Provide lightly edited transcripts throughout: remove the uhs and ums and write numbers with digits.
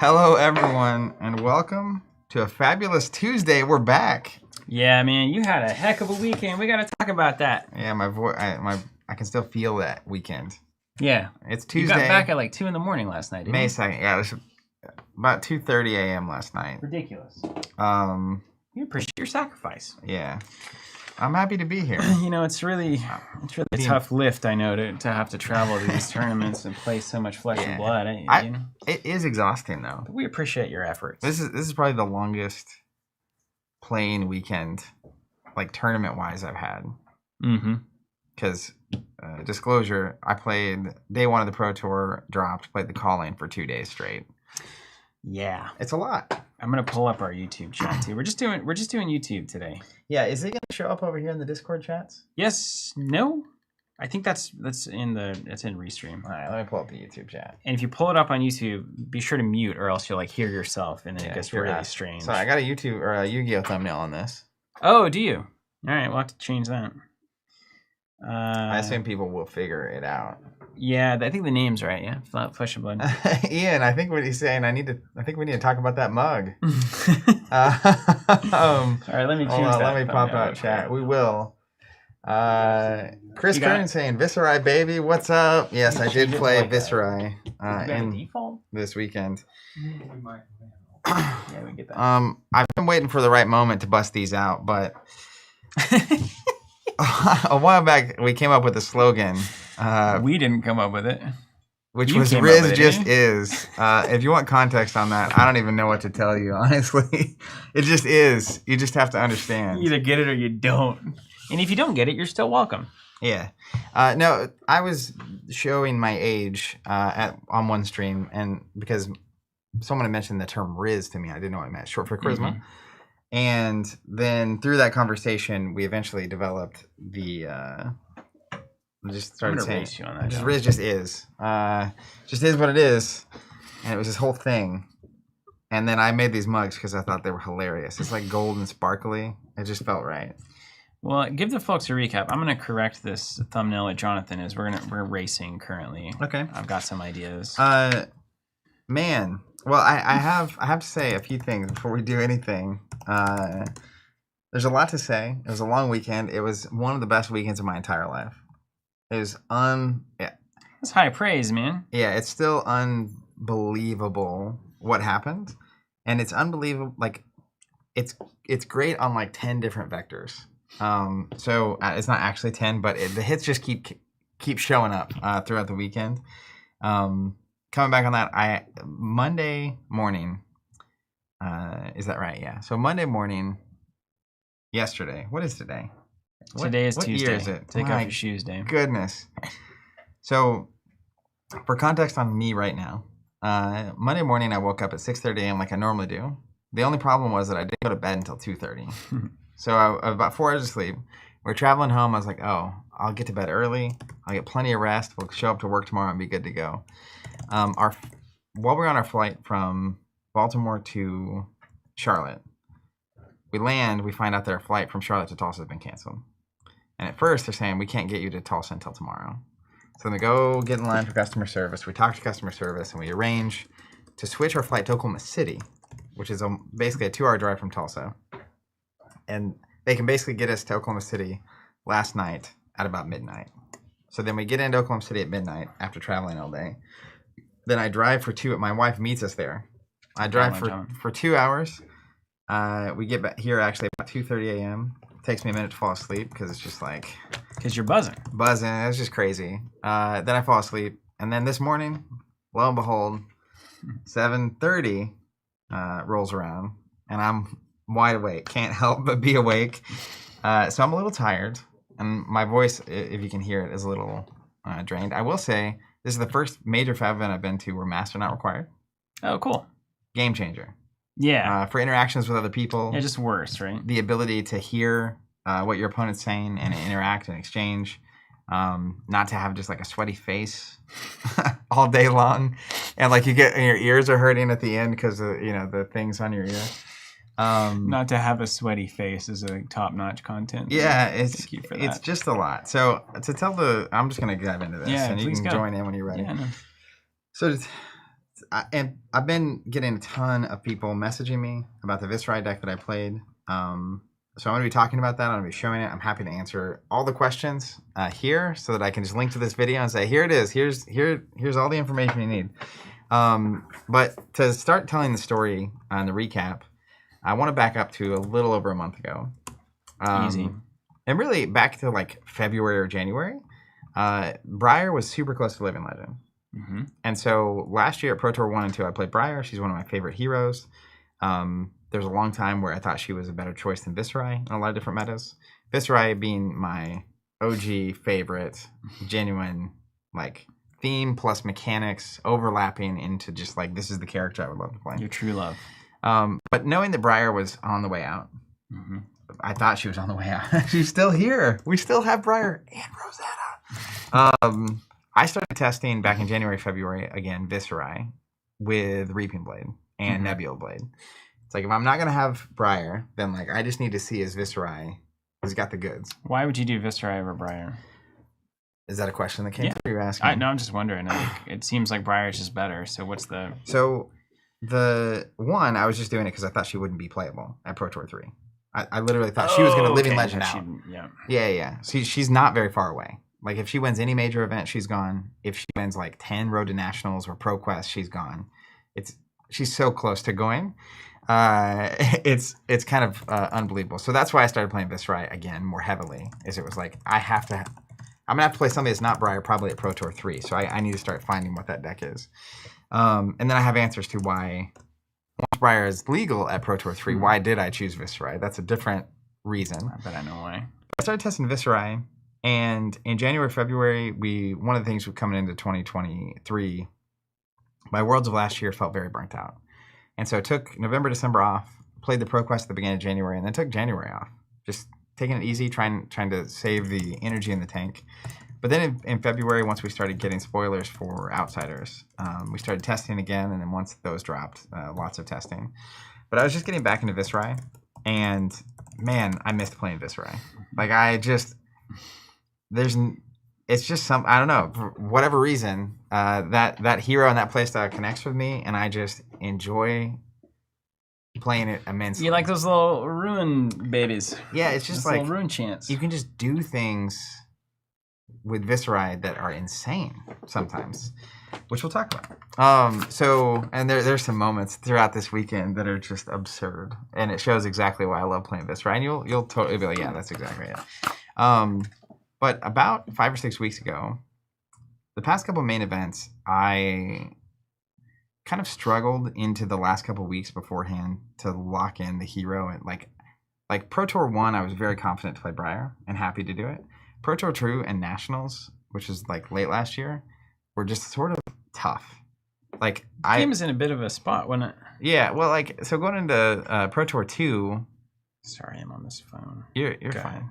Hello, everyone, and welcome to a fabulous Tuesday. We're back. Yeah, man, you had a heck of a weekend. We got to talk about that. Yeah, my voice, I can still feel that weekend. Yeah, it's Tuesday. You got back at like 2 in the morning last night. Didn't May you? 2nd. Yeah, it was about 2:30 a.m. last night. Ridiculous. You appreciate your sacrifice. Yeah, I'm happy to be here. You know, it's really a tough lift. I know to have to travel to these tournaments and play so much flesh and blood. You know? It is exhausting though. But we appreciate your efforts. This is probably the longest playing weekend, like tournament wise, I've had. Mm-hmm. Because disclosure, I played day one of the Pro Tour, dropped, played the call-in for 2 days straight. Yeah, it's a lot. I'm gonna pull up our YouTube chat too. We're just doing YouTube today. Yeah, is it gonna show up over here in the Discord chats? Yes. No. I think that's in Restream. All right, let me pull up the YouTube chat. And if you pull it up on YouTube, be sure to mute, or else you'll like hear yourself, and then it gets really strange. So I got a YouTube or a Yu-Gi-Oh thumbnail on this. Oh, do you? All right, we'll have to change that. I assume people will figure it out. Yeah, I think the name's right. Yeah, Flesh and Blood. Ian, I think what he's saying, I think we need to talk about that mug. All right, let me change that. Let me pop out chat. We will. Chris Kern saying Viscerai baby, what's up? Yes, I did play Viscerai this weekend. Yeah, we get that. I've been waiting for the right moment to bust these out, but a while back we came up with a slogan. We didn't come up with it. Which was Riz just is. If you want context on that, I don't even know what to tell you, honestly. It just is. You just have to understand. You either get it or you don't. And if you don't get it, you're still welcome. Yeah. No, I was showing my age on one stream, and because someone had mentioned the term Riz to me, I didn't know what it meant, short for charisma. Mm-hmm. And then through that conversation, we eventually developed the... just started saying, just Riz just is what it is, and it was this whole thing. And then I made these mugs because I thought they were hilarious. It's like gold and sparkly. It just felt right. Well, give the folks a recap. I'm gonna correct this thumbnail that Jonathan is. We're racing currently. Okay. I've got some ideas. Man. Well, I have to say a few things before we do anything. There's a lot to say. It was a long weekend. It was one of the best weekends of my entire life. It was That's high praise, man. Yeah, it's still unbelievable what happened, and it's unbelievable. Like, it's great on like 10 different vectors. So it's not actually 10, but the hits just keep showing up throughout the weekend. Coming back on that, Monday morning. Is that right? Yeah. So Monday morning, yesterday. What is today? Today is Tuesday. What year is it? Take off your shoes, Dave. Goodness. So, for context on me right now, Monday morning I woke up at 6:30 a.m. like I normally do. The only problem was that I didn't go to bed until 2:30. So I about 4 hours of sleep. We're traveling home. I was like, oh, I'll get to bed early. I'll get plenty of rest. We'll show up to work tomorrow and be good to go. While we're on our flight from Baltimore to Charlotte, we land. We find out that our flight from Charlotte to Tulsa has been canceled. And at first, they're saying, we can't get you to Tulsa until tomorrow. So then we go get in line for customer service. We talk to customer service, and we arrange to switch our flight to Oklahoma City, which is basically a 2-hour drive from Tulsa. And they can basically get us to Oklahoma City last night at about midnight. So then we get into Oklahoma City at midnight after traveling all day. Then I drive for 2. My wife meets us there. I drive for 2 hours. We get back here actually about 2:30 a.m. Takes me a minute to fall asleep because it's just like... Because you're buzzing. It's just crazy. Then I fall asleep. And then this morning, lo and behold, 7:30 rolls around. And I'm wide awake. Can't help but be awake. So I'm a little tired. And my voice, if you can hear it, is a little drained. I will say, this is the first major Fab event I've been to where masks are not required. Oh, cool. Game changer. Yeah. For interactions with other people. Yeah, just worse, right? The ability to hear what your opponent's saying and interact and exchange. Not to have just like a sweaty face all day long. And like your ears are hurting at the end because of, the things on your ear. Not to have a sweaty face is a top-notch content. Yeah, it's just a lot. So I'm just going to dive into this, and you can join in when you're ready. Yeah, no. So and I've been getting a ton of people messaging me about the Viscerai deck that I played. So I'm going to be talking about that. I'm going to be showing it. I'm happy to answer all the questions here so that I can just link to this video and say, here it is. Here's all the information you need. But to start telling the story and the recap, I want to back up to a little over a month ago. Easy. And really back to like February or January. Briar was super close to Living Legend. Mm-hmm. And so last year at ProTour 1 and 2, I played Briar. She's one of my favorite heroes. There's a long time where I thought she was a better choice than Viscerai in a lot of different metas. Viscerai being my OG favorite, genuine like theme plus mechanics overlapping into just like, this is the character I would love to play. Your true love. But knowing that Briar was on the way out, mm-hmm. I thought she was on the way out. She's still here. We still have Briar and Rosetta. I started testing back in January, February, again, Viscerai with Reaping Blade and mm-hmm. Nebula Blade. It's like, if I'm not going to have Briar, then like I just need to see as Viscerai has got the goods. Why would you do Viscerai over Briar? Is that a question that came through you're asking? No, I'm just wondering. It seems like Briar is just better. So what's the... So the one, I was just doing it because I thought she wouldn't be playable at ProTour 3. I literally thought she was going to Living Legend out. Yeah. She's not very far away. Like, if she wins any major event, she's gone. If she wins, like, 10 Road to Nationals or ProQuest, she's gone. She's so close to going. It's kind of unbelievable. So that's why I started playing Viscerai again more heavily, is it was like, I'm going to have to play something that's not Briar probably at ProTour 3. So I need to start finding what that deck is. And then I have answers to why, once Briar is legal at ProTour 3, why did I choose Viscerai? That's a different reason. I bet I know why. I started testing Viscerai. And in January, February, one of the things coming into 2023, my Worlds of last year felt very burnt out. And so I took November, December off, played the ProQuest at the beginning of January, and then took January off. Just taking it easy, trying to save the energy in the tank. But then in February, once we started getting spoilers for Outsiders, we started testing again, and then once those dropped, lots of testing. But I was just getting back into Viscerai, and man, I missed playing Viscerai. Like, it's just I don't know, for whatever reason, that hero and that playstyle connects with me, and I just enjoy playing it immensely. You like those little ruin babies? Yeah, it's just those like little ruin chants. You can just do things with Viscerai that are insane sometimes, which we'll talk about. And there's some moments throughout this weekend that are just absurd, and it shows exactly why I love playing Viscerai. And you'll totally be like, yeah, that's exactly it. But about 5 or 6 weeks ago, the past couple of main events, I kind of struggled into the last couple of weeks beforehand to lock in the hero. And like ProTour 1, I was very confident to play Briar and happy to do it. ProTour 2 and Nationals, which was like late last year, were just sort of tough. Like the game is in a bit of a spot, wasn't it? Yeah, well, like, so going into ProTour 2... Sorry, I'm on this phone. You're fine.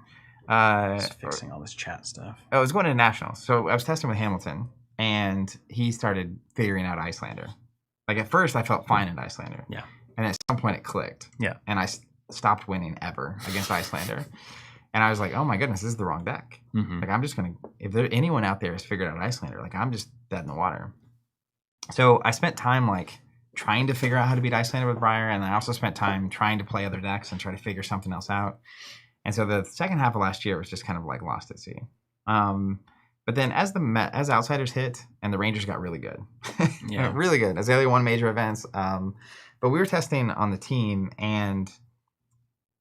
Just fixing all this chat stuff. I was going to Nationals. So I was testing with Hamilton, and he started figuring out Icelander. Like, at first, I felt fine in Icelander. Yeah. And at some point, it clicked. Yeah. And I stopped winning ever against Icelander. And I was like, oh my goodness, this is the wrong deck. Mm-hmm. Like, I'm just going to... If anyone out there has figured out Icelander, like, I'm just dead in the water. So I spent time, like, trying to figure out how to beat Icelander with Briar, and I also spent time trying to play other decks and try to figure something else out. And so the second half of last year was just kind of like lost at sea. But then as Outsiders hit and the Rangers got really good, really good, as they only won major events. But we were testing on the team, and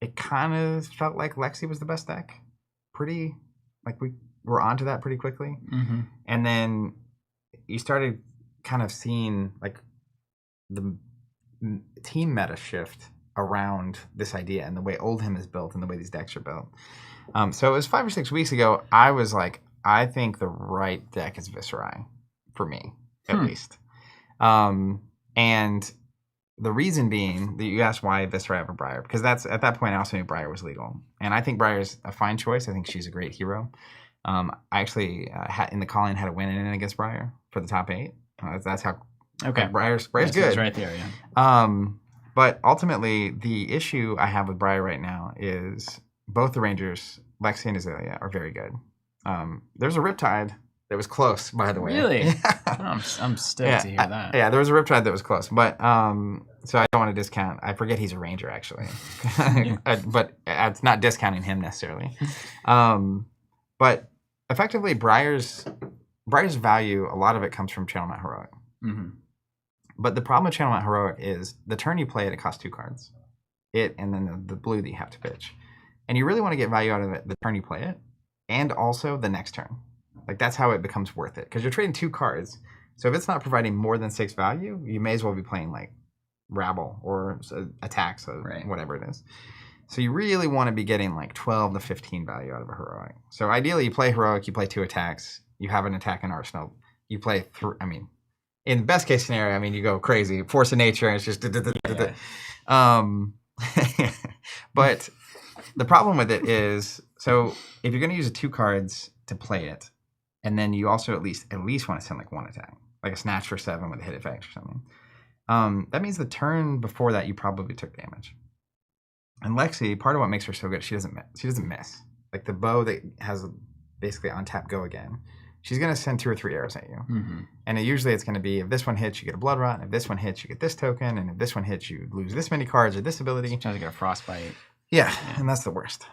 it kind of felt like Lexi was the best deck. We were onto that pretty quickly. Mm-hmm. And then you started kind of seeing like the team meta shift around this idea and the way Oldhim is built and the way these decks are built. So it was 5 or 6 weeks ago. I was like, I think the right deck is Viscerai for me, at least. And the reason being that you asked why Viscerai over Briar, because at that point I also knew Briar was legal, and I think Briar is a fine choice. I think she's a great hero. I actually in the call-in had a win in against Briar for the top 8. That's how. Okay, Briar's good. It's right there, yeah. But ultimately, the issue I have with Briar right now is both the Rangers, Lexi and Azalea, are very good. There's a Riptide that was close, by the way. Really? Yeah. I'm stoked to hear that. Yeah, there was a Riptide that was close, but so I don't want to discount. I forget he's a Ranger actually, but it's not discounting him necessarily. But effectively, Briar's value, a lot of it comes from Channel Mount Heroic. Mm-hmm. But the problem with Channel Mount Heroic is the turn you play it costs 2 cards. It and then the blue that you have to pitch. And you really want to get value out of it the turn you play it, and also the next turn. Like that's how it becomes worth it. Because you're trading 2 cards. So if it's not providing more than 6 value, you may as well be playing like Rabble or attacks or whatever it is. So you really want to be getting like 12 to 15 value out of a Heroic. So ideally you play Heroic, you play 2 attacks, you have an attack in arsenal. You play in best case scenario, you go crazy. Force of nature, and it's just but the problem with it is, so if you're going to use 2 cards to play it, and then you also at least want to send like 1 attack, like a snatch for 7 with a hit effect or something. That means the turn before that you probably took damage. And Lexi, part of what makes her so good, she doesn't miss. Like the bow that has basically on tap go again, she's going to send 2 or 3 arrows at you. Mm-hmm. And usually it's going to be, if this one hits, you get a Blood Rot. And if this one hits, you get this token. And if this one hits, you lose this many cards or this ability. Sometimes you get a Frostbite. Yeah, and that's the worst.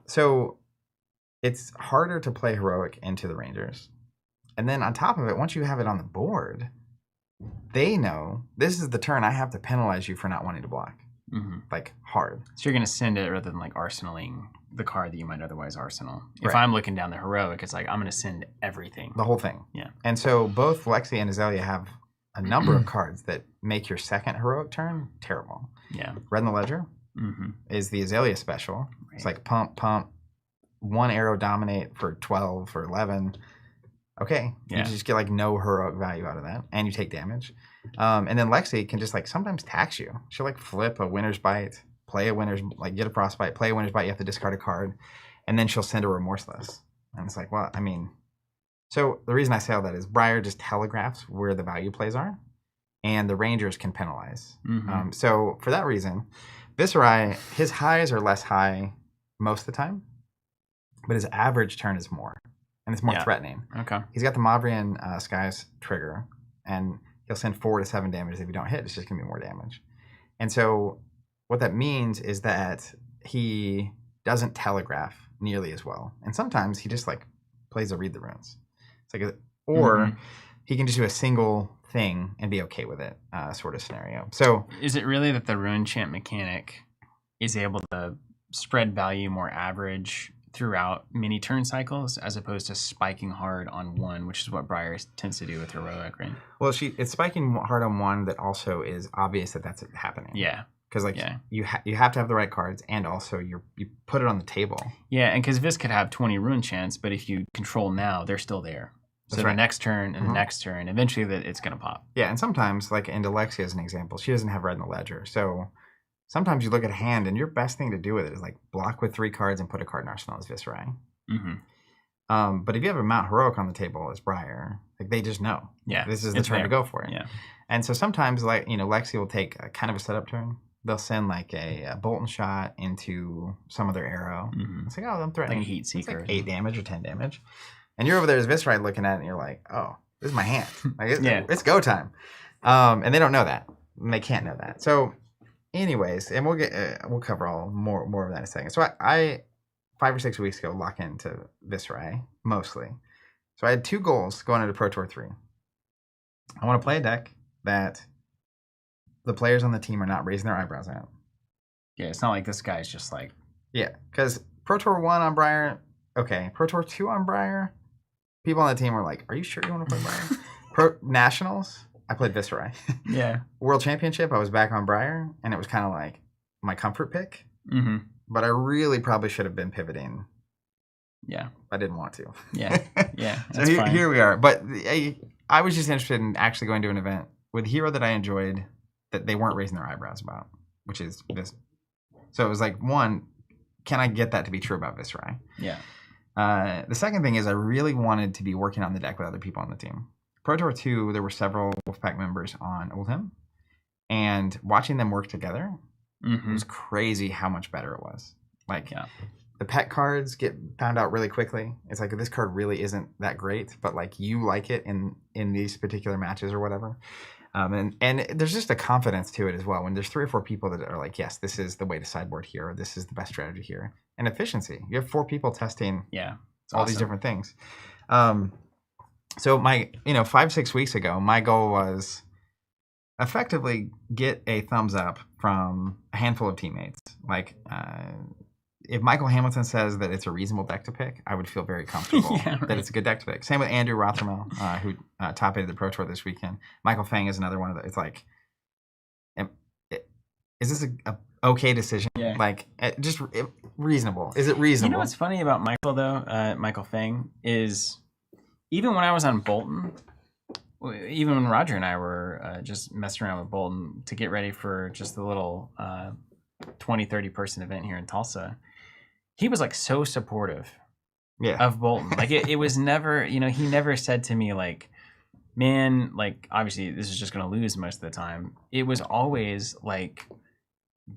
So it's harder to play Heroic into the Rangers. And then on top of it, once you have it on the board, they know this is the turn I have to penalize you for not wanting to block. Mm-hmm. Like hard. So you're going to send it rather than like arsenaling the card that you might otherwise arsenal. If I'm looking down the Heroic, it's like I'm going to send everything. The whole thing. Yeah. And so both Lexi and Azalea have a number of cards that make your second Heroic turn terrible. Yeah. Red in the Ledger is the Azalea special. Right. It's like pump, 1 arrow dominate for 12 or 11. Okay. Yeah. You just get like no Heroic value out of that. And you take damage. And then Lexi can just like sometimes tax you. She'll like flip a Winter's Bite, play a Winter's, like get a Frostbite, play a Winter's Bite, you have to discard a card, and then she'll send a Remorseless. And it's like, well, so the reason I say all that is Briar just telegraphs where the value plays are, and the Rangers can penalize. Mm-hmm. So for that reason, Viscerai, his highs are less high most of the time, but his average turn is more, and it's more threatening. Okay. He's got the Mavrian Skies trigger, and he'll send 4 to 7 damage. If you don't hit, it's just going to be more damage. And so what that means is that he doesn't telegraph nearly as well. And sometimes he just like plays a Read the Runes. It's like he can just do a single thing and be okay with it sort of scenario. So is it really that the Rune Chant mechanic is able to spread value more average throughout many turn cycles as opposed to spiking hard on one, which is what Briar tends to do with Heroic, right? Well, it's spiking hard on one that also is obvious that that's happening. Yeah. Because you have to have the right cards, and also you put it on the table. Yeah, and because Vis could have 20 Rune Chants, but if you control now, they're still there. So the next turn and the next turn, eventually it's going to pop. Yeah, and sometimes, like in Alexia as an example, she doesn't have Red in the Ledger. So sometimes you look at a hand, and your best thing to do with it is like block with 3 cards and put a card in arsenal as Viscerai. Mm-hmm. But if you have a Mount Heroic on the table as Briar, like they just know. Yeah, this is the turn to go for it. Yeah. And so sometimes, like Lexi will take a kind of a setup turn. They'll send like a bolt and shot into some other arrow. Mm-hmm. It's like, oh, I'm threatening. Like a Heat Seeker. It's like 8 damage or 10 damage. And you're over there as Viscerai looking at it, and you're like, oh, this is my hand. Like, it's go time. And they don't know that. And they can't know that. So anyways, and we'll cover more of that in a second. So I 5 or 6 weeks ago lock into Viscerai mostly. So I had 2 goals going into ProTour 3. I want to play a deck that the players on the team are not raising their eyebrows at. Yeah, it's not like this guy's just like... Yeah, because ProTour 1 on Briar, okay. ProTour 2 on Briar, people on the team were like, are you sure you want to play Briar? Nationals, I played Viscerai. Yeah. World Championship, I was back on Briar, and it was kind of like my comfort pick. Mm-hmm. But I really probably should have been pivoting. Yeah. I didn't want to. Yeah, yeah. So here we are. But I was just interested in actually going to an event with a hero that I enjoyed that they weren't raising their eyebrows about, which is this. So it was like, one, can I get that to be true about Viscerai? Yeah. The second thing is I really wanted to be working on the deck with other people on the team. ProTour 2, there were several Wolfpack members on Oldham, and watching them work together, it was crazy how much better it was. Like, the pet cards get found out really quickly. It's like this card really isn't that great, but like you like it in these particular matches or whatever. And there's just a confidence to it as well. When there's 3 or 4 people that are like, yes, this is the way to sideboard here, or this is the best strategy here, and efficiency. You have 4 people testing all these different things. So my 5-6 weeks ago, my goal was effectively get a thumbs up from a handful of teammates. Like, if Michael Hamilton says that it's a reasonable deck to pick, I would feel very comfortable that it's a good deck to pick. Same with Andrew Rothermel, who top 8 the Pro Tour this weekend. Michael Feng is another one of the. It's like, is this a okay decision? Yeah. Like, just reasonable. Is it reasonable? You know what's funny about Michael though, Michael Feng, is even when I was on Bolton, even when Roger and I were just messing around with Bolton to get ready for just the little 20-30 person event here in Tulsa, he was like so supportive of Bolton. Like it was never, he never said to me like, man, like obviously this is just going to lose most of the time. It was always like,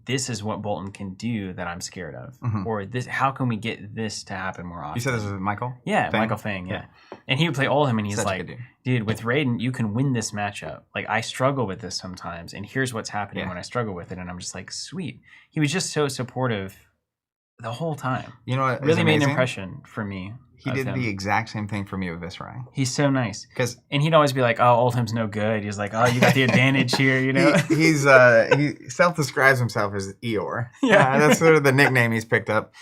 this is what Bolton can do that I'm scared of. Or this, how can we get this to happen more often? You said this was Michael? Yeah, Feng? Michael Feng, yeah. And he would play Oldham and he's Such a like, good dude, with Raiden, you can win this matchup. Like, I struggle with this sometimes, and here's what's happening when I struggle with it. And I'm just like, sweet. He was just so supportive the whole time. You know what? Really made an impression for me. He did the exact same thing for me with Viscerai. He's so nice. And he'd always be like, oh, Oldham's no good. He's like, oh, you got the advantage here, he self-describes himself as Eeyore. Yeah. That's sort of the nickname he's picked up.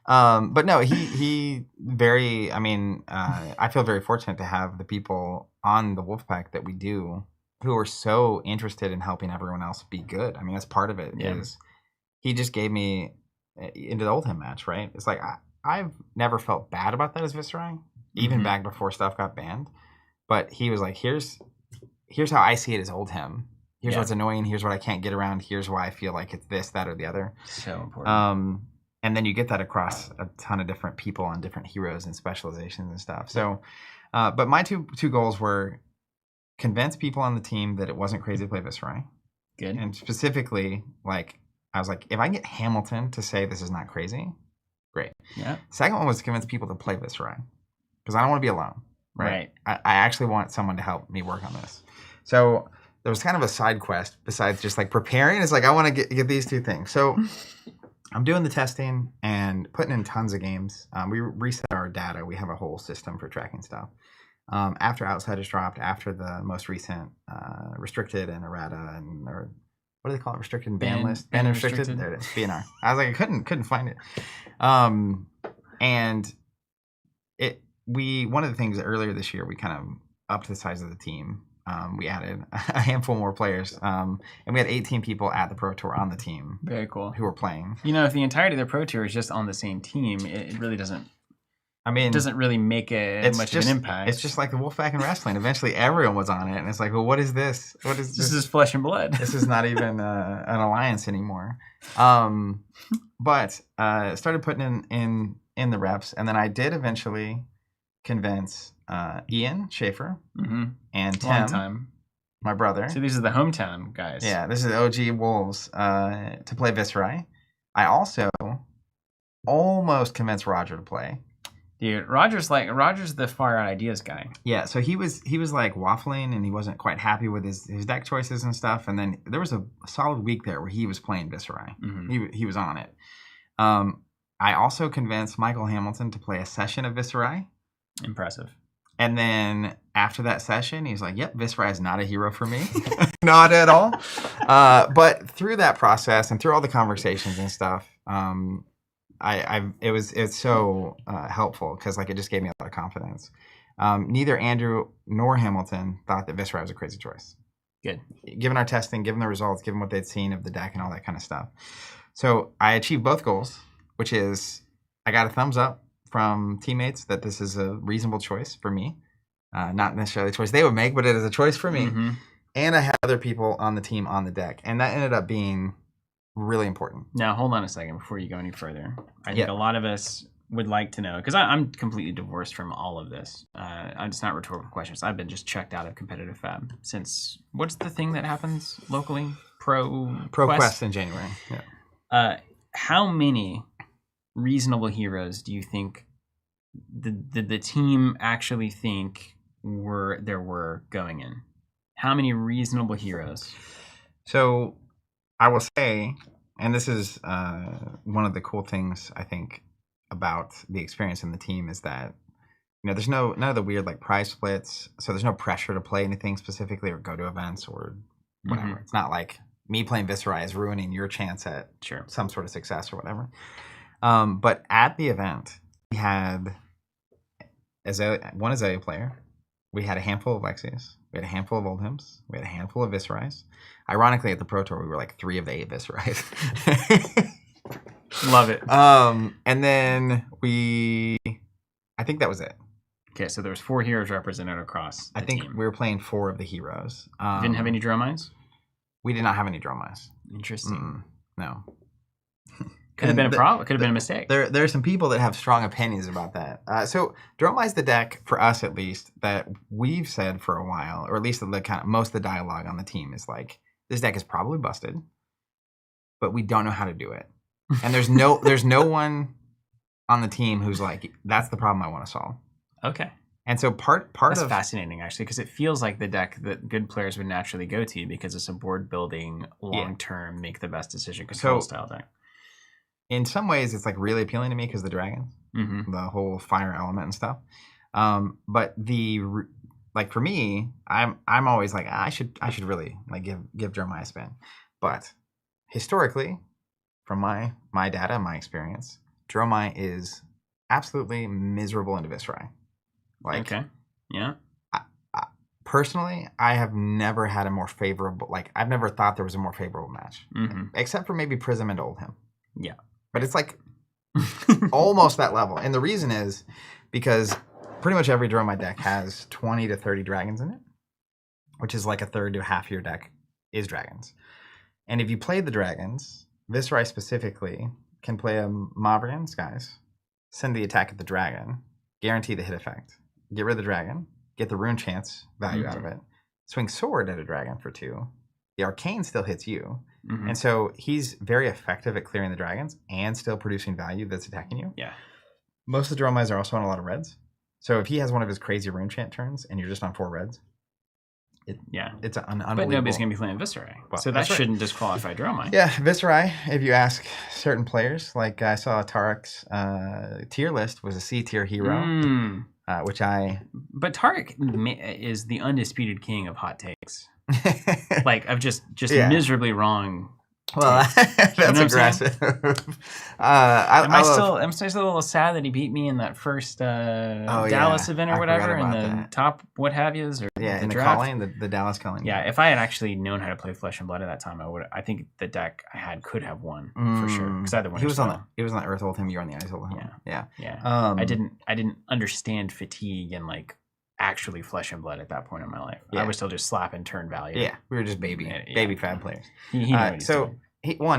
But no, he very, I feel very fortunate to have the people on the Wolfpack that we do who are so interested in helping everyone else be good. I mean, that's part of it. Is he just gave me into the Oldham match, right? It's like, I've never felt bad about that as Viscerai, even back before stuff got banned. But he was like, here's how I see it as Oldham. Here's what's annoying. Here's what I can't get around. Here's why I feel like it's this, that, or the other. So important. And then you get that across a ton of different people on different heroes and specializations and stuff. So, but my two goals were convince people on the team that it wasn't crazy to play Viscerai. Good. And specifically, like, I was like, if I can get Hamilton to say this is not crazy, great. Yeah. Second one was to convince people to play Viscerai, because I don't want to be alone. Right. I actually want someone to help me work on this. So there was kind of a side quest besides just like preparing. It's like I want to get these 2 things. So I'm doing the testing and putting in tons of games. We reset our data. We have a whole system for tracking stuff. After Outsiders dropped, after the most recent Restricted and Errata and or what do they call it? Restricted and ban list? Ban and restricted? There it is. BNR. I was like, I couldn't find it. And one of the things earlier this year, we kind of upped the size of the team. We added a handful more players. And we had 18 people at the Pro Tour on the team. Very cool. Who were playing. If the entirety of the Pro Tour is just on the same team, it really doesn't. It doesn't really make much of an impact. It's just like the Wolfpack in wrestling. Eventually, everyone was on it, and it's like, well, what is this? What is this? This is flesh and blood. This is not even an alliance anymore. But started putting in the reps, and then I did eventually convince Ian Schaefer and Tim, my brother. So these are the hometown guys. Yeah, this is OG Wolves to play Viscerai. I also almost convinced Roger to play. Dude, Roger's the far out ideas guy. Yeah, so he was like waffling and he wasn't quite happy with his deck choices and stuff. And then there was a solid week there where he was playing Viscerai. He was on it. I also convinced Michael Hamilton to play a session of Viscerai. Impressive. And then after that session, he's like, "Yep, Viscerai is not a hero for me, not at all." But through that process and through all the conversations and stuff, it's so helpful because like it just gave me a lot of confidence. Neither Andrew nor Hamilton thought that Viscerai was a crazy choice. Good. Given our testing, given the results, given what they'd seen of the deck and all that kind of stuff. So I achieved both goals, which is I got a thumbs up from teammates that this is a reasonable choice for me. Not necessarily a choice they would make, but it is a choice for me. And I had other people on the team on the deck. And that ended up being really important. Now, hold on a second before you go any further. I think a lot of us would like to know, because I'm completely divorced from all of this. It's not rhetorical questions. I've been just checked out of competitive fab since, what's the thing that happens locally? Pro Quest in January. Yeah. How many reasonable heroes do you think the team actually think there were going in? How many reasonable heroes? So I will say, and this is one of the cool things I think about the experience in the team is that there's none of the weird like prize splits, so there's no pressure to play anything specifically or go to events or whatever. Mm-hmm. It's not like me playing Viscerai is ruining your chance at some sort of success or whatever. But at the event, we had one Azalea player. We had a handful of Lexias. We had a handful of Oldhams. We had a handful of Viscerais. Ironically, at the Pro Tour, we were like 3 of the 8 Viscerais. Love it. And then I think that was it. Okay, so there was 4 heroes represented across the team. We were playing 4 of the heroes. Didn't have any Dromais? We did not have any Dromais. Interesting. No. Could have been a problem. It could have been a mistake. There are some people that have strong opinions about that. So Dromai's the deck, for us at least, that we've said for a while, or at least the kind of most of the dialogue on the team is like, this deck is probably busted, but we don't know how to do it. And there's no one on the team who's like, that's the problem I want to solve. Okay. And so that's fascinating, actually, because it feels like the deck that good players would naturally go to because it's a board building, long term, make the best decision control style deck. In some ways, it's like really appealing to me because the dragons, the whole fire element and stuff. But for me, I'm always like I should really like give Dromai a spin. But historically, from my data, my experience, Dromai is absolutely miserable into Viscerai. Okay. Yeah. Personally, I have never had a more favorable. Like I've never thought there was a more favorable match, except for maybe Prism and Oldham. Yeah. But it's like almost that level. And the reason is because pretty much every Dromai deck has 20 to 30 dragons in it, which is like a third to half your deck is dragons. And if you play the dragons, Viscerai specifically can play a Mauvrion Skies, send the attack at the dragon, guarantee the hit effect, get rid of the dragon, get the rune chance value out of it, swing sword at a dragon for 2. The arcane still hits you. And so he's very effective at clearing the dragons and still producing value that's attacking you. Yeah. Most of the Dromais are also on a lot of reds. So if he has one of his crazy rune chant turns and you're just on 4 reds, it's an unbelievable. But nobody's going to be playing Viscerai. Well, so that shouldn't disqualify Dromai. Yeah, Viscerai, if you ask certain players, like I saw Tarek's tier list was a C tier hero, which But Tarek is the undisputed king of hot takes. Like of just miserably wrong. Well, that's aggressive. I'm still a little sad that he beat me in that first Dallas event or whatever, in the top what have yous or in the draft. calling, the Dallas calling. Yeah, if I had actually known how to play Flesh and Blood at that time, I think the deck I had could have won for sure. Because I had the He was on the Earth Oldham, you were on the Ice Oldham. Yeah. I didn't understand fatigue and like actually Flesh and Blood at that point in my life. I was still just slap and turn value. Yeah, we were just baby fab players. He knew what he's doing.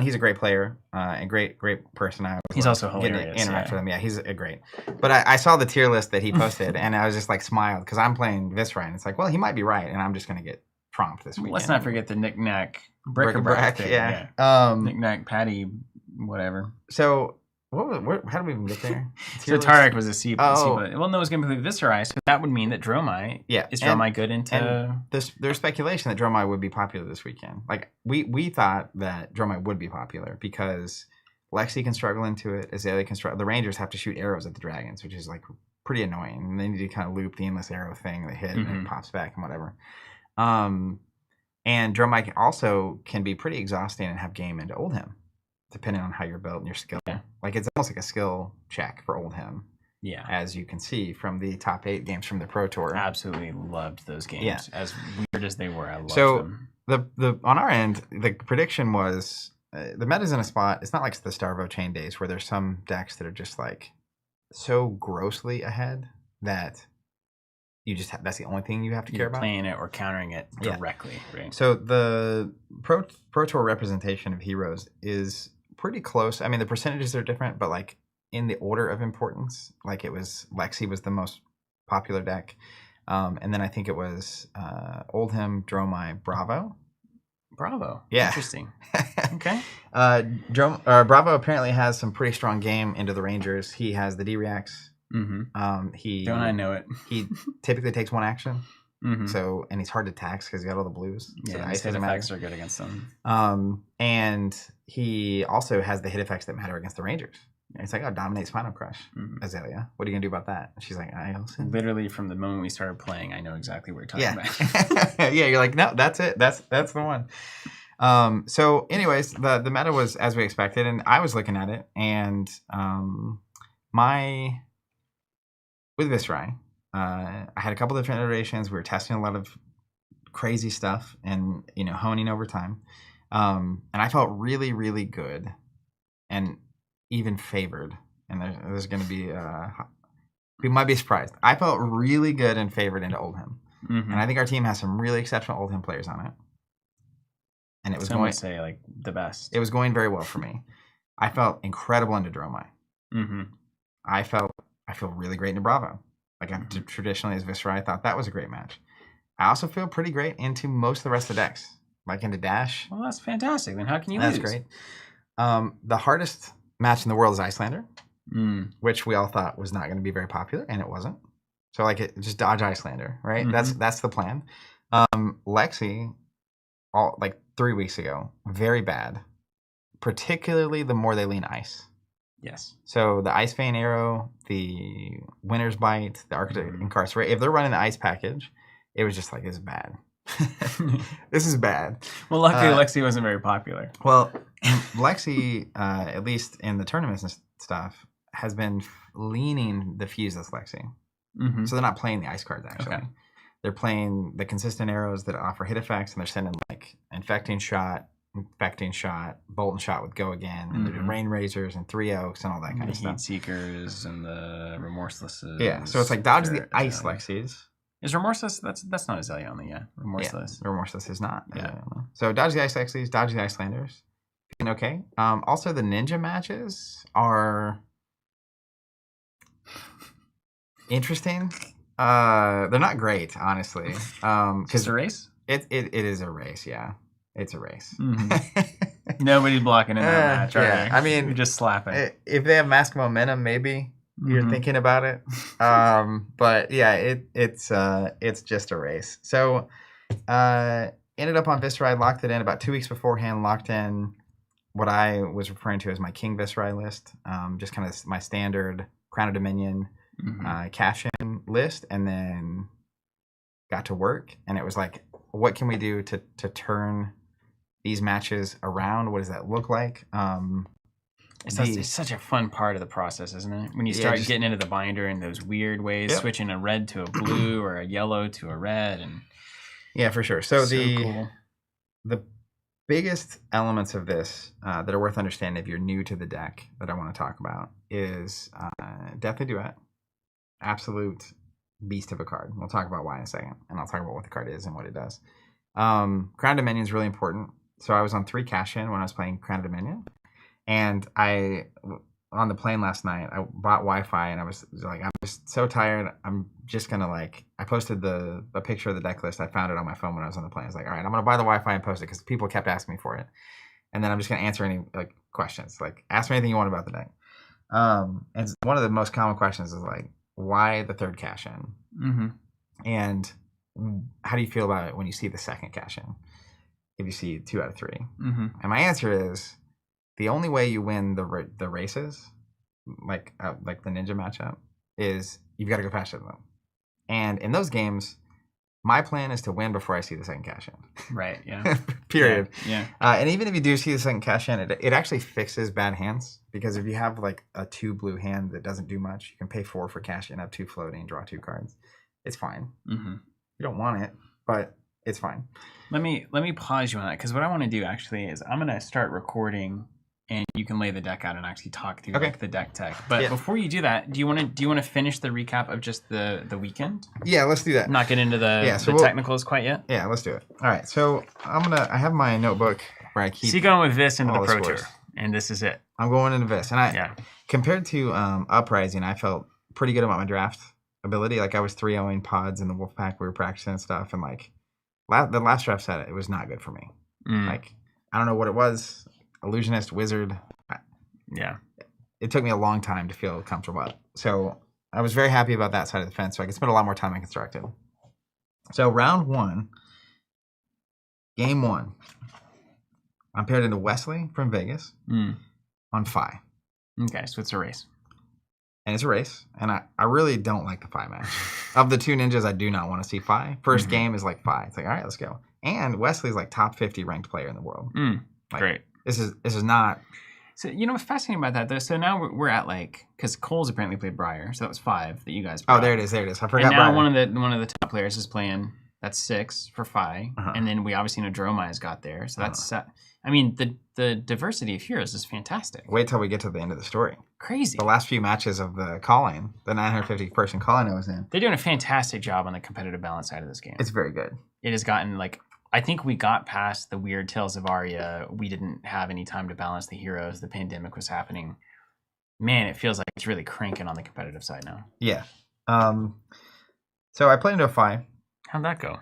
He's a great player and great person. He's also hilarious. Interact with him. Yeah, he's a great. But I saw the tier list that he posted, and I was just like smiled because I'm playing Viscerai, and it's like, well, he might be right, and I'm just gonna get tromped this weekend. Let's not forget the knick-knack bric-a-brac thing. Yeah. Knick-knack patty, whatever. So how did we even get there? So Tarek was a C. Well, no, it was going to be Viscerai, so that would mean that Dromai is Dromai good into... And there's speculation that Dromai would be popular this weekend. Like, we thought that Dromai would be popular because Lexi can struggle into it, Azalea can struggle. The Rangers have to shoot arrows at the dragons, which is, like, pretty annoying. And they need to kind of loop the endless arrow thing, that hit, and it pops back and whatever. And Dromai also can be pretty exhausting and have game into Oldham, depending on how you're built and your skill. Yeah. Like, it's almost like a skill check for Oldham. Yeah. As you can see from the top 8 games from the Pro Tour. Absolutely loved those games. Yeah. As weird as they were, I loved them. The on our end, the prediction was the meta's in a spot. It's not like the Starvo Chain days where there's some decks that are just like so grossly ahead that you just that's the only thing you have to care about. Playing it or countering it directly. Right. So the Pro Tour representation of heroes is pretty close. I mean, the percentages are different, but like in the order of importance, like it was Lexi was the most popular deck, and then I think it was Oldham, Dromai, Bravo, Bravo. Yeah. Interesting. Okay. Bravo apparently has some pretty strong game into the Rangers. He has the D-Reacts. Don't I know it? He typically takes one action. Mm-hmm. So, and he's hard to tax because he's got all the blues. So the ice his hit doesn't effects matter. are good against them. And he also has the hit effects that matter against the Rangers. And it's like, oh, dominates Final Crush, Azalea. What are you gonna do about that? And she's like, I also literally from the moment we started playing, I know exactly what you're talking about. Yeah, you're like, no, that's it. That's the one. So, anyways, the meta was as we expected, and I was looking at it, and with Viscerai, I had a couple different iterations. We were testing a lot of crazy stuff, and honing over time. And I felt really, really good, and even favored. And there's going to be we might be surprised. I felt really good and favored into Oldhim, and I think our team has some really exceptional Oldhim players on it. And it was going to say like the best. It was going very well for me. I felt incredible into Dromai. I feel really great into Bravo. Like traditionally as Viscerai, I thought that was a great match. I also feel pretty great into most of the rest of the decks, like into Dash. Well, that's fantastic. Then how can you lose? That's great. The hardest match in the world is Icelander, which we all thought was not going to be very popular, and it wasn't. So just dodge Icelander, right? That's the plan. Lexi, 3 weeks ago, very bad. Particularly the more they lean ice. Yes. So the Ice Vein Arrow, the Winter's Bite, the Architect Incarcerate, if they're running the ice package, it was just like, this is bad. This is bad. Well, luckily Lexi wasn't very popular. Well, Lexi, at least in the tournaments and stuff, has been leaning the fuseless Lexi. So they're not playing the ice cards, actually. Okay. They're playing the consistent arrows that offer hit effects, and they're sending Infecting Shot, Bolt and Shot with Go Again, and they're doing Rain Razors and Three Oaks and all that kind of stuff. Heat Seekers and the Remorselesses. Yeah, so it's like dodge the ice Lexis. Is Remorseless? That's not Azalea only, yeah. Remorseless. Yeah, Remorseless is not Azalea only. So dodge the ice Lexis, dodge the Icelanders. Okay. Also, the ninja matches are interesting. They're not great, honestly. Because it's a race? It is a race, yeah. It's a race. Nobody's blocking in that match. Yeah, I mean, you're just slapping. If they have Mask Momentum, maybe you're thinking about it. But yeah, it's just a race. So ended up on Viscerai, locked it in about 2 weeks beforehand, locked in what I was referring to as my King Viscerai list. Just kind of my standard Crown of Dominion cash-in list, and then got to work, and it was like, what can we do to turn these matches around? What does that look like? It's such a fun part of the process, isn't it? When you start getting into the binder in those weird ways, switching a red to a blue or a yellow to a red, and yeah, for sure. So cool. The biggest elements of this that are worth understanding if you're new to the deck that I want to talk about is Deathly Duet, absolute beast of a card. We'll talk about why in a second, and I'll talk about what the card is and what it does. Crown Dominion is really important. So I was on 3 cash-in when I was playing Crown Dominion, and on the plane last night, I bought Wi-Fi, and I was like, I'm just so tired. I'm just gonna I posted the picture of the deck list. I found it on my phone when I was on the plane. I was like, all right, I'm gonna buy the Wi-Fi and post it because people kept asking me for it, and then I'm just gonna answer any questions. Ask me anything you want about the deck. And one of the most common questions is why the 3rd cash-in? And how do you feel about it when you see the 2nd cash-in? If you see 2 out of 3. And my answer is, the only way you win the races, like the ninja matchup, is you've got to go faster than them. And in those games, my plan is to win before I see the 2nd cash-in. Right, yeah. Period. Yeah. And even if you do see the 2nd cash-in, it actually fixes bad hands. Because if you have a 2 blue hand that doesn't do much, you can pay 4 for cash-in, have 2 floating, and draw 2 cards. It's fine. You don't want it, but it's fine. Let me pause you on that, because what I want to do actually is I'm going to start recording, and you can lay the deck out and actually talk through the deck tech. But before you do that, do you want to finish the recap of just the weekend? Yeah, let's do that. Not get into the technicals quite yet. Yeah, let's do it. All right, so I have my notebook where I keep. So you're going with Vis into the Pro Tour, and this is it. I'm going into Vis, and compared to Uprising, I felt pretty good about my draft ability. I was 3-0ing pods in the Wolfpack. We were practicing and stuff, and the last draft set, it was not good for me. Like, I don't know what it was. Illusionist, wizard. Yeah. It took me a long time to feel comfortable. So I was very happy about that side of the fence. So I could spend a lot more time in constructed. So round 1, game 1. I'm paired into Wesley from Vegas on Phi. Okay, so it's a race. And it's a race. And I really don't like the Phi match. Of the 2 ninjas, I do not want to see Phi. First game is like Phi. It's like, all right, let's go. And Wesley's like top 50 ranked player in the world. Like, great. This is not. So, you know what's fascinating about that, though? So now we're at like, because Cole's apparently played Briar, so that was 5 that you guys brought. Oh, there it is. I forgot. And now Briar. one of the top players is playing. That's 6 for Phi, and then we obviously know Dromae's got there, so that's. I mean, the diversity of heroes is fantastic. Wait till we get to the end of the story. Crazy. The last few matches of the call-in, the 950 person call-in I was in. They're doing a fantastic job on the competitive balance side of this game. It's very good. It has gotten like. I think we got past the weird Tales of Aria. We didn't have any time to balance the heroes. The pandemic was happening. Man, it feels like it's really cranking on the competitive side now. Yeah. So I played into a Phi. How'd that go?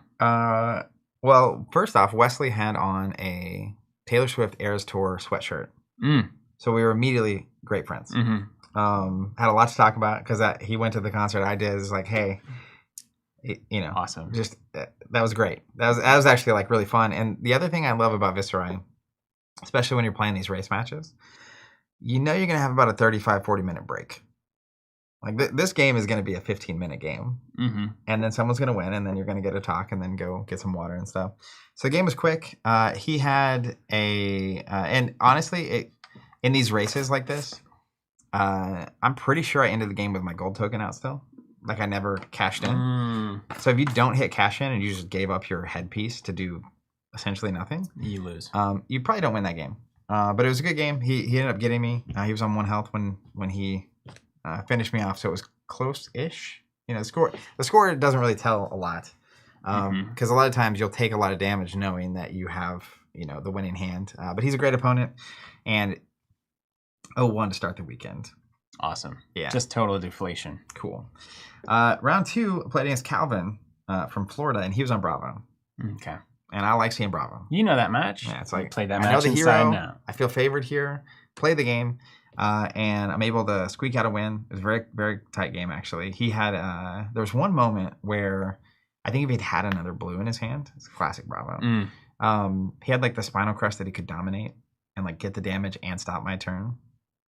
Well, first off, Wesley had on a Taylor Swift Eras Tour sweatshirt. So we were immediately great friends. Had a lot to talk about because he went to the concert I did. It's like, hey, you know, awesome. Just that was great. That was actually like really fun. And the other thing I love about Viscerai, especially when you're playing these race matches, you know you're gonna have about a 35-40 minute break. Like this game is gonna be a 15-minute game, and then someone's gonna win, and then you're gonna get a talk, and then go get some water and stuff. So the game was quick. He had and honestly, in these races like this, I'm pretty sure I ended the game with my gold token out still. Like I never cashed in. So if you don't hit cash in and you just gave up your headpiece to do essentially nothing, you lose. You probably don't win that game. But it was a good game. He ended up getting me. He was on 1 health when he finished me off, so it was close-ish. You know, the score doesn't really tell a lot because a lot of times you'll take a lot of damage knowing that you have the winning hand. But he's a great opponent, and 0-1 to start the weekend. Awesome. Yeah, just total deflation. Cool. Round 2, I played against Calvin from Florida, and he was on Bravo. Okay. And I like seeing Bravo. You know that match. Yeah, it's like, you played that I match know the hero. now. I feel favored here. Play the game, and I'm able to squeak out a win. It was a very, very tight game, actually. He had there was one moment where I think if he'd had another blue in his hand, it's classic Bravo. He had like the Spinal Crush that he could dominate and like get the damage and stop my turn.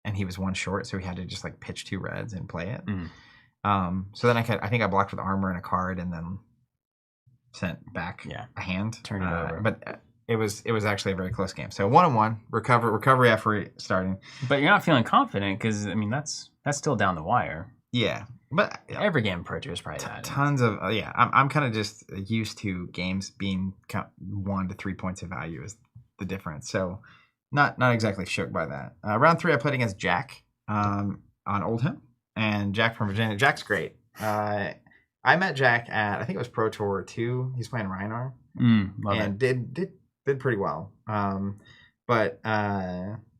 And he was 1 short, so he had to just like pitch 2 reds and play it. So then I think I blocked with armor and a card, and then sent back a hand. Turn it over. But it was actually a very close game. So 1-1, recovery effort starting. But you're not feeling confident because I mean that's still down the wire. Yeah, but every game in Pro Tour is probably that. Tons of I'm kind of just used to games being 1 to 3 points of value is the difference. So. Not exactly shook by that. Round 3, I played against Jack on Oldham, and Jack from Virginia. Jack's great. I met Jack at I think it was Pro Tour 2. He's playing Reinar, and did pretty well. But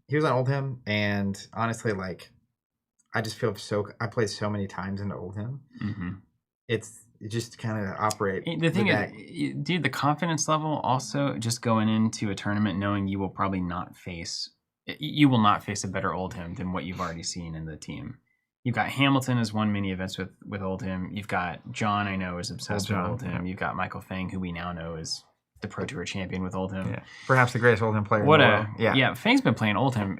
he was on Oldham, and honestly, like I just feel I played so many times into Oldham. It's just kind of operate. The thing is, dude, the confidence level also just going into a tournament knowing you will not face a better Oldham than what you've already seen in the team. You've got Hamilton has won many events with Oldham. You've got John, I know, is obsessed with Oldham. Yeah. You've got Michael Feng, who we now know is the Pro Tour champion with Oldham. Yeah. Perhaps the greatest Oldham player in the world. Yeah, Feng's been playing Oldham,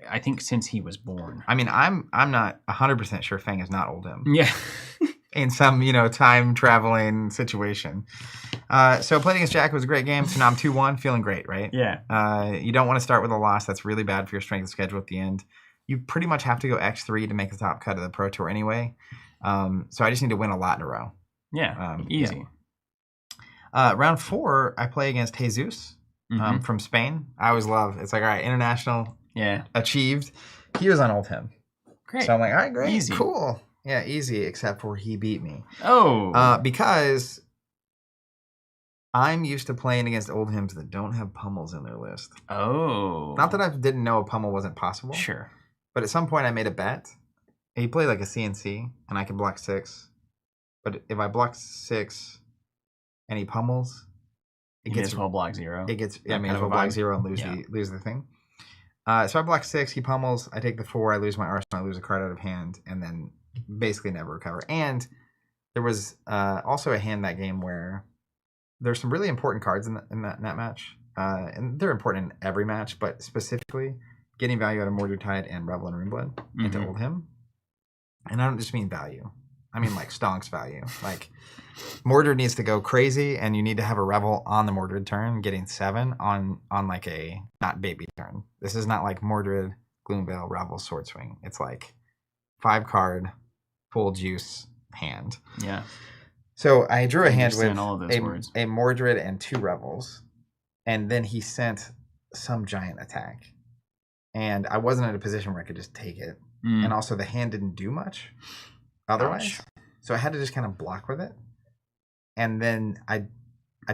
I think, since he was born. I mean, I'm not 100% sure Feng is not Oldham. Yeah. In some, time traveling situation. So playing against Jack was a great game. So now I'm 2-1, feeling great, right? Yeah. You don't want to start with a loss. That's really bad for your strength of schedule at the end. You pretty much have to go X3 to make the top cut of the Pro Tour anyway. So I just need to win a lot in a row. Yeah, easy. Yeah. Round 4, I play against Jesus from Spain. I always love. It's like, all right, international. Yeah. Achieved. He was on Oldham. Great. So I'm like, all right, great, easy. Cool. Yeah, easy, except for he beat me. Oh. Because I'm used to playing against Oldhams that don't have pummels in their list. Oh. Not that I didn't know a pummel wasn't possible. Sure. But at some point I made a bet. He played like a CNC, and I could block 6. But if I block 6 and he pummels, It gets well block 0. It gets I mean, well block 0 and lose the thing. So I block 6. He pummels. I take the 4. I lose my arsenal. I lose a card out of hand, and then basically never recover. And there was also a hand that game where there's some really important cards in that match, and they're important in every match, but specifically getting value out of Mordred Tide and Revel and Runeblood into Old Him. And I don't just mean value. I mean like stonks value. Like Mordred needs to go crazy, and you need to have a Revel on the Mordred turn, getting 7 on like a not baby turn. This is not like Mordred, Gloomveil, Revel, Sword Swing. It's like 5 card, full juice hand. Yeah. So I drew a hand with all of those a Mordred and 2 Revels, and then he sent some giant attack. And I wasn't in a position where I could just take it. And also the hand didn't do much otherwise. So I had to just kind of block with it. And then I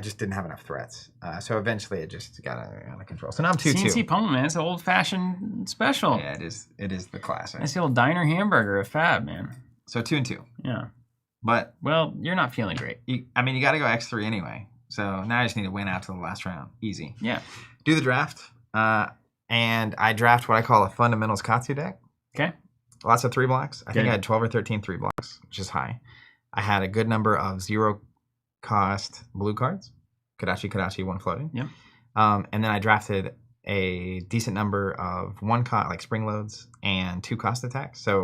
just didn't have enough threats. So eventually it just got out of control. So now I'm 2-2. CNC pummel, man. It's an old-fashioned special. Yeah, it is the classic. It's the old diner hamburger of Fab, man. So 2-2. Yeah. But well, you're not feeling great. You got to go X3 anyway. So now I just need to win out to the last round. Easy. Yeah. Do the draft. And I draft what I call a fundamentals Katsu deck. Okay. Lots of 3 blocks. I think I had 12 or 13 3 blocks, which is high. I had a good number of 0 cost blue cards. Kodachi, 1 floating. Yep. And then I drafted a decent number of 1 cost, like spring loads, and 2 cost attacks. So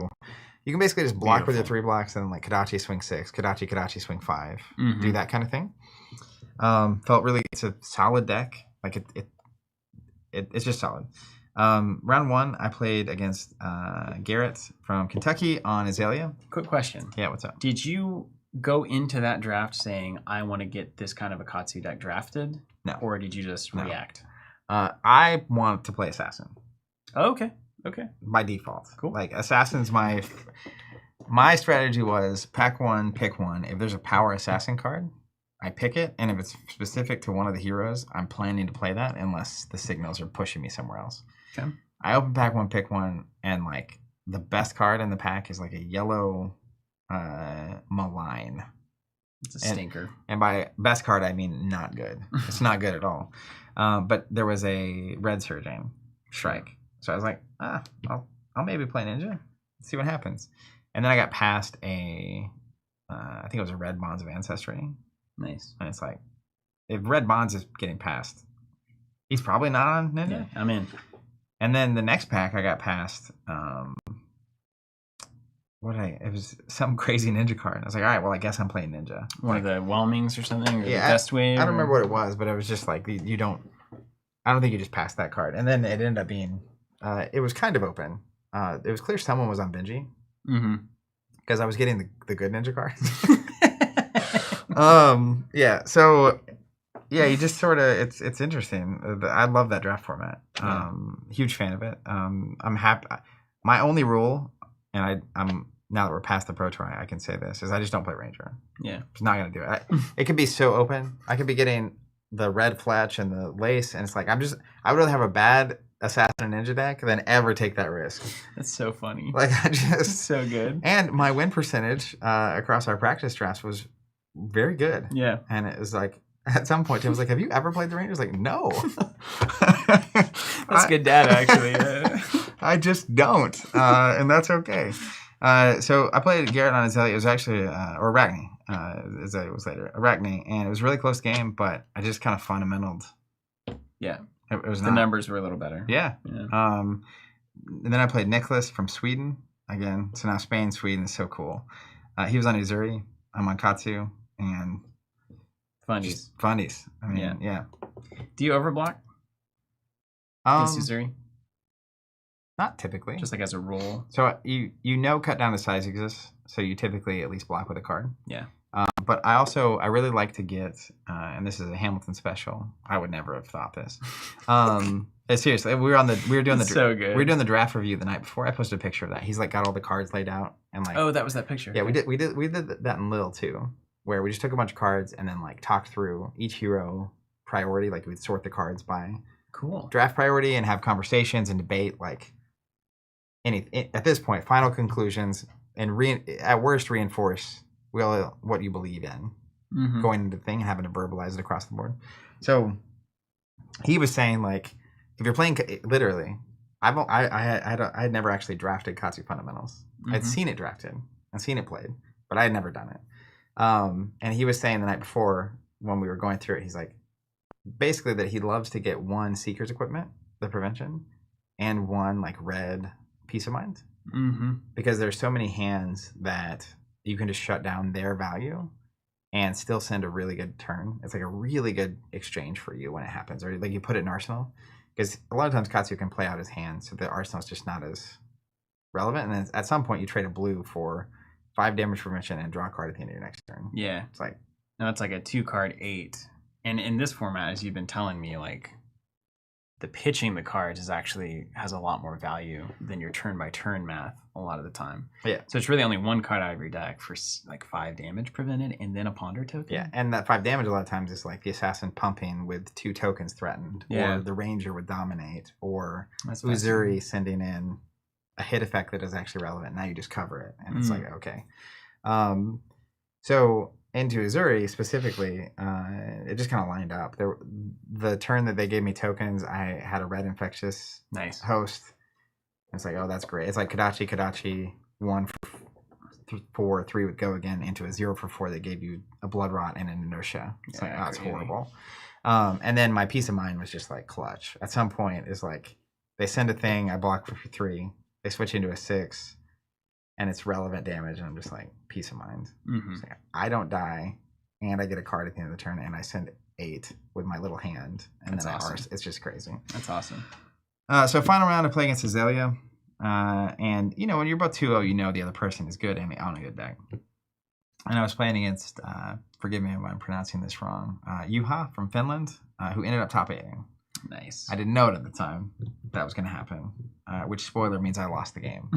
you can basically just block with your 3 blocks and like Kodachi swing 6, Kodachi swing 5. Do that kind of thing. Felt really, it's a solid deck. Like it's just solid. Round 1, I played against Garrett from Kentucky on Azalea. Quick question. Yeah, what's up? Did you go into that draft saying, I want to get this kind of a Katsu deck drafted? No. Or did you just react? I want to play Assassin. Oh, okay. By default. Cool. Like, Assassin's my strategy was pack 1, pick 1. If there's a power Assassin card, I pick it, and if it's specific to one of the heroes, I'm planning to play that unless the signals are pushing me somewhere else. Okay. I open pack 1, pick 1, and like the best card in the pack is like a yellow Malign. It's a stinker. And by best card, I mean not good. It's not good at all. But there was a red Surgeon Strike. So I was like, I'll maybe play Ninja. See what happens. And then I got past I think it was a red Bonds of Ancestry. Nice. And it's like, if Red Bonds is getting past, he's probably not on Ninja. Yeah, I'm in. And then the next pack I got past, it was some crazy Ninja card. I was like, all right, well, I guess I'm playing Ninja. One of the Whelmings or something? Or yeah, the Best Wave? I don't remember what it was, but it was just like, I don't think you just passed that card. And then it ended up being, it was kind of open. It was clear someone was on Benji. Because I was getting the good Ninja cards. Yeah, so yeah, you just sort of it's interesting. I love that draft format. Huge fan of it. I'm happy. My only rule, and I'm now that we're past the Pro Tour, I can say this, is I just don't play Ranger. Yeah, it's not gonna do it. It could be so open. I could be getting the red Fletch and the Lace, and it's like I would rather have a bad Assassin and Ninja deck than ever take that risk. That's so funny. Like it's so good. And my win percentage across our practice drafts was very good. Yeah. And it was like, at some point, Tim was like, have you ever played the Rangers? Like, no. That's good data, actually. I just don't. And that's okay. So I played Garrett on Azalea. It was actually, or Arachne, as it was later. Arachne. And it was a really close game, but I just kind of fundamentaled. Yeah. It was the numbers were a little better. Yeah. And then I played Nicholas from Sweden. Again, so now Spain, Sweden is so cool. He was on Uzuri. I'm on Katsu. And fundies. I mean, yeah. Do you overblock against Uzuri? Not typically. Just like as a rule. So you know cut down to size exists, so you typically at least block with a card. Yeah. But I really like to get, and this is a Hamilton special. I would never have thought this. Seriously, we were doing so good. We were doing the draft review the night before. I posted a picture of that. He's like got all the cards laid out and like. Oh, that was that picture. Yeah, we did that in Lil too, where we just took a bunch of cards and then like talked through each hero priority. Like we'd sort the cards by draft priority and have conversations and debate like at this point final conclusions and at worst reinforce what you believe in. going into the thing and having to verbalize it across the board. So he was saying, like, if you're playing, literally, I had never actually drafted Katsu Fundamentals. I'd seen it drafted and seen it played, but I had never done it. And he was saying the night before when we were going through it, he's like, basically that he loves to get one Seeker's Equipment, the prevention, and one like red Peace of Mind. Because there's so many hands that you can just shut down their value and still send a really good turn. It's like a really good exchange for you when it happens. Or like you put it in Arsenal. Because a lot of times Katsu can play out his hand, so the Arsenal's just not as relevant. And then at some point you trade a blue for 5 damage prevention and draw a card at the end of your next turn. Yeah. It's like... No, it's like a 2-card 8. And in this format, as you've been telling me, like, the pitching the cards has a lot more value than your turn-by-turn math a lot of the time. Yeah. So it's really only 1 card out of your deck for, like, 5 damage prevented and then a Ponder token. Yeah, and that 5 damage a lot of times is like the Assassin pumping with 2 tokens threatened, or the Ranger would dominate, or Viscerai sending in a hit effect that is actually relevant. Now you just cover it, and it's like, okay. So... into Viscerai specifically, it just kind of lined up. The turn that they gave me tokens, I had a red infectious host. It's like, oh, that's great. It's like Kadachi, 1 for 4, 3 would go again into a 0 for 4 that gave you a blood rot and an inertia. It's like, oh, it's horrible. And then my Peace of Mind was just like clutch. At some point, it's like they send a thing, I block for 3, they switch into a 6. And it's relevant damage, and I'm just like, Peace of Mind. Like, I don't die, and I get a card at the end of the turn, and I send 8 with my little hand, and that's then awesome. It's just crazy. That's awesome. So final round, I play against Azalea, and you know when you're both 2-0, you know the other person is good and on a good deck. And I was playing against, forgive me if I'm pronouncing this wrong, Juha from Finland, who ended up top 8ing. Nice. I didn't know it at the time that was going to happen, which spoiler means I lost the game.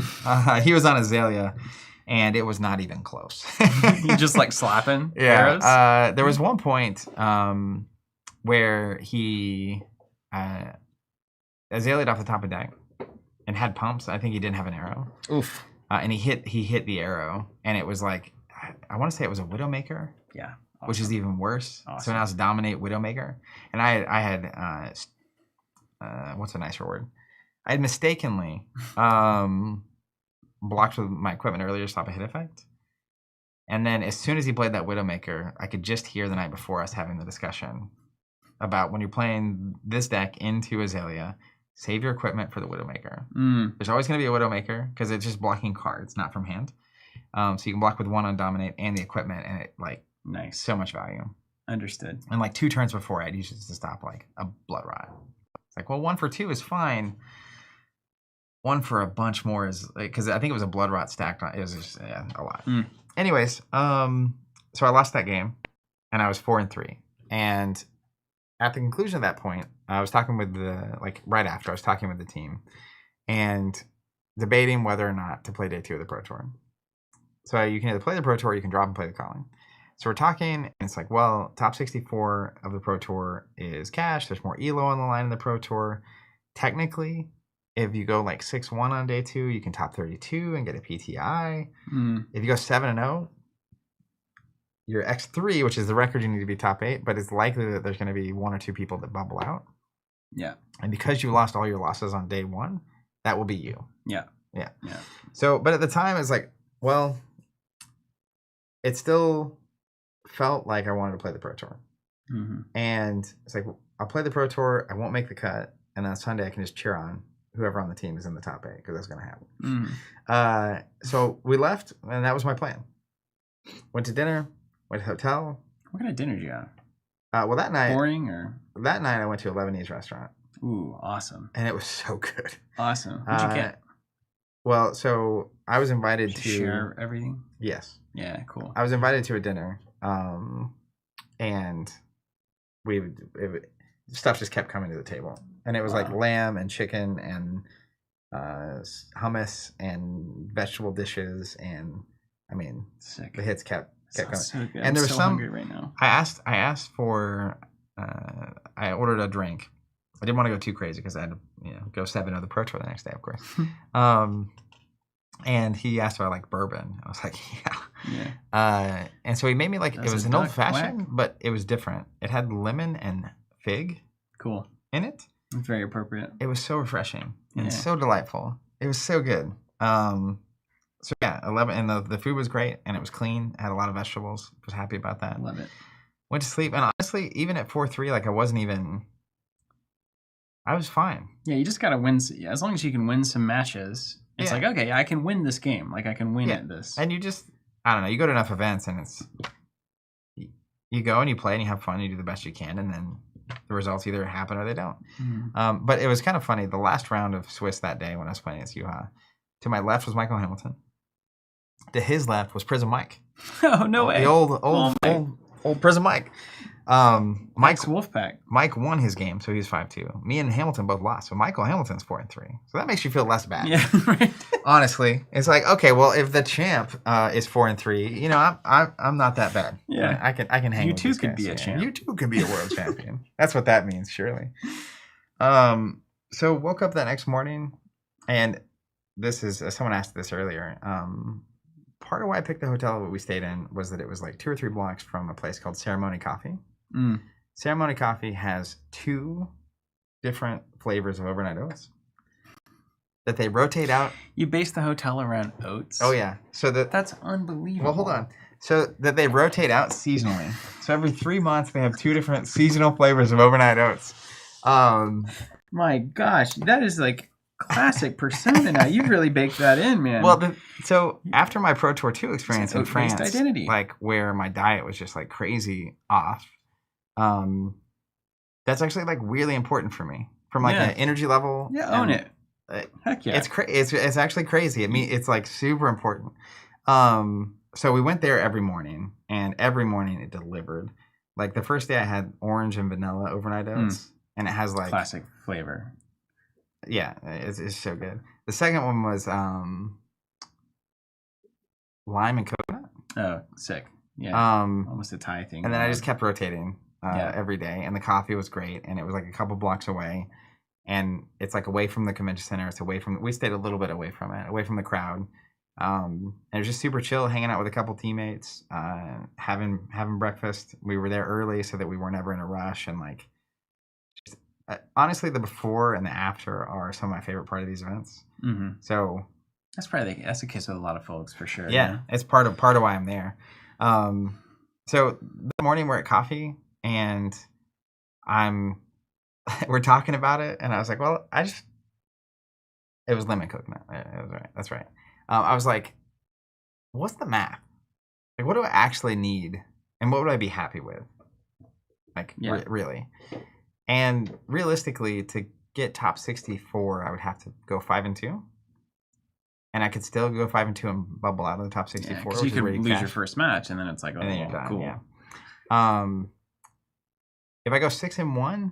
He was on Azalea, and it was not even close. You just like slapping arrows? There was one point where he Azalea'd off the top of deck and had pumps. I think he didn't have an arrow. Oof. And he hit the arrow, and it was like, I want to say it was a Widowmaker. Yeah. Awesome. Which is even worse. Awesome. So now it's Dominate Widowmaker. And I had what's a nicer word? I had mistakenly blocked with my equipment earlier to stop a hit effect. And then as soon as he played that Widowmaker, I could just hear the night before us having the discussion about when you're playing this deck into Azalea, save your equipment for the Widowmaker. There's always going to be a Widowmaker because it's just blocking cards, not from hand. So you can block with 1 on Dominate and the equipment, and it like so much value. Understood. And like 2 turns before, I'd use it to stop like a Blood Rot. It's like, well, 1 for 2 is fine. 1 for a bunch more is because I think it was a Blood Rot stacked on. It was just a lot. Anyways, so I lost that game, and I was 4-3. And at the conclusion of that point, I was talking with right after I was talking with the team, and debating whether or not to play day 2 of the Pro Tour. So you can either play the Pro Tour or you can drop and play the Calling. So we're talking, and it's like, well, top 64 of the Pro Tour is cash. There's more ELO on the line in the Pro Tour. Technically, if you go like 6-1 on day 2, you can top 32 and get a PTI. If you go 7-0, your X3, which is the record, you need to be top 8, but it's likely that there's going to be 1 or 2 people that bubble out. Yeah. And because you lost all your losses on day 1, that will be you. Yeah. So, but at the time, it's like, well, it still felt like I wanted to play the Pro Tour. And it's like, I'll play the Pro Tour, I won't make the cut, and on Sunday I can just cheer on whoever on the team is in the top 8, because that's going to happen. So we left, and that was my plan. Went to dinner, went to hotel. What kind of dinner did you have? Well, that night... Boring, or? That night I went to a Lebanese restaurant. Ooh, awesome. And it was so good. Awesome. What'd you get? Well, so I was invited to... share everything? Yes. Yeah, cool. I was invited to a dinner, and stuff just kept coming to the table. And it was like lamb and chicken and hummus and vegetable dishes, and I mean, sick. The hits kept coming. So good. And there was so some. Hungry right now. I asked for. I ordered a drink. I didn't want to go too crazy because I had to go 7 of the Pro Tour the next day, of course. And he asked if I like bourbon. I was like, yeah. Yeah. And so he made me like, That's it was a an duck old fashioned, quack. but it was different. It had lemon and fig Cool. in it. That's very appropriate. It was so refreshing and Yeah. so delightful. It was so good. So yeah, 11, and the food was great and it was clean. Had a lot of vegetables. Was happy about that. Love it. Went to sleep, and honestly, even at 4-3, like I was fine. Yeah, you just gotta win. As long as you can win some matches, it's Yeah. like, okay, I can win this game. Like I can win Yeah. at this. And you just, I don't know, you go to enough events and you go and you play and you have fun, you do the best you can, and then the results either happen or they don't. Mhm. But it was kind of funny. The last round of Swiss that day when I was playing against Yuha, to my left was Michael Hamilton. To his left was Prism Mike. Oh no way! The old Prism Mike. Mike's Wolfpack. Mike won his game, so he was 5-2. Me and Hamilton both lost, so Michael Hamilton's 4-3. So that makes you feel less bad. Yeah, right. Honestly, it's like, okay, well, if the champ is 4-3, you know, I'm not that bad. Yeah. I can hang. You with too these could guys. be a champ. You too could be a world champion. That's what that means, surely. So woke up that next morning, and this is someone asked this earlier. Part of why I picked the hotel that we stayed in was that it was like 2 or 3 blocks from a place called Ceremony Coffee. Ceremony Coffee has 2 different flavors of overnight oats that they rotate out. You base the hotel around oats? Oh yeah, so that's unbelievable. Well, hold on. So that they rotate out seasonally. So every 3 months they have 2 different seasonal flavors of overnight oats. My gosh, that is like classic persona now. You really baked that in, man. Well, so after my Pro Tour 2 experience in France, identity. like where my diet was just like crazy off, that's actually like really important for me from like an energy level. Yeah, own it. Heck yeah. It's actually crazy. I mean, it's like super important. So we went there every morning, and every morning it delivered. Like the first day I had orange and vanilla overnight oats, and it has like classic flavor. Yeah, it's so good. The second one was lime and coconut. Oh, sick. Yeah. Almost a Thai thing. And then I just kept rotating every day, and the coffee was great, and it was like a couple blocks away, and it's like away from the convention center. It's away from. We stayed a little bit away from it, away from the crowd. And it was just super chill, hanging out with a couple teammates, having breakfast. We were there early so that we weren't ever in a rush, and like. Honestly, the before and the after are some of my favorite part of these events. Mm-hmm. So that's the case with a lot of folks for sure. Yeah, it's part of why I'm there. So the morning we're at coffee and we're talking about it, and I was like, well, it was lemon coconut. It was right. That's right. I was like, what's the math? Like, what do I actually need, and what would I be happy with? Like, really. And realistically, to get top 64, I would have to go 5-2, and I could still go 5-2 and bubble out of the top 64. Because you could lose your first match, and then it's like, oh, then you're done, cool. Yeah. If I go 6-1,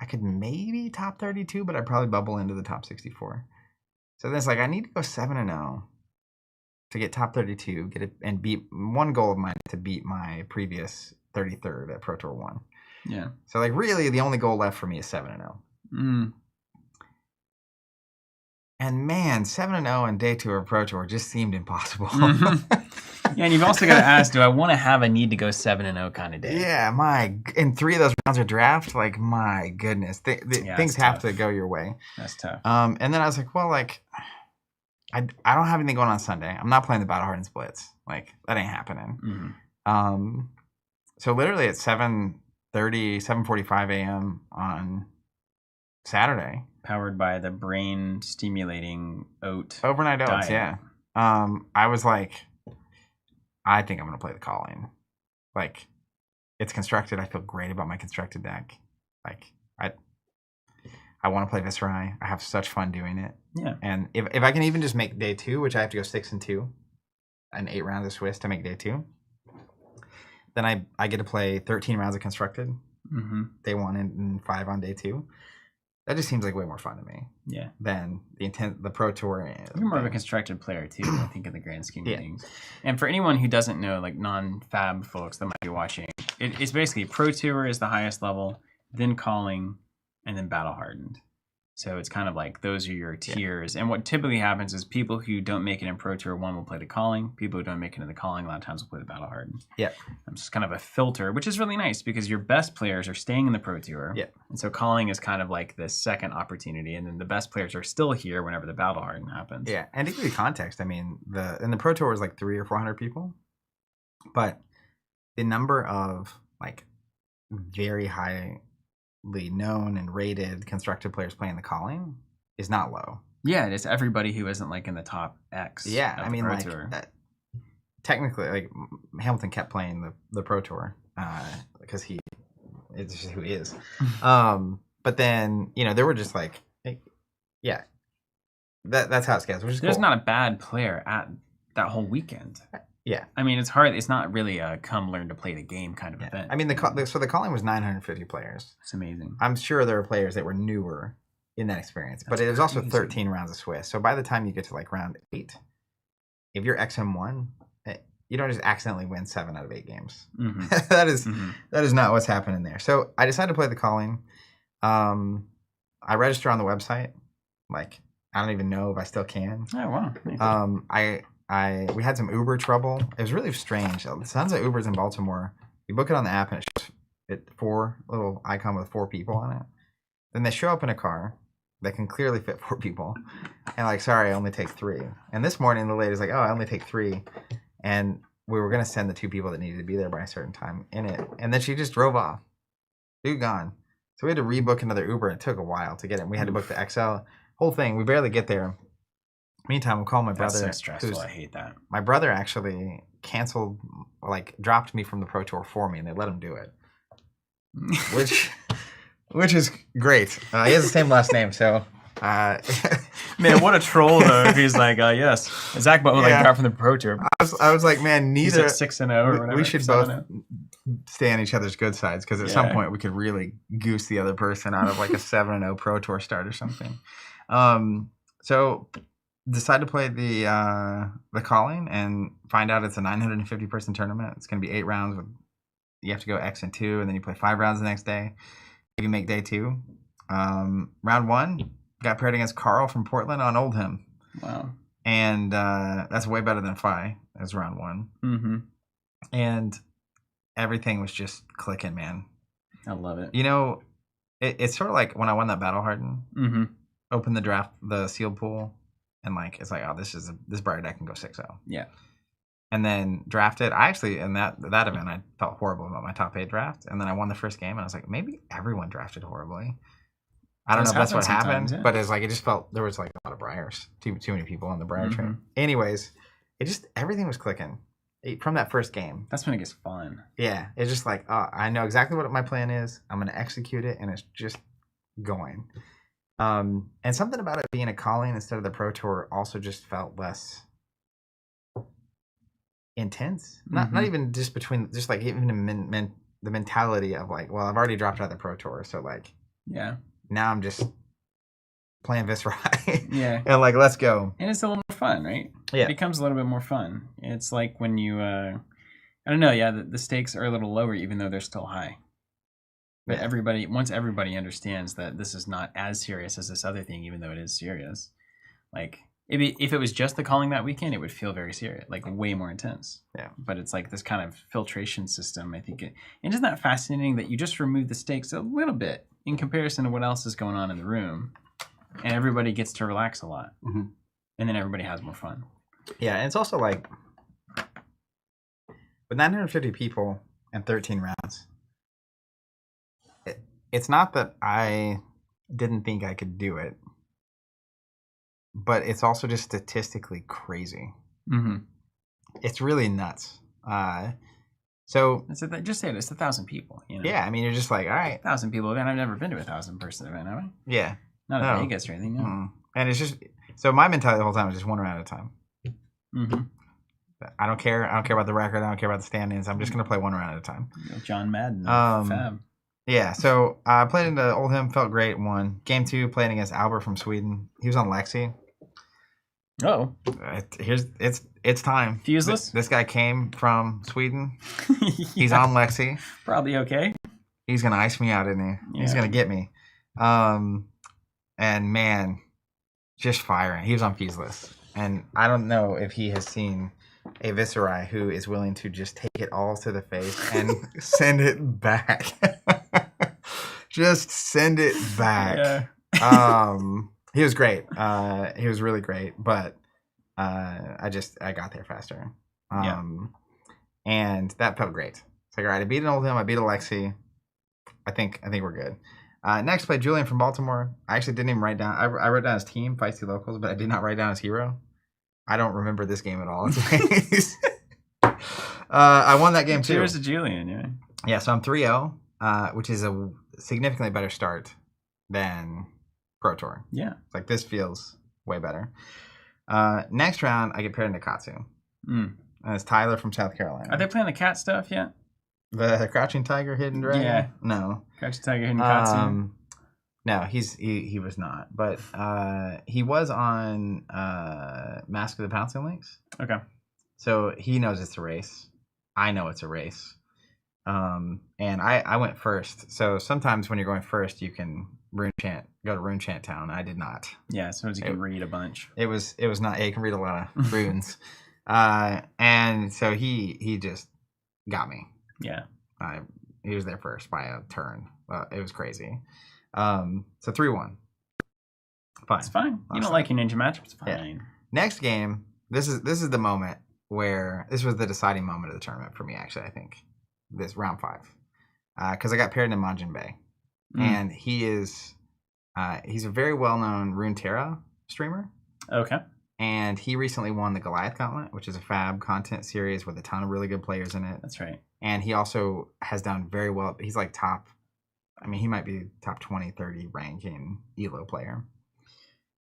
I could maybe top 32, but I'd probably bubble into the top 64. So then it's like I need to go 7-0 to get top 32, get it and beat one goal of mine to beat my previous 33rd at Pro Tour 1. Yeah. So like really the only goal left for me is 7-0. And man, 7-0 and day 2 of Pro Tour just seemed impossible. Yeah, and you've also got to ask, do I want to have a need to go 7-0 kind of day? Yeah, and 3 of those rounds are draft. Like my goodness, things have to go your way. That's tough. And then I was like, well, like I don't have anything going on Sunday. I'm not playing the Battle Hardened Splits. Like that ain't happening. So literally at 7:45 a.m. on Saturday, powered by the brain stimulating overnight oats. diet. Yeah. I was like, I think I'm gonna play the Calling. Like, it's constructed. I feel great about my constructed deck. Like, I want to play Viscerai. I have such fun doing it. Yeah. And if I can even just make day 2, which I have to go 6-2, and 8 rounds of Swiss to make day 2, then I get to play 13 rounds of constructed. Day 1 and 5 on day 2. That just seems like way more fun to me. Yeah. Than the Pro Tour. You're more of a constructed player too, I think, in the grand scheme of things. And for anyone who doesn't know, like non-fab folks that might be watching, it's basically Pro Tour is the highest level, then Calling, and then Battle Hardened. So it's kind of like those are your tiers. And what typically happens is people who don't make it in Pro Tour 1 will play the calling. People who don't make it in the calling a lot of times will play the battle hardened. Yeah. It's just kind of a filter, which is really nice because your best players are staying in the Pro Tour. Yeah. And so calling is kind of like the second opportunity. And then the best players are still here whenever the battle hardened happens. Yeah. And to give you context, I mean, the Pro Tour was like 300 or 400 people. But the number of like very highly known and rated constructed players playing the calling is not low. Yeah, it's everybody who isn't like in the top X. Yeah, I mean, Pro like Tour. Technically, like Hamilton kept playing the Pro Tour because it's just who he is. But then there were just like yeah, that's how it scales. Which is There's cool. not a bad player at that whole weekend. Yeah, I mean, it's hard. It's not really a come learn to play the game kind of event. I mean, so the calling was 950 players. It's amazing. I'm sure there were players that were newer in that experience, but it was also 13 rounds of Swiss. So by the time you get to like round 8, if you're XM1, you don't just accidentally win 7 out of 8 games. Mm-hmm. that is not what's happening there. So I decided to play the calling. I register on the website. Like I don't even know if I still can. Oh wow. We had some Uber trouble. It was really strange. Tons of Ubers in Baltimore. You book it on the app and it's just 4 little icon with 4 people on it. Then they show up in a car that can clearly fit 4 people. And like, sorry, I only take 3. And this morning the lady's like, oh, I only take 3. And we were gonna send the 2 people that needed to be there by a certain time in it. And then she just drove off. Dude gone. So we had to rebook another Uber. It took a while to get it. We had to book the XL. Whole thing. We barely get there. Meantime, I'm calling my brother. That's so stressful. I hate that. My brother actually canceled, like dropped me from the Pro Tour for me, and they let him do it, which is great. He has the same last name, so. Man, what a troll though! If he's like, yes, Zach Butler like dropped from the Pro Tour. I was like, man, neither. He's like 6-0 or whatever. We should both stay on each other's good sides because at some point we could really goose the other person out of like a 7-0 Pro Tour start or something. So. Decided to play the calling and find out it's a 950 person tournament. It's going to be 8 rounds. You have to go X and 2, and then you play 5 rounds the next day. You make day 2. Round 1 got paired against Carl from Portland on Oldham. Wow. And that's way better than Phi as round 1. Mm-hmm. And everything was just clicking, man. I love it. It's sort of like when I won that Battle Harden. Mm-hmm. Opened the draft, the sealed pool. And like it's like, oh, this Briar deck can go 6-0. Yeah. And then drafted. I actually in that event I felt horrible about my top 8 draft. And then I won the first game and I was like, maybe everyone drafted horribly. I don't know if that's what happened, but it's like it just felt there was like a lot of Briars. Too many people on the Briar train. Anyways, everything was clicking from that first game. That's when it gets fun. Yeah. It's just like, oh, I know exactly what my plan is. I'm gonna execute it and it's just going. And something about it being a calling instead of the Pro Tour also just felt less intense. Not even just between, just like even the mentality of like, well, I've already dropped out of the Pro Tour, so like, yeah, now I'm just playing Viscerai. Yeah, and like, let's go. And it's a little more fun, right? Yeah, it becomes a little bit more fun. It's like when you, I don't know, yeah, the stakes are a little lower even though they're still high. But once everybody understands that this is not as serious as this other thing, even though it is serious, like if it was just the calling that weekend, it would feel very serious, like way more intense. Yeah. But it's like this kind of filtration system, I think. And isn't that fascinating that you just remove the stakes a little bit in comparison to what else is going on in the room, and everybody gets to relax a lot, and then everybody has more fun. Yeah, and it's also like with 950 people and 13 rounds. It's not that I didn't think I could do it, but it's also just statistically crazy. Mm-hmm. It's really nuts. So just say it. It's 1,000 people. Yeah, I mean, you're just like, all right, 1,000 people event. I've never been to a 1,000-person event, have I? Yeah, not at Vegas or anything. No. Mm-hmm. And it's just so my mentality the whole time was just 1 round at a time. Mm-hmm. I don't care. I don't care about the record. I don't care about the standings. I'm just gonna play 1 round at a time. John Madden. Fab. Yeah, so I played into Oldham, felt great, won. Game 2, playing against Albert from Sweden. He was on Lexi. Oh. It's time. Fuseless? This guy came from Sweden. Yeah. He's on Lexi. Probably okay. He's going to ice me out, isn't he? Yeah. He's going to get me. and man, just firing. He was on Fee's list. And I don't know if he has seen a Viscerai who is willing to just take it all to the face and send it back. Just send it back. Yeah. He was great. He was really great, but I got there faster. And that felt great. It's like, all right, I beat an old him, I beat Alexi. I think we're good. Next, played Julian from Baltimore. I actually didn't even write down. I wrote down his team, Feisty Locals, but I did not write down his hero. I don't remember this game at all. I won that game too. Cheers to Julian, yeah. Yeah, so I'm 3-0, which is a significantly better start than Pro Tour. Yeah. It's like, this feels way better. Next round, I get paired into Katsu. And it's Tyler from South Carolina. Are they playing the cat stuff yet? The Crouching Tiger, Hidden Dragon? Yeah. No. Crouching Tiger, Hidden Katsu? No, he was not. But he was on Mask of the Pouncing Lynx. Okay. So he knows it's a race. I know it's a race. And I went first. So sometimes when you're going first, you can go to Rune Chant Town. I did not. Yeah, so you can read a bunch. It was not. You can read a lot of runes. And so he just got me. Yeah. He was there first by a turn. It was crazy. So 3-1. Fine. It's fine. You don't like your ninja matchup. It's fine. Yeah. Next game. This is the moment where this was the deciding moment of the tournament for me. Actually, I think this round 5, because I got paired into Majin Bay, and he's a very well known Runeterra streamer. Okay. And he recently won the Goliath Gauntlet, which is a fab content series with a ton of really good players in it. That's right. And he also has done very well. He's like he might be top 20, 30 ranking ELO player.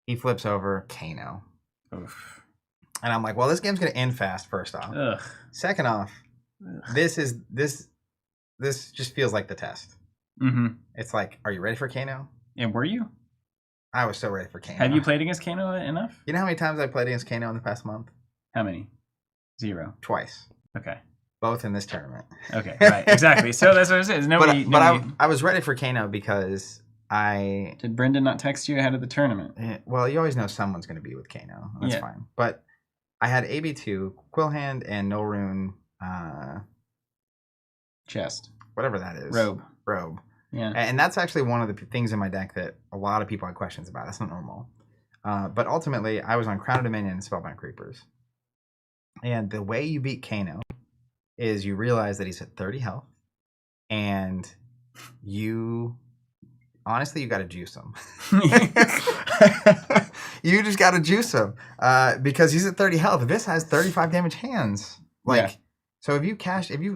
He flips over Kano. Oof. And I'm like, well, this game's going to end fast, first off. Ugh. Second off, this just feels like the test. Mm-hmm. It's like, are you ready for Kano? And were you? I was so ready for Kano. Have you played against Kano enough? You know how many times I played against Kano in the past month? How many? 0. Twice. Okay. Both in this tournament. Okay, right, exactly. So that's what I said. I was ready for Kano because Did Brendan not text you ahead of the tournament? Well, you always know someone's going to be with Kano. That's fine. But I had AB2, Quillhand, and Nolrune. Chest. Whatever that is. Robe. Yeah. And that's actually one of the things in my deck that a lot of people had questions about. That's not normal. But ultimately, I was on Crown of Dominion and Spellbound Creepers. And the way you beat Kano is you realize that he's at 30 health. And you got to juice him. You just got to juice him. Because he's at 30 health. This has 35 damage hands. So if you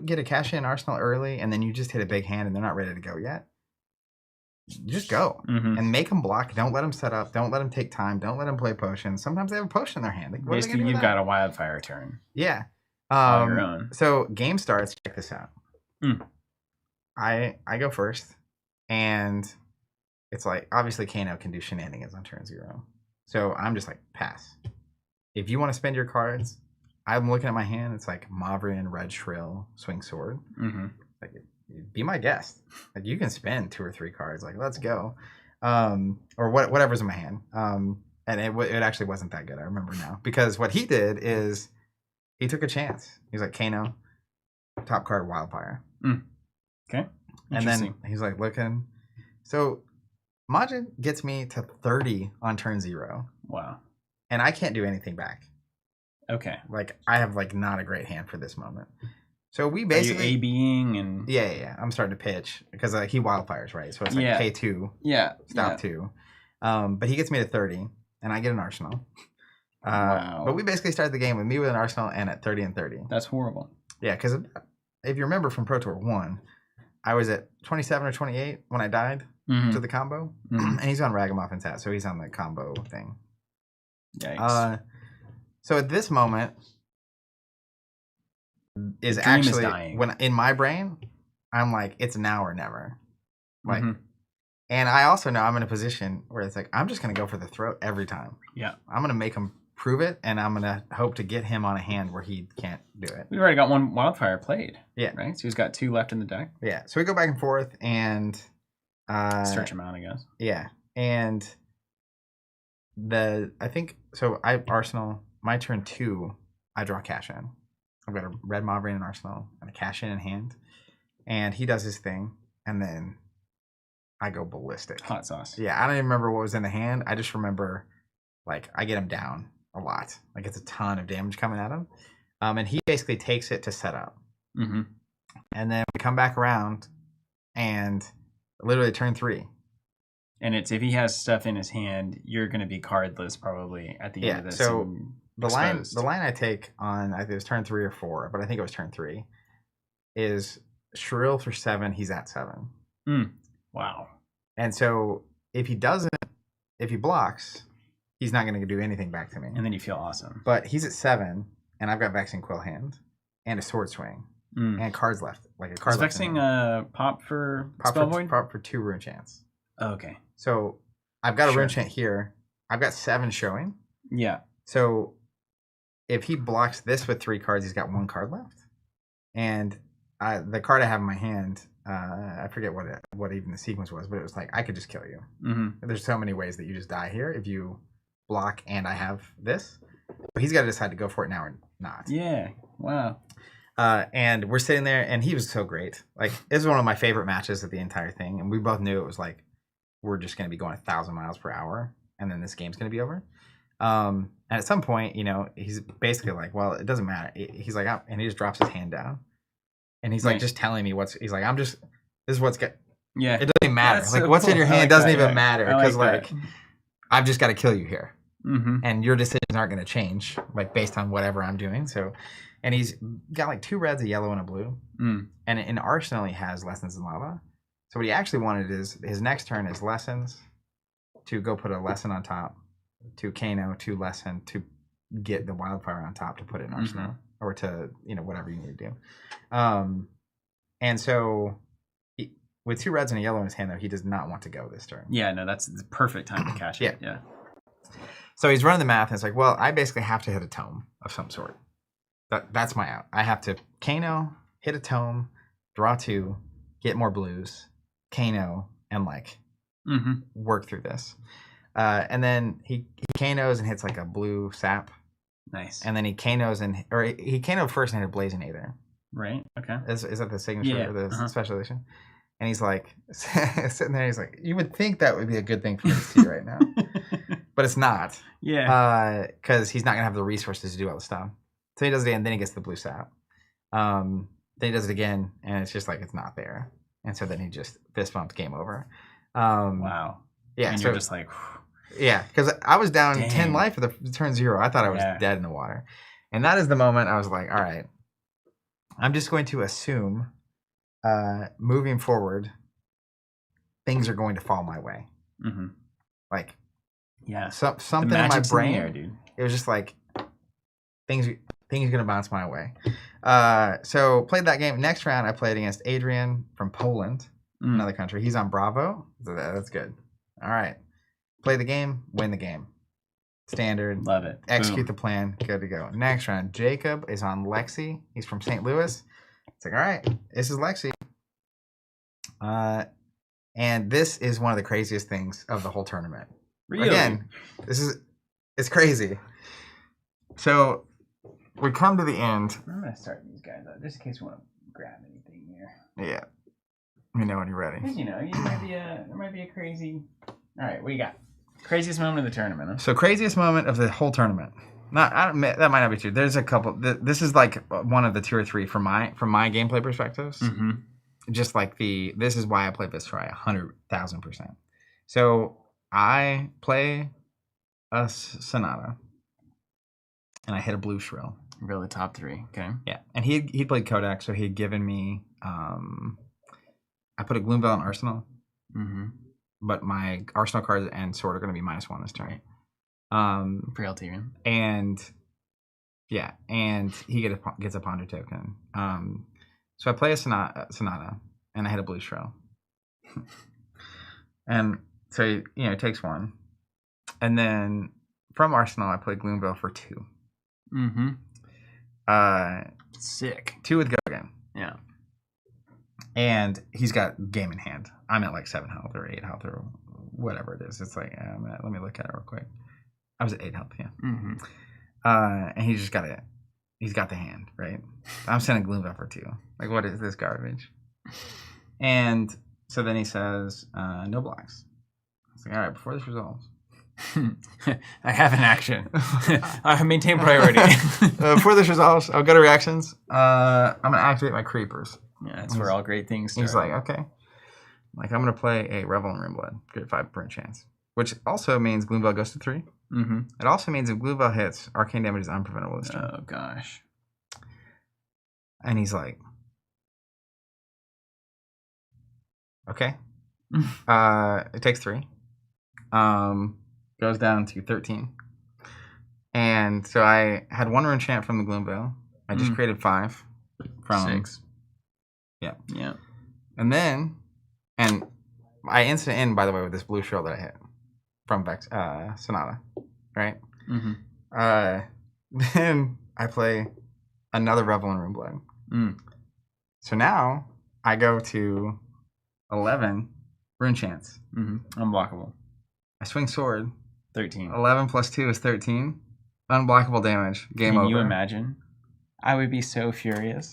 get a cash in Arsenal early and then you just hit a big hand and they're not ready to go yet, just go and make them block. Don't let them set up. Don't let them take time. Don't let them play potions. Sometimes they have a potion in their hand. Basically, you've got a wildfire turn. Yeah. On your own. So game starts. Check this out. I go first, and it's like obviously Kano can do shenanigans on turn 0. So I'm just like, pass. If you want to spend your cards, I'm looking at my hand. It's like Mavrian, Red Shrill, Swing Sword. Like, be my guest. Like, you can spend 2 or 3 cards. Like, let's go. Or whatever's in my hand. And it actually wasn't that good. I remember now. Because what he did is he took a chance. He's like, Kano, top card, Wildfire. Okay. And then he's like looking. So Majin gets me to 30 on turn 0. Wow. And I can't do anything back. Okay. Like, I have like not a great hand for this moment. So we basically Are you A-Bing and yeah. I'm starting to pitch because he wildfires, right? So it's like K2. Yeah. Stop 2. But he gets me to 30 and I get an Arsenal. Wow. But we basically started the game with me with an Arsenal and at 30 and 30. That's horrible. Yeah, because if you remember from Pro Tour 1, I was at 27 or 28 when I died to the combo. And he's on Ragamuffin's hat, so he's on the combo thing. Yikes. So at this moment is actually when in my brain, I'm like, it's now or never. Like, and I also know I'm in a position where it's like, I'm just going to go for the throat every time. Yeah. I'm going to make him prove it, and I'm going to hope to get him on a hand where he can't do it. We've already got one Wildfire played. Yeah. Right? So he's got 2 left in the deck. Yeah. So we go back and forth and... stretch him out, I guess. Yeah. And I think so. I Arsenal. My turn 2. I draw cash in. I've got a red Mauvrion in Arsenal and a cash in hand, and he does his thing, and then I go ballistic. Hot sauce. Yeah, I don't even remember what was in the hand. I just remember, like, I get him down a lot. Like, it's a ton of damage coming at him, and he basically takes it to set up. Mm-hmm. And then we come back around, and literally turn 3. And it's if he has stuff in his hand, you're going to be cardless probably at the end of this. So the line I take on, I think it was turn 3 or 4, but I think it was turn 3, is Shrill for 7. He's at 7. Wow. And so if he blocks, he's not going to do anything back to me. And then you feel awesome. But he's at 7, and I've got Vexing Quill hand and a Sword Swing and cards left. Like a card. Is Vexing pop for Spellvoid? Pop for 2 rune chance. Oh, okay. So I've got a rune chant here. I've got 7 showing. Yeah. So if he blocks this with 3 cards, he's got 1 card left. And the card I have in my hand, I forget what even the sequence was, but it was like, I could just kill you. Mm-hmm. There's so many ways that you just die here if you block and I have this. But he's got to decide to go for it now or not. Yeah. Wow. And we're sitting there, and he was so great. Like, this was one of my favorite matches of the entire thing. And we both knew it was like, we're just going to be going 1,000 miles per hour, and then this game's going to be over. And at some point, he's basically like, well, it doesn't matter. He's like, and he just drops his hand down. And he's like, just telling me he's like, this is what's good. Yeah. It doesn't even matter. That's like, so what's cool. in your hand doesn't even that. matter. Because, like I've just got to kill you here. Mm-hmm. And your decisions aren't going to change, like, based on whatever I'm doing. So, and he's got, like, 2 reds, a yellow, and a blue. And in Arsenal, he has Lessons in Lava. So what he actually wanted is, his next turn is Lessons, to go put a Lesson on top, to Kano, to Lesson, to get the Wildfire on top to put it in Arsenal, or to, whatever you need to do. And so, with 2 reds and a yellow in his hand, though, he does not want to go this turn. Yeah, no, that's the perfect time to cash it. Yeah. So he's running the math, and it's like, well, I basically have to hit a tome of some sort. That's my out. I have to Kano, hit a tome, draw 2, get more blues, Kano, and work through this. And then he Kanos and hits like a blue sap. Nice. And then he Kanos he Kano first and hit a Blazing Aether. Right. Okay. Is that the signature or the special edition? And he's like sitting there. He's like, you would think that would be a good thing for me to see right now, but it's not. Yeah. Because he's not gonna have the resources to do all the stuff. So he does it again. Then he gets the blue sap. Then he does it again, and it's just like it's not there. And so then he just fist bumps, game over. Wow. Yeah. And you're just like. Yeah, because I was down 10 life for the turn 0. I thought I was dead in the water. And that is the moment I was like, all right, I'm just going to assume moving forward, things are going to fall my way. Mm-hmm. Like, yeah, something in my brain, in the air, dude. It was just like, things are going to bounce my way. So played that game. Next round, I played against Adrian from Poland, another country. He's on Bravo. So that's good. All right. Play the game, win the game. Standard. Love it. Execute the plan. Good to go. Next round, Jacob is on Lexi. He's from St. Louis. It's like, all right, this is Lexi. And this is one of the craziest things of the whole tournament. Really? Again, it's crazy. So we come to the end. I'm going to start these guys up just in case you want to grab anything here. Yeah. Let me know when you're ready. Because, there might be a crazy... All right, what you got? Craziest moment of the tournament. Huh? So craziest moment of the whole tournament. That might not be true. There's a couple. This is like one of the 2 or 3 from my gameplay perspectives. Mm-hmm. Just like this is why I play Viscerai 100,000%. So I play a Sonata, and I hit a blue Shrill. Really top 3. Okay. Yeah, and he played Kodak, so he had given me. I put a Gloomveil in Arsenal. Mm-hmm. But my Arsenal cards and sword are going to be -1 this turn. For Elterian. And he gets a Ponder token. So I play a Sonata, and I hit a blue Shrill. And so it takes 1. And then from Arsenal, I play Gloomveil for 2. Mm-hmm. Sick. 2 with Gogan. Yeah. And he's got game in hand. I'm at like 7 health or 8 health or whatever it is. It's like, let me look at it real quick. I was at 8 health, yeah. Mm-hmm. And he just got it. He's got the hand, right? I'm sending Gloomville for 2. Like, what is this garbage? And so then he says, no blocks. I was like, all right, before this resolves. I have an action. I maintain priority. Before this resolves, I'll go to reactions. I'm going to activate my creepers. Yeah, that's where all great things start. He's like, okay. Like, I'm going to play a Revel in Runeblood. Get a 5% chance. Which also means Gloomville goes to 3. Mm-hmm. It also means if Gloomville hits, arcane damage is unpreventable this turn. Oh, gosh. And he's like, okay. It takes 3. Goes down to 13. And so I had 1 rune chant from the Gloomville. I just created 5 from 6. Yeah. Yeah. And then, and I instant in, by the way, with this blue shrill that I hit from Sonata, right? Mm-hmm. Then I play another Revel in Runeblood. Mm. So now I go to 11 rune chants. Mm-hmm. Unblockable. I swing sword. 13. 11 plus 2 is 13. Unblockable damage. Game over. Can you imagine? I would be so furious.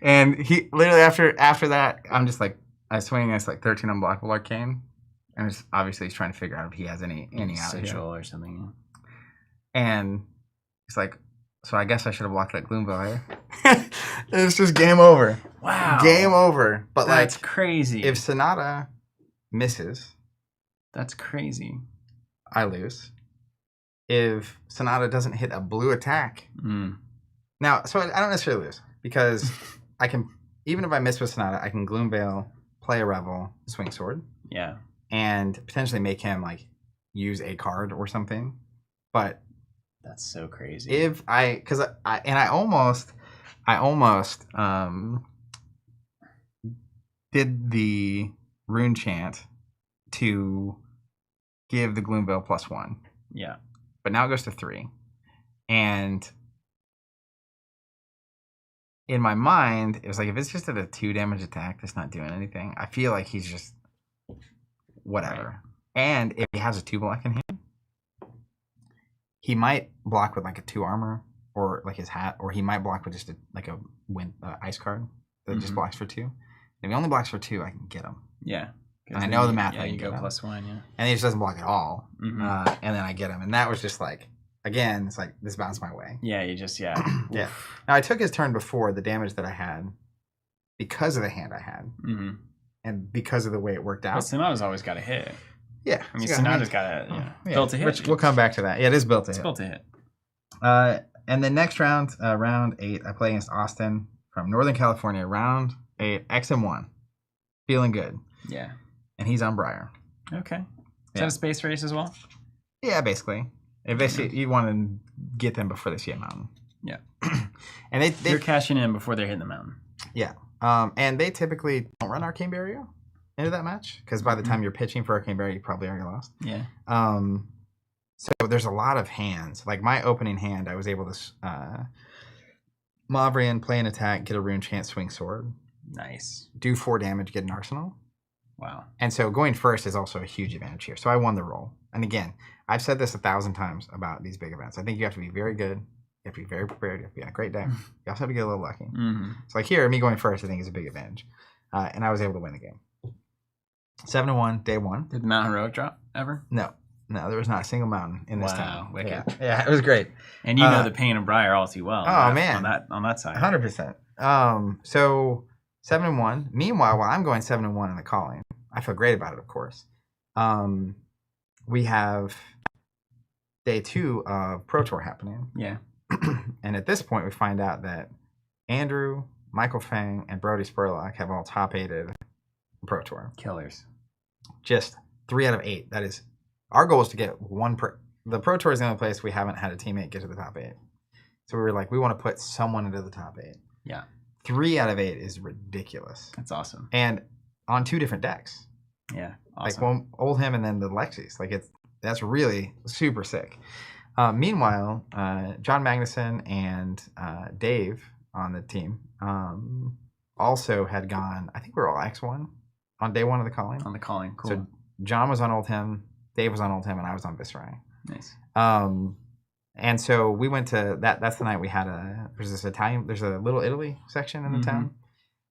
And he literally after that, I'm just like, I swing and it's like 13 unblockable arcane. And it's obviously he's trying to figure out if he has any out Sigil or something. And he's like, so I guess I should have blocked that Gloomville. It's just game over. Wow. Game over. But that's like crazy. If Sonata misses, that's crazy. I lose. If Sonata doesn't hit a blue attack. Now, so I don't necessarily lose because I can, even if I miss with Sonata, I can Gloomvale, play a Revel, swing sword. Yeah. And potentially make him like use a card or something. But that's so crazy. If because I almost did the rune chant to give the Gloomville +1. Yeah. But now it goes to 3. And in my mind, it was like, if it's just at a 2 damage attack that's not doing anything, I feel like he's just whatever. Right. And if he has a 2 block in hand, he might block with like a 2 armor or like his hat, or he might block with just a ice card that just blocks for 2. If he only blocks for 2, I can get him. Yeah. And I know the math. Yeah, you go +1, yeah. And he just doesn't block at all. And then I get him. And that was just like, again, it's like this bounced my way. Yeah, you just, yeah. Yeah. Now, I took his turn before the damage that I had because of the hand I had. And because of the way it worked out. But Sonata's always got a hit. Yeah. I mean, Sonata's got a built to hit. Which we'll come back to that. Yeah, it is built to hit. It's built to hit. And then next round, round 8, I play against Austin from Northern California. Round 8, XM1. Feeling good. Yeah. And he's on Briar. Okay. Is that a space race as well? Yeah, basically. If they see, you want to get them before they see a mountain. Yeah. And they you're cashing in before they're hitting the mountain. Yeah. And they typically don't run Arcane Barrier into that match because by the time you're pitching for Arcane Barrier, you probably already lost. Yeah. So there's a lot of hands. Like my opening hand, I was able to Mavrian, play an attack, get a rune chant, swing sword. Nice. Do 4 damage, get an arsenal. Wow. And so going first is also a huge advantage here. So I won the roll. And again, I've said this 1,000 times about these big events. I think you have to be very good. You have to be very prepared. You have to be on a great deck. You also have to get a little lucky. So like here, me going first, I think is a big advantage. And I was able to win the game. 7-1, day 1. Did the mountain heroic drop ever? No, there was not a single mountain in this town. Wicked. Yeah, it was great. And you know the pain of Briar all too well. Man. On that side. 100%. So 7-1. Meanwhile, while I'm going 7-1 in the calling, I feel great about it, of course. We have day 2 of ProTour happening. Yeah. And at this point, we find out that Andrew, Michael Feng, and Brody Spurlock have all top 8'd ProTour. Killers. Just 3 out of 8. That is, our goal is to get one the ProTour is the only place we haven't had a teammate get to the top 8. So we were like, we want to put someone into the top 8. Yeah. 3 out of 8 is ridiculous. That's awesome. And on 2 different decks. Yeah. Awesome. Like one Oldhim and then the Lexis. Like that's really super sick. Meanwhile, John Magnuson and Dave on the team also had gone, I think we were all X1 on day 1 of the calling. On the calling, cool. So John was on Oldhim, Dave was on Oldhim, and I was on Viscerai. Nice. And so we went to that. That's the night we had there's a Little Italy section in the town,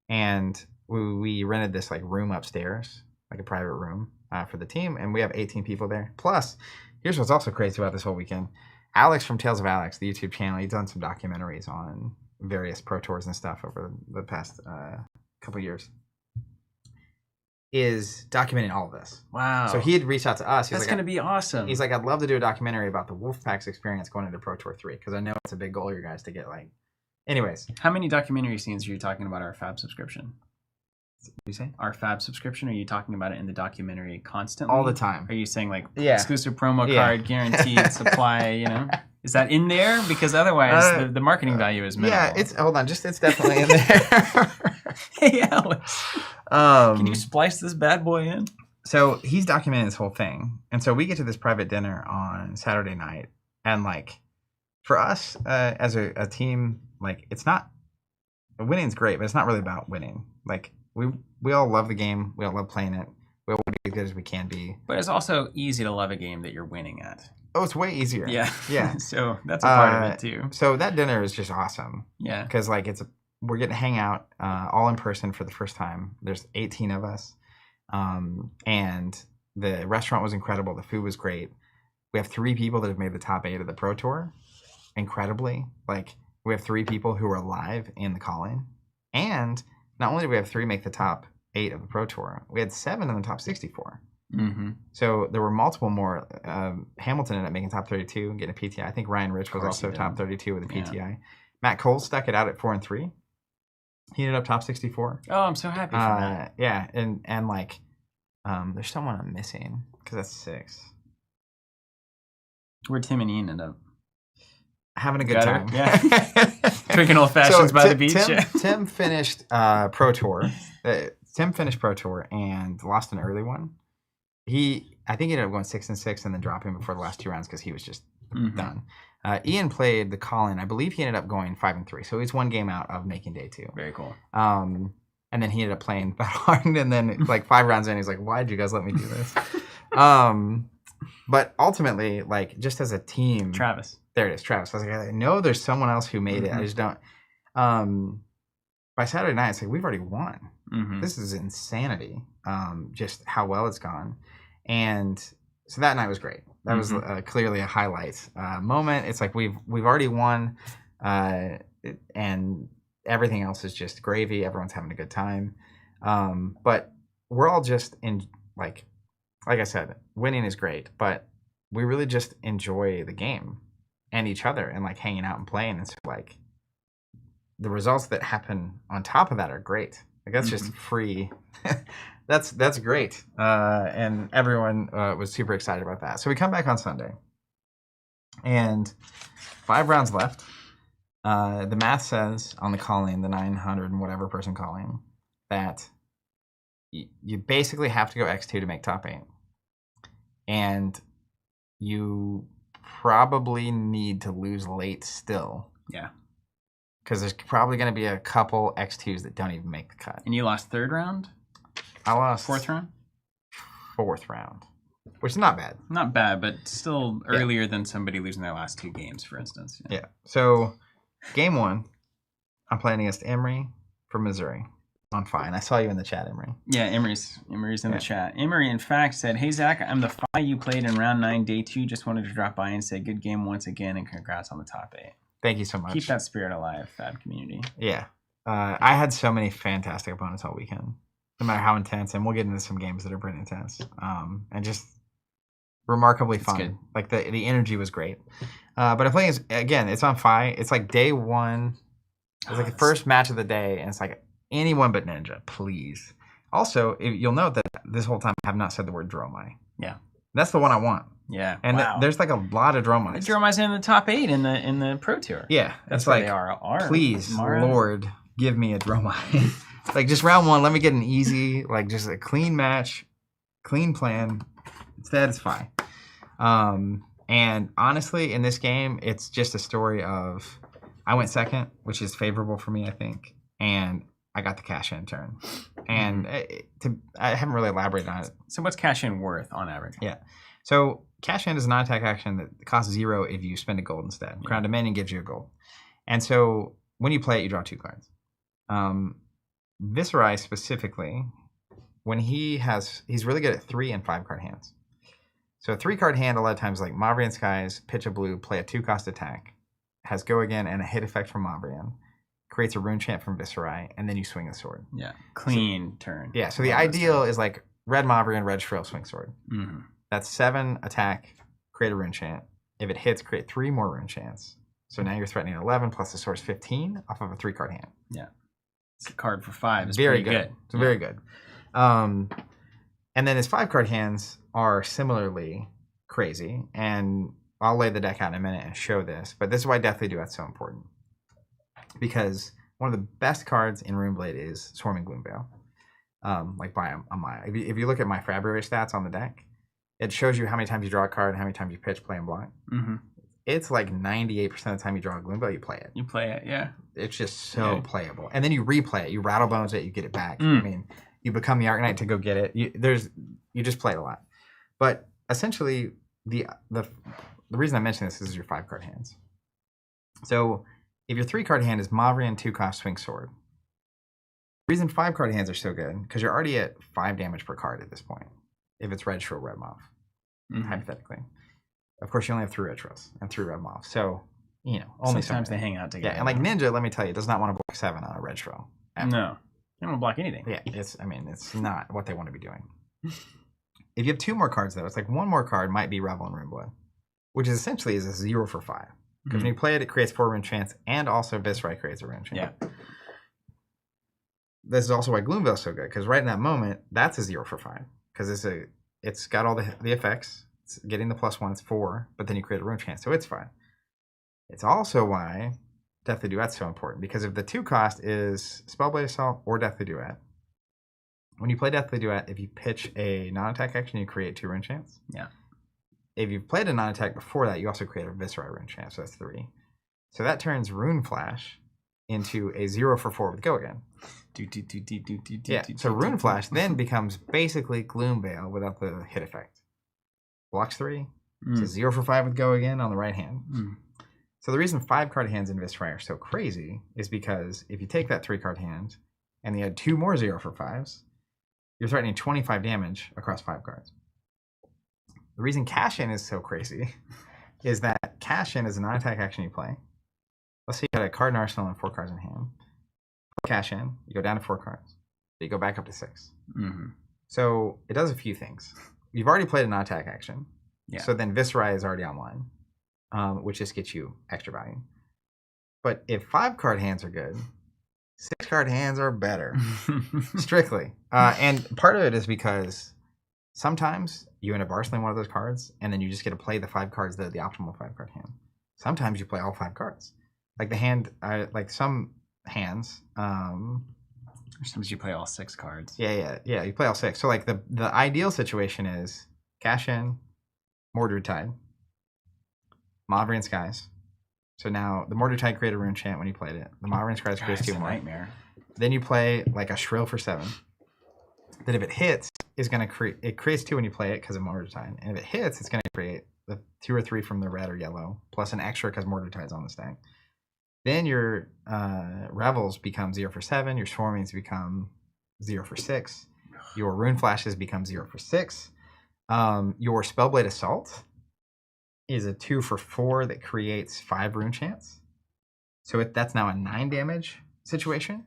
and we rented this like room upstairs, like a private room for the team, and we have 18 people there. Plus, here's what's also crazy about this whole weekend: Alex from Tales of Alex, the YouTube channel, he's done some documentaries on various Pro Tours and stuff over the past couple years, is documenting all of this. Wow. So he had reached out to us. That's going to be awesome. He's like, I'd love to do a documentary about the Wolfpack's experience going into Pro Tour 3, because I know it's a big goal of your guys to get like... Anyways. How many documentary scenes are you talking about our Fab subscription? What you say? Our Fab subscription, are you talking about it in the documentary constantly? All the time. Are you saying like exclusive promo card, guaranteed supply, Is that in there? Because otherwise the marketing value is minimal. Yeah, it's definitely in there. Hey, Alex. Can you splice this bad boy in? So he's documenting this whole thing. And so we get to this private dinner on Saturday night. And like, for us as a team, like, it's not, winning's great, but it's not really about winning. Like, we all love the game. We all love playing it. We all want to be as good as we can be. But it's also easy to love a game that you're winning at. Oh, it's way easier. Yeah. Yeah. So that's a part of it too. So that dinner is just awesome. Yeah. Because like we're getting to hang out all in person for the first time. There's 18 of us. And the restaurant was incredible. The food was great. We have 3 people that have made the top 8 of the Pro Tour. Incredibly. Like, we have 3 people who are alive in the call-in. And not only do we have 3 make the top 8 of the Pro Tour, we had 7 in the top 64. Mm-hmm. So there were multiple more. Hamilton ended up making top 32 and getting a PTI. I think Ryan Rich was also top 32 with a PTI. Yeah. Matt Cole stuck it out at 4 and 3. He ended up top 64. Oh, I'm so happy for that. Yeah, and like, there's someone I'm missing because that's 6. Where'd Tim and Ian end up? Having a good time. Yeah. Drinking old fashions by the beach. Tim finished Pro Tour. Tim finished Pro Tour and lost an early one. I think he ended up going 6 and 6 and then dropping before the last 2 rounds because he was just done. Ian played the call-in. I believe he ended up going 5 and 3, so he's 1 game out of making day 2. Very cool. And then he ended up playing Battle Hard, and then like 5 rounds in, he's like, "Why did you guys let me do this?" But ultimately, like, just as a team, Travis. There it is, Travis. I was like, I know there's someone else who made it. I just don't. By Saturday night, it's like we've already won. This is insanity. Just how well it's gone, and so that night was great. That was clearly a highlight moment. It's like we've already won, and everything else is just gravy. Everyone's having a good time, but we're all just in like I said, winning is great, but we really just enjoy the game and each other and like hanging out and playing. And so like the results that happen on top of that are great. Like that's just free. That's great. And everyone was super excited about that. So we come back on Sunday and 5 rounds left. The math says on the calling, the 900 and whatever person calling, that you basically have to go X2 to make top 8. And you probably need to lose late still. Yeah. Because there's probably going to be a couple X2s that don't even make the cut. And you lost 3rd round? I lost 4th round? 4th round. Which is not bad. Not bad, but still earlier than somebody losing their last 2 games, for instance. Yeah. So, game 1, I'm playing against Emery from Missouri. On fine. I saw you in the chat, Emery. Yeah, Emery's in the chat. Emery, in fact, said, "Hey, Zach, I'm the Fi you played in round 9, day 2. Just wanted to drop by and say good game once again and congrats on the top 8. Thank you so much. Keep that spirit alive, Fab community. Yeah. I had so many fantastic opponents all weekend, no matter how intense, and we'll get into some games that are pretty intense, and just remarkably fun. Good. Like the energy was great. But I'm playing, again, it's on Fi. It's like day 1. It's like the first match of the day, and it's like, anyone but Ninja, please. Also, you'll note that this whole time I have not said the word Dromai. Yeah. That's the one I want. Yeah. And there's like a lot of Dromais. The Dromai's in the top 8 in the Pro Tour. Yeah. That's it's where like, they are. Please, Mara. Lord, give me a Dromai. Like, just round 1, let me get an easy, like, just a clean match, clean plan. Instead, it's fine. And honestly, in this game, it's just a story of I went 2nd, which is favorable for me, I think. And I got the cash in turn. And I haven't really elaborated on it. So what's cash in worth on average? Yeah. So Cash In is a non-attack action that costs 0 if you spend a gold instead. Yeah. Crown Dominion gives you a gold. And so when you play it, you draw 2 cards. Viscerai specifically, when he's really good at 3 and 5 card hands. So a 3-card hand a lot of times like Mavrian Skies, pitch a blue, play a 2-cost attack, has go again and a hit effect from Mavrian, creates a rune chant from Viscerai, and then you swing a sword. Yeah, clean turn. Yeah, so the ideal is like red Mavrian, red Shrill, swing sword. Mm-hmm. That's 7 attack, create a rune chant. If it hits, create 3 more rune chants. So now you're threatening 11 plus the sword's 15 off of a 3-card hand. Yeah. It's a card for 5. It's very pretty good. It's very good. And then his 5-card hands are similarly crazy. And I'll lay the deck out in a minute and show this. But this is why Deathly Duet's so important. Because one of the best cards in Runeblade is Swarming Gloomveil. Like by a mile. If you look at my February stats on the deck, it shows you how many times you draw a card, how many times you pitch, play, and block. Mm-hmm. It's like 98% of the time you draw a Gloomveil, you play it. You play it, yeah. It's just so playable. And then you replay it. You rattle bones it, you get it back. I mean, you become the Arknight to go get it. You just play it a lot. But essentially, the reason I mention this is your 5-card hands. So if your 3-card hand is Mavrian 2-cost swing sword, the reason 5-card hands are so good, because you're already at 5 damage per card at this point. If it's red Shrill, red Moth, hypothetically. Of course, you only have 3 red Shrills and 3 red Moths. So, only sometimes they hang out together. Yeah, and like Ninja, let me tell you, does not want to block 7 on a red Shrill. No. They don't want to block anything. Yeah, it's not what they want to be doing. If you have 2 more cards, though, it's like 1 more card might be Revel and Runeblood, which is essentially is a 0 for 5. Because when you play it, it creates 4 rune chants, and also Viscerai creates a rune chant. Yeah. This is also why Gloomveil's so good, because right in that moment, that's a 0 for 5. Because it's got all the effects. It's getting the +1, it's 4, but then you create a rune chant, so it's fine. It's also why Deathly Duet's so important, because if the 2-cost is Spellblade Assault or Deathly Duet, when you play Deathly Duet, if you pitch a non-attack action, you create 2 rune chants. Yeah. If you've played a non-attack before that, you also create a Viscerai rune chant, so that's 3. So that turns Rune Flash into a 0 for 4 with Go Again. Yeah, so Rune Flash then becomes basically Gloomveil without the hit effect. Blocks 3. It's a 0 for 5 with Go Again on the right hand. So the reason 5-card hands in Viscerai are so crazy is because if you take that 3-card hand and you add 2 more 0 for 5s, you're threatening 25 damage across 5 cards. The reason Cash In is so crazy is that Cash In is a non-attack action you play. Let's say you got a card in arsenal and 4 cards in hand. Cash In, you go down to 4 cards. You go back up to 6. So it does a few things. You've already played a non-attack action. Yeah. So then Viscerai is already online, which just gets you extra value. But if 5-card hands are good, 6-card hands are better. Strictly. And part of it is because sometimes you end up arsenaling one of those cards, and then you just get to play the 5 cards that are the optimal 5-card hand. Sometimes you play all 5 cards. Like the hand, like some hands. Sometimes you play all 6 cards. Yeah. You play all 6. So like the ideal situation is Cash In, Mordred Tide, Mavrian Skies. So now the Mordred Tide created a rune chant when you played it. The Mavrian Skies creates 2 more. Nightmare. Then you play like a Shrill for 7. That if it hits, is going to create. It creates 2 when you play it because of Mordred Tide, and if it hits, it's going to create the 2 or 3 from the red or yellow plus an extra because Mordred Tide's on the stack. Then your Revels become 0 for 7. Your Swarmings become 0 for 6. Your Rune Flashes become 0 for 6. Your Spellblade Assault is a 2 for 4 that creates 5 rune chants. So that's now a 9 damage situation.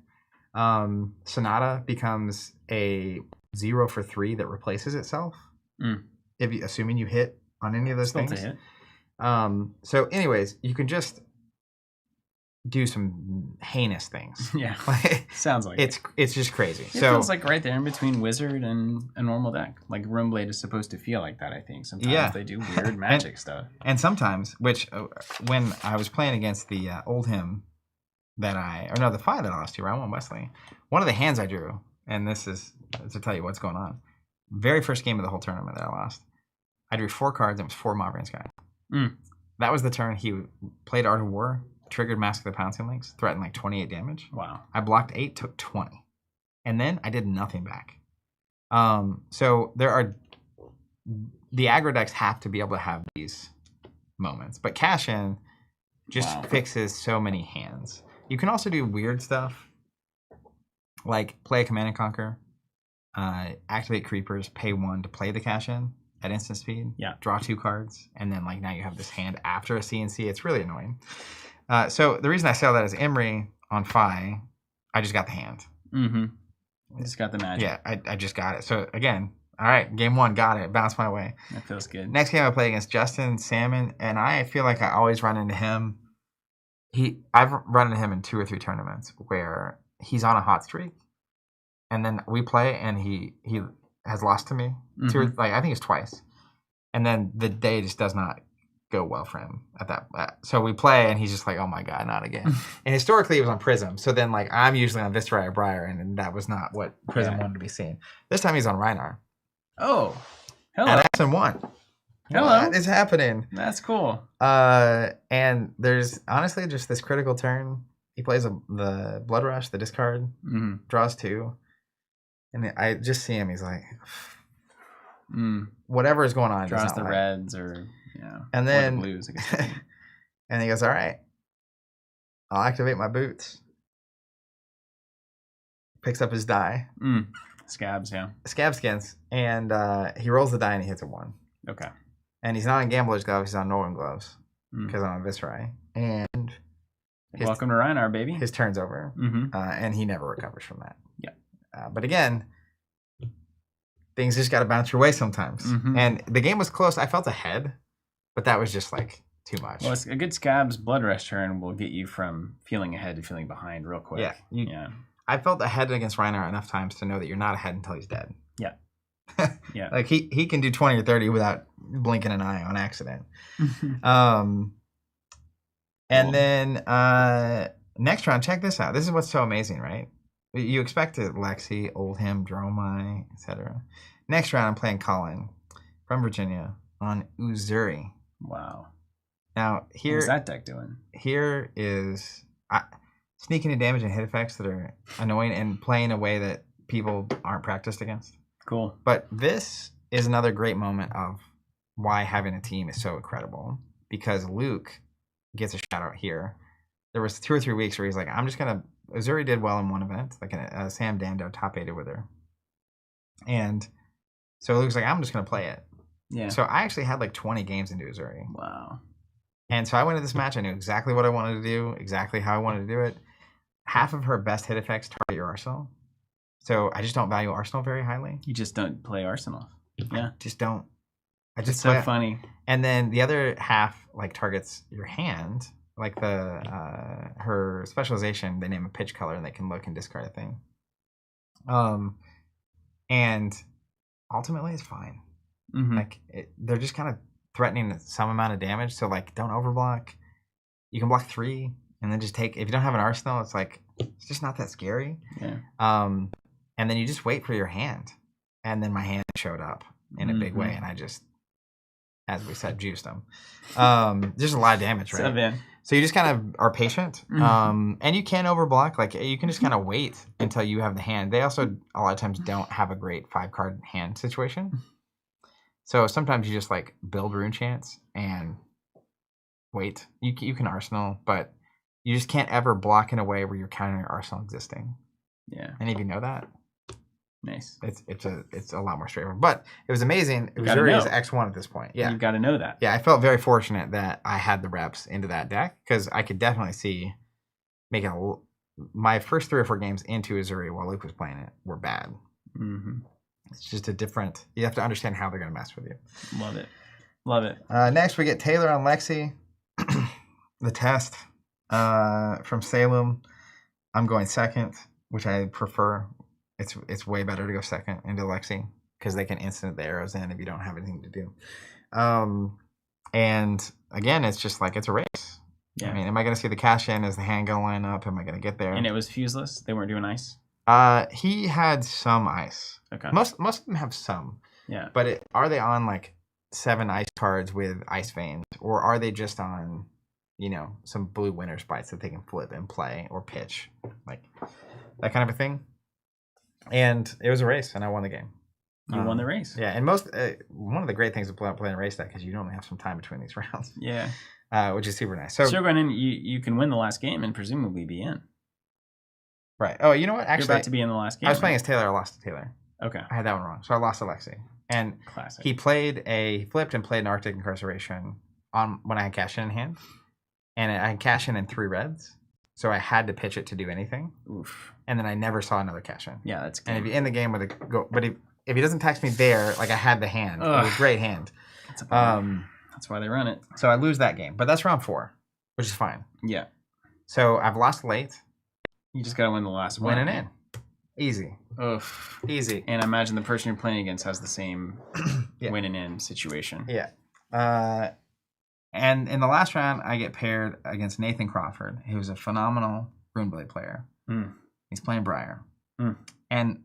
Sonata becomes a 0 for 3 that replaces itself. Assuming you hit on any of those Still things. to hit. So anyways, you can just do some heinous things. Yeah. Sounds like it's just crazy. It feels like right there in between Wizard and a normal deck. Like Runeblade is supposed to feel like that, I think. Sometimes they do weird magic stuff. And sometimes, which when I was playing against the old him the 5 that I lost to, round 1 Wesley, one of the hands I drew, and this is to tell you what's going on. Very first game of the whole tournament that I lost, I drew 4 cards and it was 4 Mavrian Sky. That was the turn he played Art of War, triggered Mask of the Pouncing Links, threatened like 28 damage. Wow. I blocked 8, took 20. And then I did nothing back. So there are the aggro decks have to be able to have these moments. But Cash In just fixes so many hands. You can also do weird stuff, like play a Command and Conquer, activate creepers, pay 1 to play the Cash In at instant speed, draw 2 cards, and then like now you have this hand after a CNC. It's really annoying. So the reason I say all that is Imri on Fi, I just got the hand. Mm-hmm. I just got the magic. Yeah, I just got it. So again, all right, game 1, got it. Bounced my way. That feels good. Next game I play against Justin Salmon, and I feel like I always run into him. I've run into him in 2 or 3 tournaments where he's on a hot streak, and then we play, and he has lost to me. Mm-hmm. I think it's twice, and then the day just does not go well for him at that. So we play, and he's just like, "Oh my god, not again!" And historically, it was on Prism. So then, like, I'm usually on Viscerai or Briar, and that was not what Prism wanted to be seen. This time, he's on Rhinar. Oh, hello! And Action 1. Hello. What is happening? That's cool. And there's honestly just this critical turn. He plays the Blood Rush, the discard, draws 2, and I just see him. He's like, whatever is going on, draws the reds or and then or the blues. I guess. And he goes, "All right, I'll activate my boots." Picks up his die, scab skins, and he rolls the die and he hits a 1. Okay. And he's not on Gambler's Gloves, he's on Northern Gloves because I'm on Viscerai. And welcome to Rhinar, baby. His turn's over, and he never recovers from that. Yeah. But again, things just got to bounce your way sometimes. And the game was close. I felt ahead, but that was just like too much. Well, a good Scab's Blood Rush turn will get you from feeling ahead to feeling behind real quick. Yeah. I felt ahead against Rhinar enough times to know that you're not ahead until he's dead. Yeah. Yeah. Like he can do 20 or 30 without blinking an eye on accident. And then next round, check this out. This is what's so amazing, right? You expected Lexi, Oldhim, Dromai, etc. Next round, I'm playing Colin from Virginia on Uzuri. Wow. Now here, what's that deck doing? Here is sneaking in damage and hit effects that are annoying and playing a way that people aren't practiced against. Cool. But this is another great moment of why having a team is so incredible, because Luke gets a shout out here. There was 2 or 3 weeks where he's like, I'm just going to... Uzuri did well in one event, like Sam Dando top 8'd with her. And so Luke's like, I'm just going to play it. Yeah. So I actually had like 20 games into Uzuri. Wow. And so I went into this match. I knew exactly what I wanted to do, exactly how I wanted to do it. Half of her best hit effects target your arsenal. So I just don't value Arsenal very highly. You just don't play Arsenal. Yeah. Just don't. It's so funny. And then the other half like targets your hand, like the her specialization. They name a pitch color and they can look and discard a thing. And ultimately it's fine. Like they're just kind of threatening some amount of damage. So like don't overblock. You can block 3 and then just take. If you don't have an Arsenal, it's like it's just not that scary. Yeah. And then you just wait for your hand. And then my hand showed up in a big way. And I just, as we said, juiced them. There's a lot of damage, right? So you just kind of are patient. And you can overblock. Like, you can just kind of wait until you have the hand. They also, a lot of times, don't have a great 5-card hand situation. So sometimes you just, like, build Rune Chance and wait. You can Arsenal, but you just can't ever block in a way where you're counting your Arsenal existing. Yeah. Any of you know that? Nice. It's a lot more straightforward, but it was amazing. It was Uzuri is X1 at this point. Yeah, you've got to know that. Yeah, I felt very fortunate that I had the reps into that deck because I could definitely see making my first 3 or 4 games into Uzuri while Luke was playing it were bad. It's just a different. You have to understand how they're going to mess with you. Love it. Next, we get Taylor on Lexi, the test from Salem. I'm going second, which I prefer. It's way better to go second into Lexi because they can instant the arrows in if you don't have anything to do. And again, it's just like it's a race. Yeah. I mean, am I going to see the cash in? Is the hand going to line up? Am I going to get there? And it was fuseless? They weren't doing ice? He had some ice. Okay. Most of them have some. Yeah. But are they on like 7 ice cards with ice veins, or are they just on, some blue winter spites that they can flip and play or pitch, like that kind of a thing? And it was a race, and I won the game. You won the race. Yeah, and one of the great things of playing a race deck is you only have some time between these rounds. Yeah. Which is super nice. So going in, you can win the last game and presumably be in. Right. Oh, you know what? Actually, you're about to be in the last game. I was playing as Taylor. I lost to Taylor. Okay. I had that one wrong. So I lost to Lexi. And Classic. He flipped and played an Arctic Incarceration on when I had cash in hand. And I had cash in 3 reds. So I had to pitch it to do anything. Oof. And then I never saw another cash in. Yeah, that's good. And if you end the game with a go, but if he doesn't text me there, like I had the hand. Ugh. It was a great hand. That's why they run it. So I lose that game. But that's round 4, which is fine. Yeah. So I've lost late. You just got to win the last one. Winning in. Easy. Oof. Easy. And I imagine the person you're playing against has the same winning in situation. Yeah. And in the last round, I get paired against Nathan Crawford, who's a phenomenal Runeblade player. Mm. He's playing Briar. Mm. And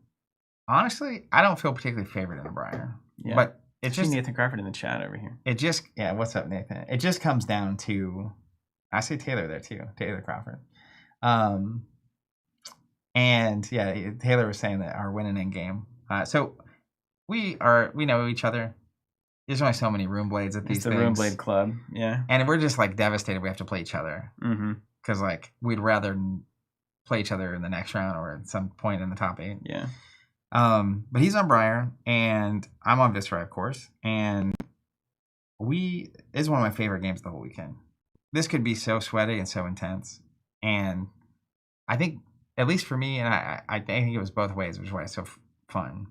honestly, I don't feel particularly favored in the Briar. Yeah. But it's just Nathan Crawford in the chat over here. What's up, Nathan? It just comes down to, I see Taylor there too, Taylor Crawford. And yeah, Taylor was saying that our winning in game. So we know each other. There's only so many Runeblades at these things. It's the Runeblade Club, yeah. And we're just like devastated we have to play each other. Because like we'd rather play each other in the next round or at some point in the top 8. Yeah. But he's on Briar and I'm on Viscerai, of course. And it's one of my favorite games of the whole weekend. This could be so sweaty and so intense. And I think, at least for me, and I think it was both ways, which is why it's so fun.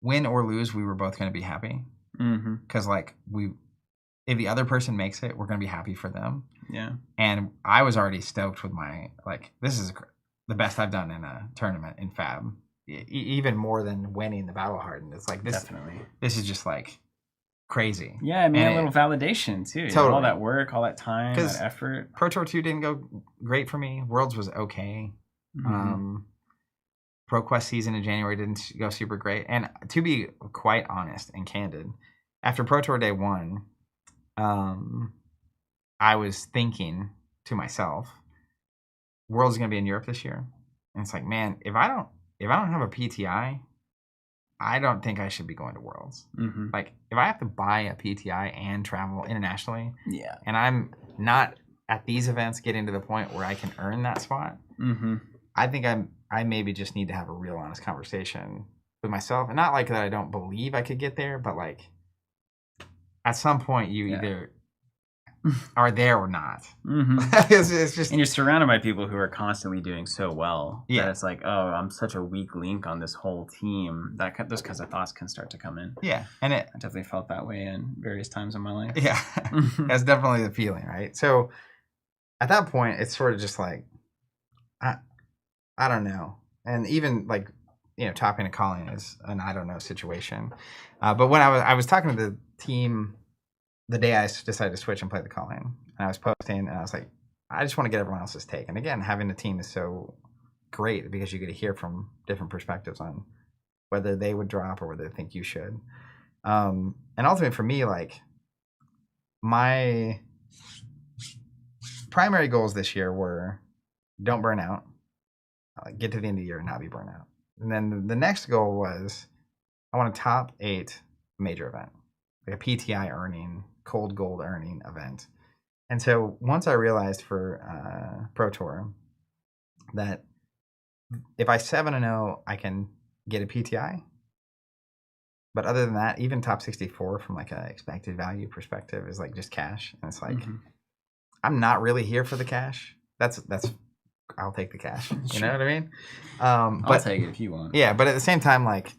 Win or lose, we were both going to be happy. Because like if the other person makes it, we're going to be happy for them. Yeah. And I was already stoked with my, like, this is the best I've done in a tournament in Fab. Even more than winning the Battle Hardened. It's like this. Definitely. This is just like crazy. Yeah, I mean, a little validation too. Totally. All that work, all that time, that effort. ProTour 2 didn't go great for me. Worlds was okay. ProQuest season in January didn't go super great. And to be quite honest and candid, after ProTour Day 1, I was thinking to myself, Worlds is going to be in Europe this year. And it's like, man, if I don't have a PTI, I don't think I should be going to Worlds. Like, if I have to buy a PTI and travel internationally, and I'm not at these events getting to the point where I can earn that spot, I think I maybe just need to have a real honest conversation with myself. And not like that I don't believe I could get there, but like at some point you either are there or not. It's just, and you're surrounded by people who are constantly doing so well that it's like, oh, I'm such a weak link on this whole team. Those kinds of thoughts can start to come in. Yeah, and I definitely felt that way in various times in my life. Yeah, that's definitely the feeling, right? So at that point, it's sort of just like, I don't know, and even like, topping and calling is an I don't know situation. But when I was talking to the team the day I decided to switch and play the calling, and I was posting, and I was like, I just want to get everyone else's take. And again, having a team is so great because you get to hear from different perspectives on whether they would drop or whether they think you should. And ultimately for me, like, my primary goals this year were don't burn out, get to the end of the year and not be burnt out. And then the next goal was I want a top 8 major event, like a PTI earning, cold gold earning event. And so once I realized for ProTour that if I 7-0, I can get a PTI. But other than that, even top 64 from like a expected value perspective is like just cash. And it's like, I'm not really here for the cash. That's I'll take the cash. You know what I mean? I'll take it if you want. Yeah, but at the same time, like,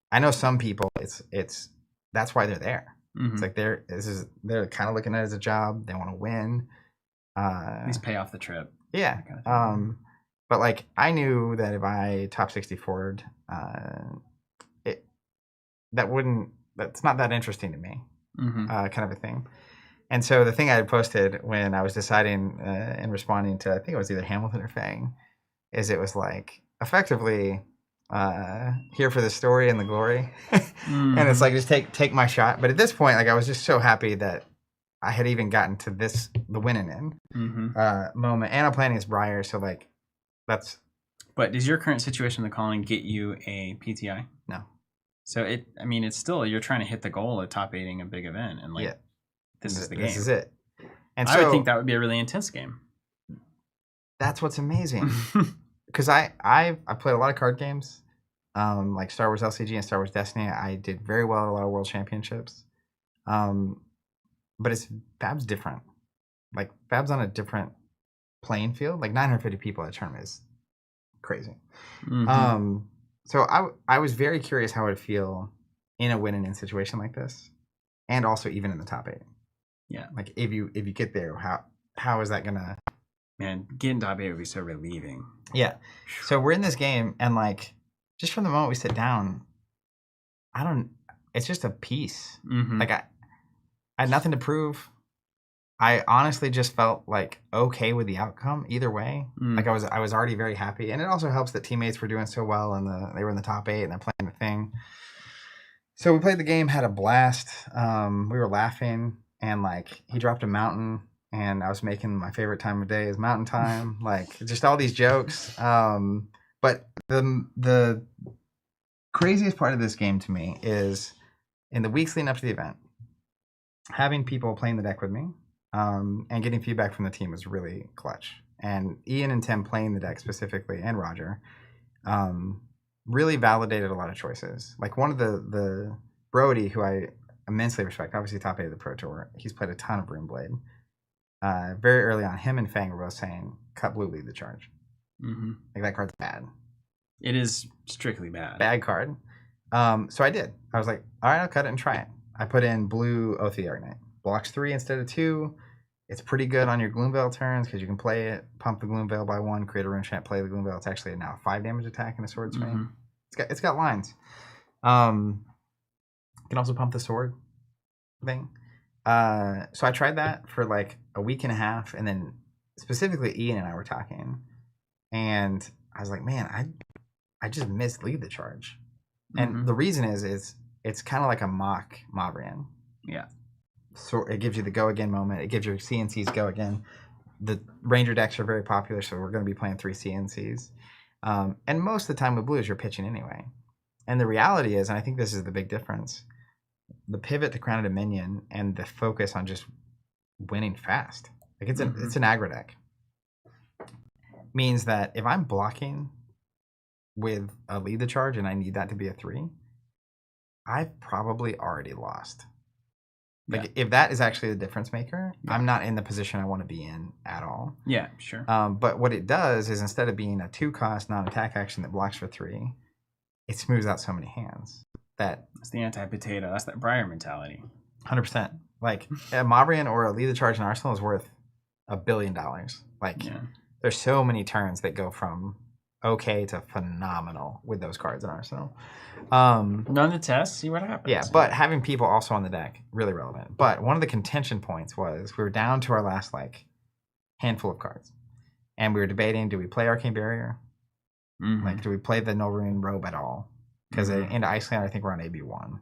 I know some people, it's that's why they're there. It's like they're kind of looking at it as a job. They want to win. At least pay off the trip. Yeah. Kind of but like I knew that if I top 64'd, that's not that interesting to me. Kind of a thing. And so the thing I had posted when I was deciding and responding to, I think it was either Hamilton or Feng, is it was like effectively here for the story and the glory. And it's like, just take my shot. But at this point, like I was just so happy that I had even gotten to the winning in moment. And I'm playing against Briar, so like that's. But does your current situation in the calling get you a PTI? No. So it's still, you're trying to hit the goal of top 8ing a big event, and this is the game. This is it. And I would think that would be a really intense game. That's what's amazing. Because I played a lot of card games, like Star Wars LCG and Star Wars Destiny. I did very well at a lot of World Championships. But Fab's different. Like, Fab's on a different playing field. Like, 950 people at a tournament is crazy. Mm-hmm. So I was very curious how it would feel in a win-and-in situation like this, and also even in the top 8. Yeah. Like, if you get there, how is that gonna? Man, getting top 8 would be so relieving. Yeah. So we're in this game, and like, just from the moment we sit down, it's just a piece. Mm-hmm. Like, I had nothing to prove. I honestly just felt like okay with the outcome either way. Like, I was already very happy, and it also helps that teammates were doing so well, and they were in the top 8 and they're playing the thing. So we played the game, had a blast. We were laughing, and like, he dropped a mountain, and I was making my favorite time of day is mountain time. Like, just all these jokes. But the craziest part of this game to me is in the weeks leading up to the event, having people playing the deck with me. And getting feedback from the team was really clutch. And Ian and Tim playing the deck specifically, and Roger, really validated a lot of choices. Like, one of the Brody, who I immensely respect, obviously top 8 of the Pro Tour, he's played a ton of Runeblade. Very early on, him and Feng were both saying, cut blue, lead the charge. Mm-hmm. Like, that card's bad. It is strictly bad. Bad card. So I did. I was like, all right, I'll cut it and try it. I put in blue Oath of the Arcanite. Blocks 3 instead of 2. It's pretty good on your Gloomveil turns because you can play it, pump the Gloomveil by 1, create a rune chant, play the Gloomveil. It's actually now a 5 damage attack and a sword swing. Mm-hmm. It's got lines. You can also pump the sword thing. So I tried that for like a week and a half, and then specifically Ian and I were talking, and I was like, man, I just missed lead the charge. And the reason is it's kind of like a mock Mavrian. Yeah. So it gives you the go again moment. It gives your CNCs go again. The Ranger decks are very popular, so we're going to be playing 3 CNCs. And most of the time with blues, you're pitching anyway. And the reality is, and I think this is the big difference, the pivot to Crown Dominion and the focus on just winning fast. Like, it's an aggro deck. Means that if I'm blocking with a lead the charge and I need that to be a 3, I've probably already lost. Like, if that is actually the difference maker, I'm not in the position I want to be in at all. Yeah, sure. But what it does is, instead of being a 2-cost non-attack action that blocks for 3, it smooths out so many hands. That's the anti-potato. That's that Briar mentality. 100%. Like, a Mavrian or a lead the charge in Arsenal is worth $1 billion. Like, there's so many turns that go from okay to phenomenal with those cards in Arsenal. Run the test, see what happens. Yeah, but having people also on the deck, really relevant. But one of the contention points was we were down to our last like handful of cards, and we were debating: do we play Arcane Barrier? Like, do we play the No Rune Robe at all? Because into Iceland, I think we're on AB1.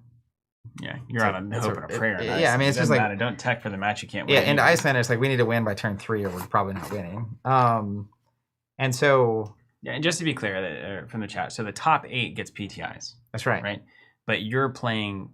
Yeah, you're on a hope and a prayer. Yeah, I mean, it's just like, don't tech for the match you can't win. Yeah, into Iceland, it's like we need to win by turn 3, or we're probably not winning. And so. Yeah, and just to be clear from the chat, so the top 8 gets PTIs. That's right. Right? But you're playing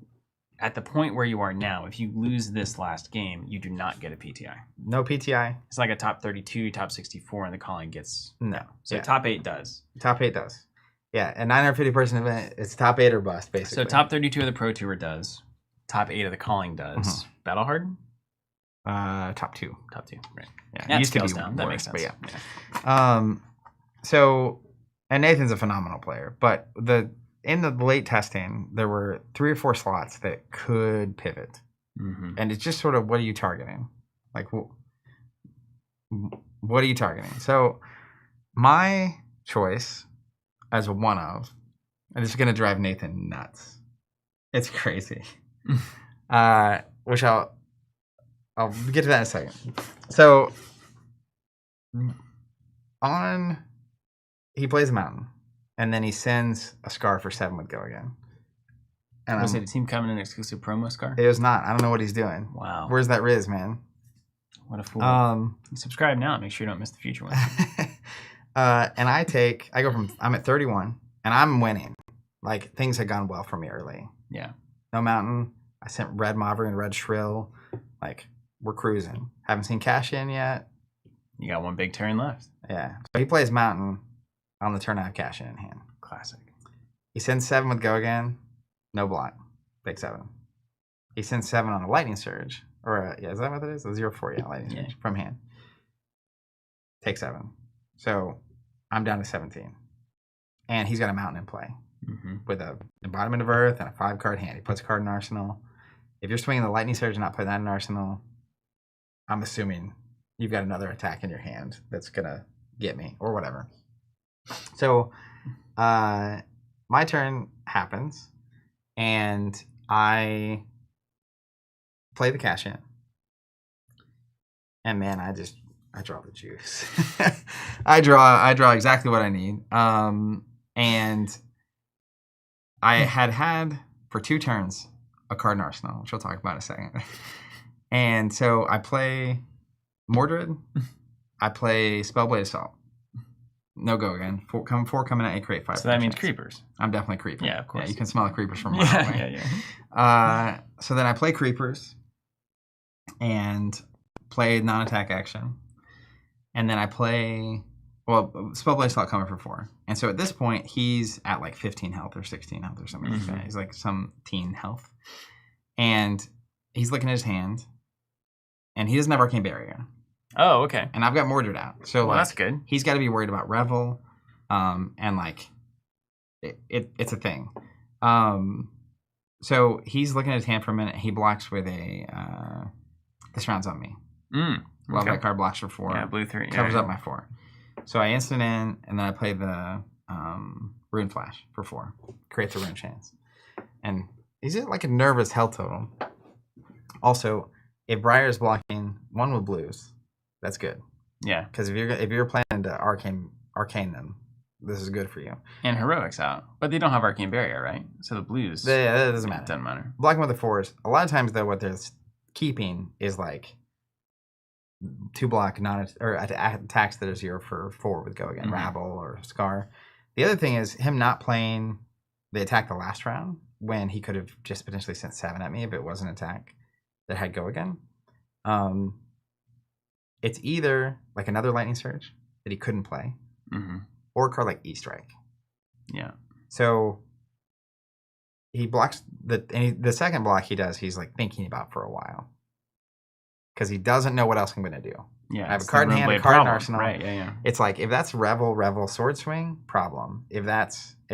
at the point where you are now. If you lose this last game, you do not get a PTI. No PTI. It's like a top 32, top 64, and the calling gets... No. So top 8 does. Top 8 does. Yeah, a 950-person event, it's top 8 or bust, basically. So top 32 of the Pro Tour does. Top 8 of the calling does. Battle Hardened? Top 2. Top 2, right. Yeah, it used to be down. That makes sense. But yeah. So, and Nathan's a phenomenal player, but in the late testing, there were 3 or 4 slots that could pivot. And it's just sort of, what are you targeting? Like, what are you targeting? So my choice as a one of, and this is going to drive Nathan nuts. It's crazy. Which I'll get to that in a second. So he plays a mountain, and then he sends a Scar for 7 with Go Again. And was it a team coming in exclusive promo Scar? It was not. I don't know what he's doing. Wow. Where's that Riz, man? What a fool. Subscribe now. Make sure you don't miss the future ones. And I'm at 31, and I'm winning. like things had gone well for me early. Yeah. No mountain. I sent red Mauvri and red Shrill. Like, we're cruising. Haven't seen cash in yet. You got one big turn left. Yeah. So he plays mountain on the turn I have cash in hand. Classic. He sends 7 with go again. No block. Big 7. He sends 7 on a lightning surge. Or, is that what it is? A 0-4, yeah, lightning surge from hand. Take 7. So I'm down to 17. And he's got a mountain in play with a embodiment of earth and a 5-card hand. He puts a card in arsenal. If you're swinging the lightning surge and not putting that in arsenal, I'm assuming you've got another attack in your hand that's going to get me or whatever. So my turn happens, and I play the cash in. And man, I draw the juice. I draw exactly what I need. And I had for 2 turns a card in arsenal, which we'll talk about in a second. And so I play Mordred. I play Spellblade Assault. No go again. 4 coming at 8, create 5. So that means creepers. I'm definitely creeping. Yeah, of course. Yeah, you can smell the creepers from miles away. Yeah. So then I play creepers and play non-attack action. And then I play, Spellblade Assault coming for 4. And so at this point, he's at like 15 health or 16 health or something like that. He's like some teen health. And he's looking at his hand. And he doesn't have Arcane Barrier. Oh, okay. And I've got Mordred out. So that's good. He's got to be worried about Revel. And like, it's a thing. So he's looking at his hand for a minute. He blocks with a, this round's on me. Well, that card blocks for 4. Yeah, blue 3. Covers up my 4. So I instant in, and then I play the Rune Flash for 4. Creates a Rune Chance. And he's at like a nervous health total. Also, if Briar's blocking 1 with blues, that's good. Yeah. Because if you're planning to arcane them, this is good for you. And Heroic's out. But they don't have Arcane Barrier, right? So the blues... Yeah, that doesn't matter. Doesn't matter. Blocking with the 4s. A lot of times, though, what they're keeping is like 2 block attacks that are 0 for 4 with go again. Rabble or Scar. The other thing is him not playing the attack the last round when he could have just potentially sent 7 at me if it was an attack that had go again. It's either like another lightning surge that he couldn't play, or a card like E-Strike. Yeah. So he blocks the second block he does. He's like thinking about for a while because he doesn't know what else I'm going to do. Yeah. I have a card in hand, a card in arsenal. Right. Yeah. It's like if that's Revel sword swing, problem. If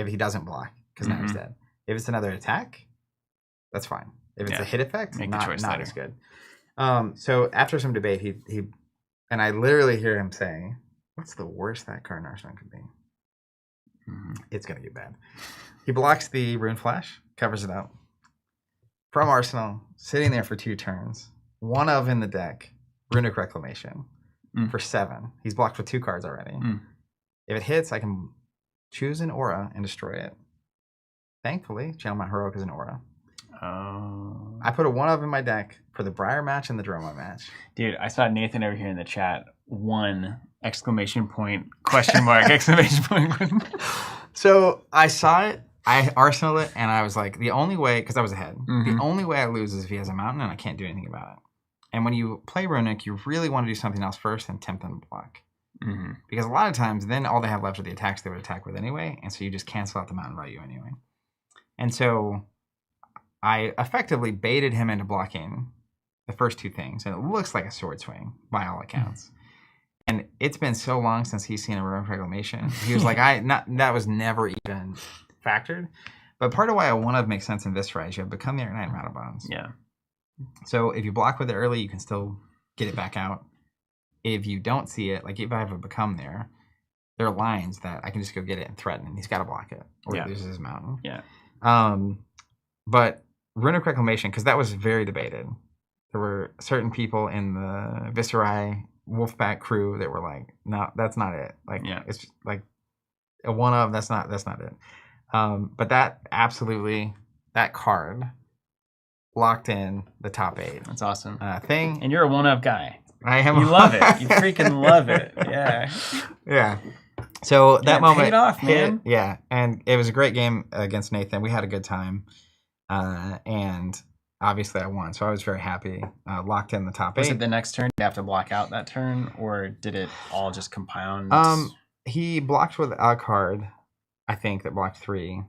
he doesn't block because now he's dead. If it's another attack, that's fine. If it's a hit effect, not as good. So after some debate, he and I literally hear him saying, "What's the worst that card in arsenal could be?" It's gonna get bad. He blocks the Rune Flash, covers it up from arsenal, sitting there for 2 turns. One of in the deck, Runic Reclamation for 7. He's blocked with 2 cards already. If it hits, I can choose an aura and destroy it. Thankfully, Channel My Heroic is an aura. Oh. I put a 1 of in my deck for the Briar match and the Droma match. Dude, I saw Nathan over here in the chat. 1 exclamation point, question mark, exclamation point. So I saw it, I arsenaled it, and I was like, the only way, because I was ahead, the only way I lose is if he has a mountain and I can't do anything about it. And when you play Runic, you really want to do something else first and tempt them to block. Because a lot of times, then all they have left are the attacks they would attack with anyway, and so you just cancel out the mountain value anyway. And so I effectively baited him into blocking the first 2 things, and it looks like a sword swing by all accounts. And it's been so long since he's seen a Runic Reclamation. He was like, that was never even factored. But part of why a 1-of makes sense in Viscerai is you have Become the Iron Rattle Bonds. Yeah. So if you block with it early, you can still get it back out. If you don't see it, like if I have a Become there are lines that I can just go get it and threaten, and he's got to block it, or he loses his mountain. Yeah. But Runic Reclamation, because that was very debated. There were certain people in the Viscerai Wolfpack crew that were like, no, that's not it. Like, it's like a 1-of, that's not it. But that absolutely, that card locked in the top 8. That's awesome. Thing. And you're a 1-of guy. I am. You love it. You freaking love it. Yeah. Yeah. So that it moment paid off, hit, man. yeah, and it was a great game against Nathan. We had a good time, and obviously I won, so I was very happy. Locked in the top Was 8. it the next turn? Did you have to block out that turn, or did it all just compound? He blocked with a card, I think, that blocked 3,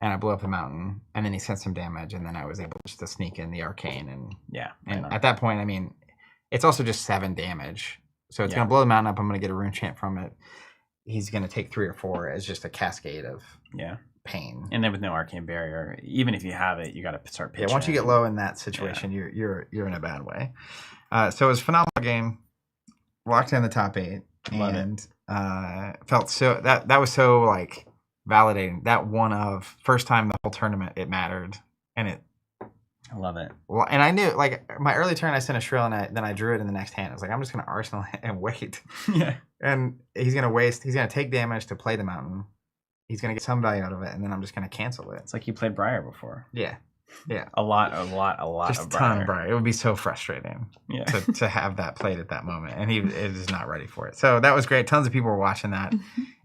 and I blew up the mountain, and then he sent some damage, and then I was able just to sneak in the arcane, and Yeah. and at that point, I mean, it's also just 7 damage, so it's Yeah. gonna blow the mountain up. I'm gonna get a rune chant from it. He's gonna take 3 or 4 as just a cascade of Yeah. pain. And then with no arcane barrier, even if you have it, you got to start pitching. Yeah, once you get low in that situation, you're in a bad way. So it was a phenomenal game. Locked in the top 8, Love and felt so that was so like validating. That one of first time the whole tournament it mattered, and it. I love it. Well, and I knew like my early turn, I sent a shrill, and then I drew it in the next hand. I was like, I'm just gonna arsenal it and wait. Yeah. And he's gonna waste. He's gonna take damage to play the mountain. He's gonna get some value out of it, and then I'm just gonna cancel it. It's like you played Briar before. Yeah. A lot Just of a ton of Briar. Briar. It would be so frustrating Yeah. to have that played at that moment, and he is not ready for it. So that was great. Tons of people were watching that,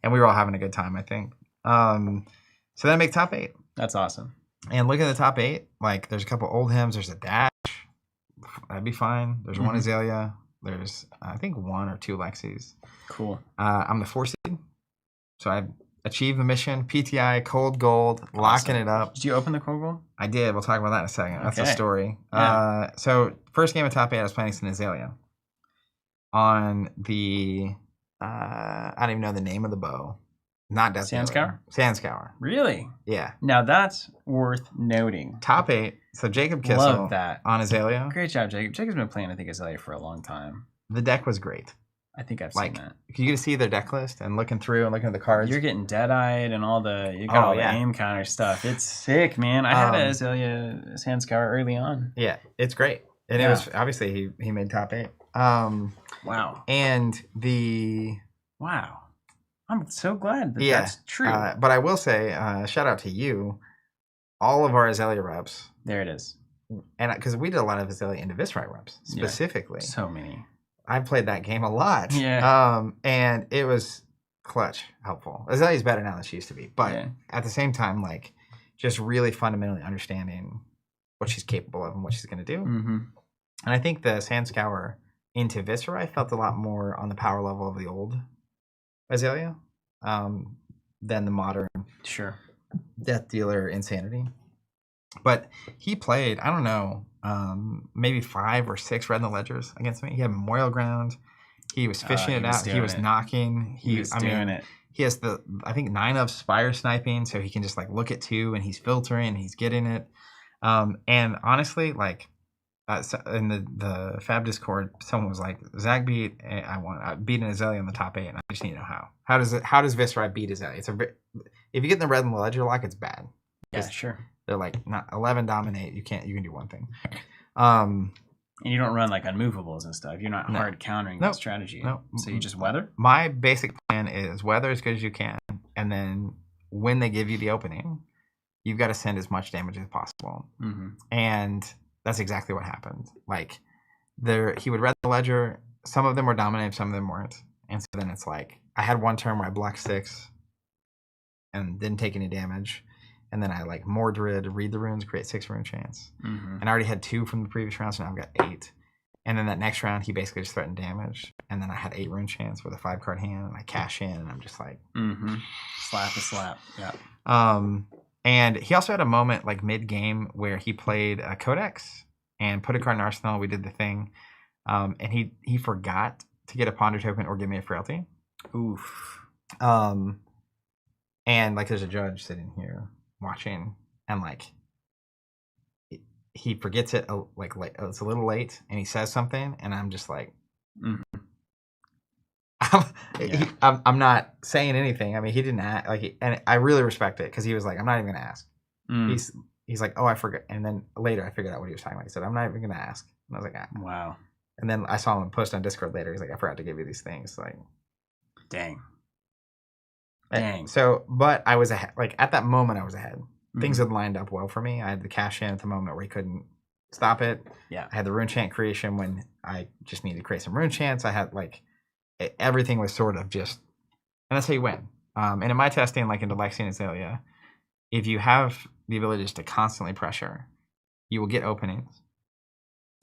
and we were all having a good time, I think. So then I make top 8. That's awesome. And look at the top 8. Like, there's a couple old hymns. There's a dash. That'd be fine. There's one Azalea. There's, I think, 1 or 2 Lexis. Cool. I'm the 4 seed. So I achieved the mission. PTI, cold gold, locking it up. Did you open the cold gold? I did. We'll talk about that in a second. That's the Okay. story. Yeah. So first game of top 8, I was playing against an Azalea. On the, I don't even know the name of the bow. Not Death Sandscour? Sandscour. Really? Yeah. Now that's worth noting. Top 8. So Jacob Kissel Love that. on Azalea. Great job, Jacob. Jacob's been playing, I think, Azalea for a long time. The deck was great. I think I've Like, seen that. you get to see their deck list and looking through and looking at the cards. You're getting Dead-Eyed and all the the aim counter stuff. It's sick, man. I had a Azalea Sandscour early on. Yeah, it's great. And it was obviously he made top 8. Wow. And the Wow. I'm so glad that that's true. but I will say, shout out to you, all of our Azalea reps, there it is. and because we did a lot of Azalea into Viscerai reps specifically. So many. I played that game a lot. Yeah. And it was clutch, helpful. Azalea's better now than she used to be, but at the same time, like, just really fundamentally understanding what she's capable of and what she's going to do. Mm-hmm. And I think the Sandscour into Viscerai felt a lot more on the power level of the old Azalea than the modern Death Dealer Insanity. But he played, I don't know, maybe 5 or 6 Red in the Ledgers against me. He had Memorial Ground. He was fishing it out. He was knocking. He was doing it. He has I think 9 of Spire sniping, so he can just like look at 2 and he's filtering and he's getting it. And honestly, like, in the Fab Discord, someone was like, "Zach beat I beat an Azalea in the top 8, and I just need to know how. How does Viscerai beat Azalea? If you get in the Red in the Ledger lock, it's bad. Yeah, sure. They're like not 11 dominate. You can do one thing. And you don't run like unmovables and stuff. You're not hard countering that strategy. No. So you just weather. My basic plan is weather as good as you can, and then when they give you the opening, you've got to send as much damage as possible. Mm-hmm. And that's exactly what happened. Like, he would Red the Ledger. Some of them were dominated, some of them weren't. And so then it's like, I had one turn where I blocked 6 and didn't take any damage. And then I like Mordred, read the runes, create 6 rune chance. Mm-hmm. And I already had 2 from the previous round, so now I've got 8. And then that next round, he basically just threatened damage. And then I had 8 rune chance with a 5-card hand, and I cash in, and I'm just like, slap a slap. Yeah. And he also had a moment like mid-game where he played a Codex and put a card in Arsenal. We did the thing. And he forgot to get a Ponder token or give me a Frailty. Oof. And like there's a judge sitting here watching, and like he forgets it like it's a little late, and he says something, and I'm just like, I'm not saying anything. I mean, he didn't ask, like, and I really respect it because he was like, I'm not even gonna ask. He's like, oh, I forgot. And then later I figured out what he was talking about. He said, I'm not even gonna ask. And I was like, wow. And then I saw him post on Discord later. He's like, I forgot to give you these things. Like, dang. So, but I was ahead. Like at that moment, I was ahead. Things had lined up well for me. I had the cash in at the moment where he couldn't stop it. Yeah. I had the rune chant creation when I just needed to create some rune chants. I had like everything was sort of just And that's how you win. And in my testing, like into Lexi and Azalea, if you have the ability just to constantly pressure, you will get openings.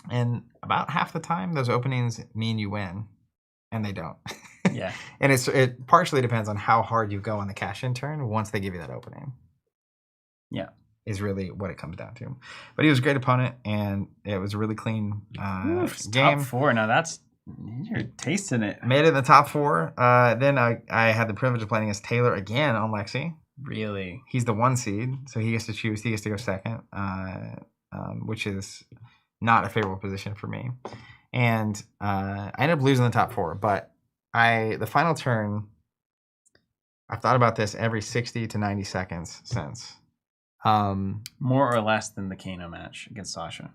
And about half the time, those openings mean you win, and they don't. Yeah. And it partially depends on how hard you go on the cash-in turn once they give you that opening. Yeah. Is really what it comes down to. But he was a great opponent, and it was a really clean game. Top 4. Now you're tasting it. Made it in the top 4. Then I had the privilege of playing against Taylor again on Lexi. Really? He's the 1 seed, so he gets to choose. He gets to go second, which is not a favorable position for me. And I ended up losing the top 4. But the final turn, I've thought about this every 60 to 90 seconds since. More or less than the Kano match against Sasha?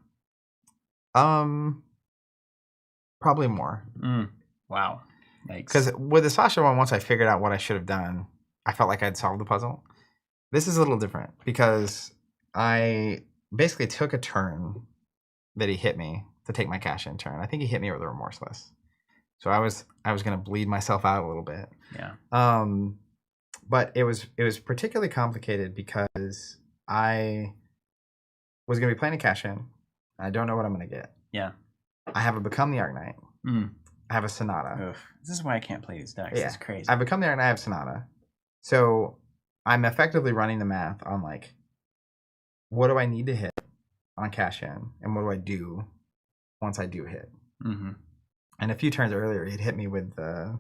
Probably more. Wow. Because with the Sasha one, once I figured out what I should have done, I felt like I'd solved the puzzle. This is a little different because I basically took a turn that he hit me to take my cash in turn. I think he hit me with a remorseless. So I was going to bleed myself out a little bit. Yeah. But it was particularly complicated because I was going to be playing a cash in. I don't know what I'm going to get. Yeah. I have a Become the Arknight. I have a Sonata. Oof. This is why I can't play these decks. Yeah. It's crazy. I Become the Arknight. I have Sonata. So I'm effectively running the math on like, what do I need to hit on cash in, and what do I do once I do hit? And a few turns earlier, he'd hit me with the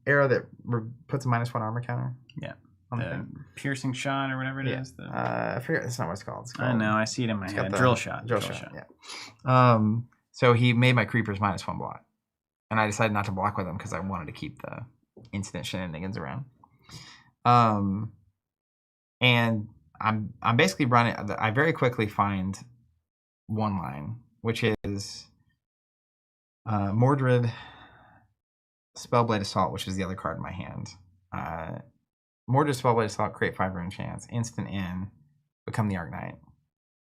arrow that puts a -1 armor counter. Yeah. The piercing shot or whatever it is. I forget. That's not what it's called. I know. I see it in my head. Drill shot. Drill shot. Yeah. So he made my creepers -1 block, and I decided not to block with them because I wanted to keep the instant shenanigans around. And I'm basically running. I very quickly find one line, which is Mordred Spellblade Assault, which is the other card in my hand. Mordred Spellblade Assault, create 5 rune chance, instant in, Become the Arknight,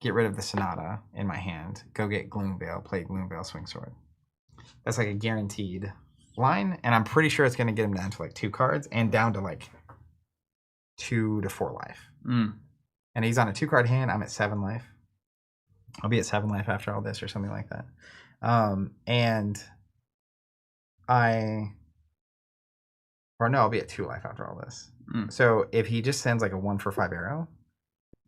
get rid of the Sonata in my hand, go get Gloomveil, play Gloomveil Swing Sword. That's like a guaranteed line, and I'm pretty sure it's going to get him down to like 2 cards and down to like 2 to 4 life. And he's on a 2-card hand. I'm at 7 life. I'll be at 7 life after all this or something like that. I'll be at 2 life after all this. So if he just sends like a 1 for 5 arrow,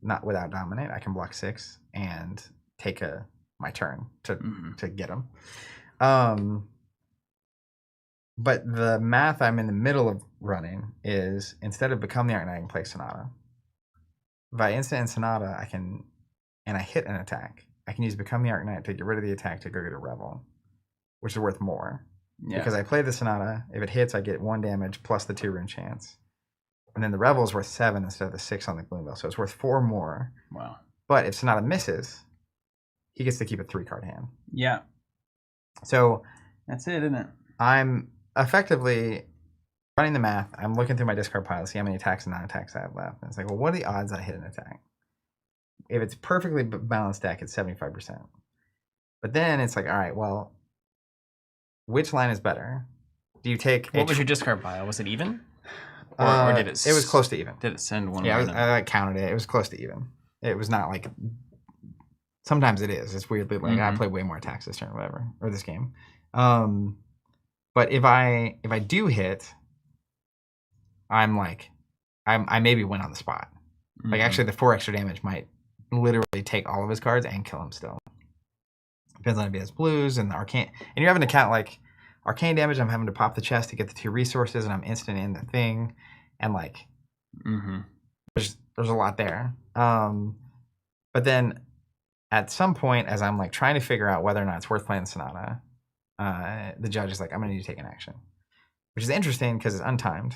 not without dominate, I can block 6 and take my turn to get him. But the math I'm in the middle of running is instead of Become the Arknight, I can play Sonata. If I instant in Sonata, I hit an attack, I can use Become the Arknight to get rid of the attack to go get a Revel, which is worth more. Yeah. Because I play the Sonata, if it hits, I get 1 damage plus the 2 rune chance. And then the Revel is worth 7 instead of the 6 on the Gloomveil, so it's worth 4 more. Wow. But if Sonata misses, he gets to keep a 3-card hand. Yeah. So that's it, isn't it? I'm effectively running the math. I'm looking through my discard pile to see how many attacks and non-attacks I have left. And it's like, well, what are the odds I hit an attack? If it's perfectly balanced deck, it's 75%. But then it's like, all right, well, which line is better? Do you take... What was your discard pile? Was it even? Or did it... It was close to even. Did it send one? Yeah, I counted it. It was close to even. It was not like... Sometimes it is. It's weirdly like, I play way more attacks this turn or whatever, or this game. But if I do hit, I'm like... I maybe win on the spot. Like, actually, the 4 extra damage might literally take all of his cards and kill him still. Depends on if he has blues and the arcane. And you're having to count, like, arcane damage. I'm having to pop the chest to get the 2 resources, and I'm instant in the thing. And, like, there's a lot there. But then at some point, as I'm, like, trying to figure out whether or not it's worth playing Sonata, the judge is like, I'm going to need to take an action. Which is interesting because it's untimed.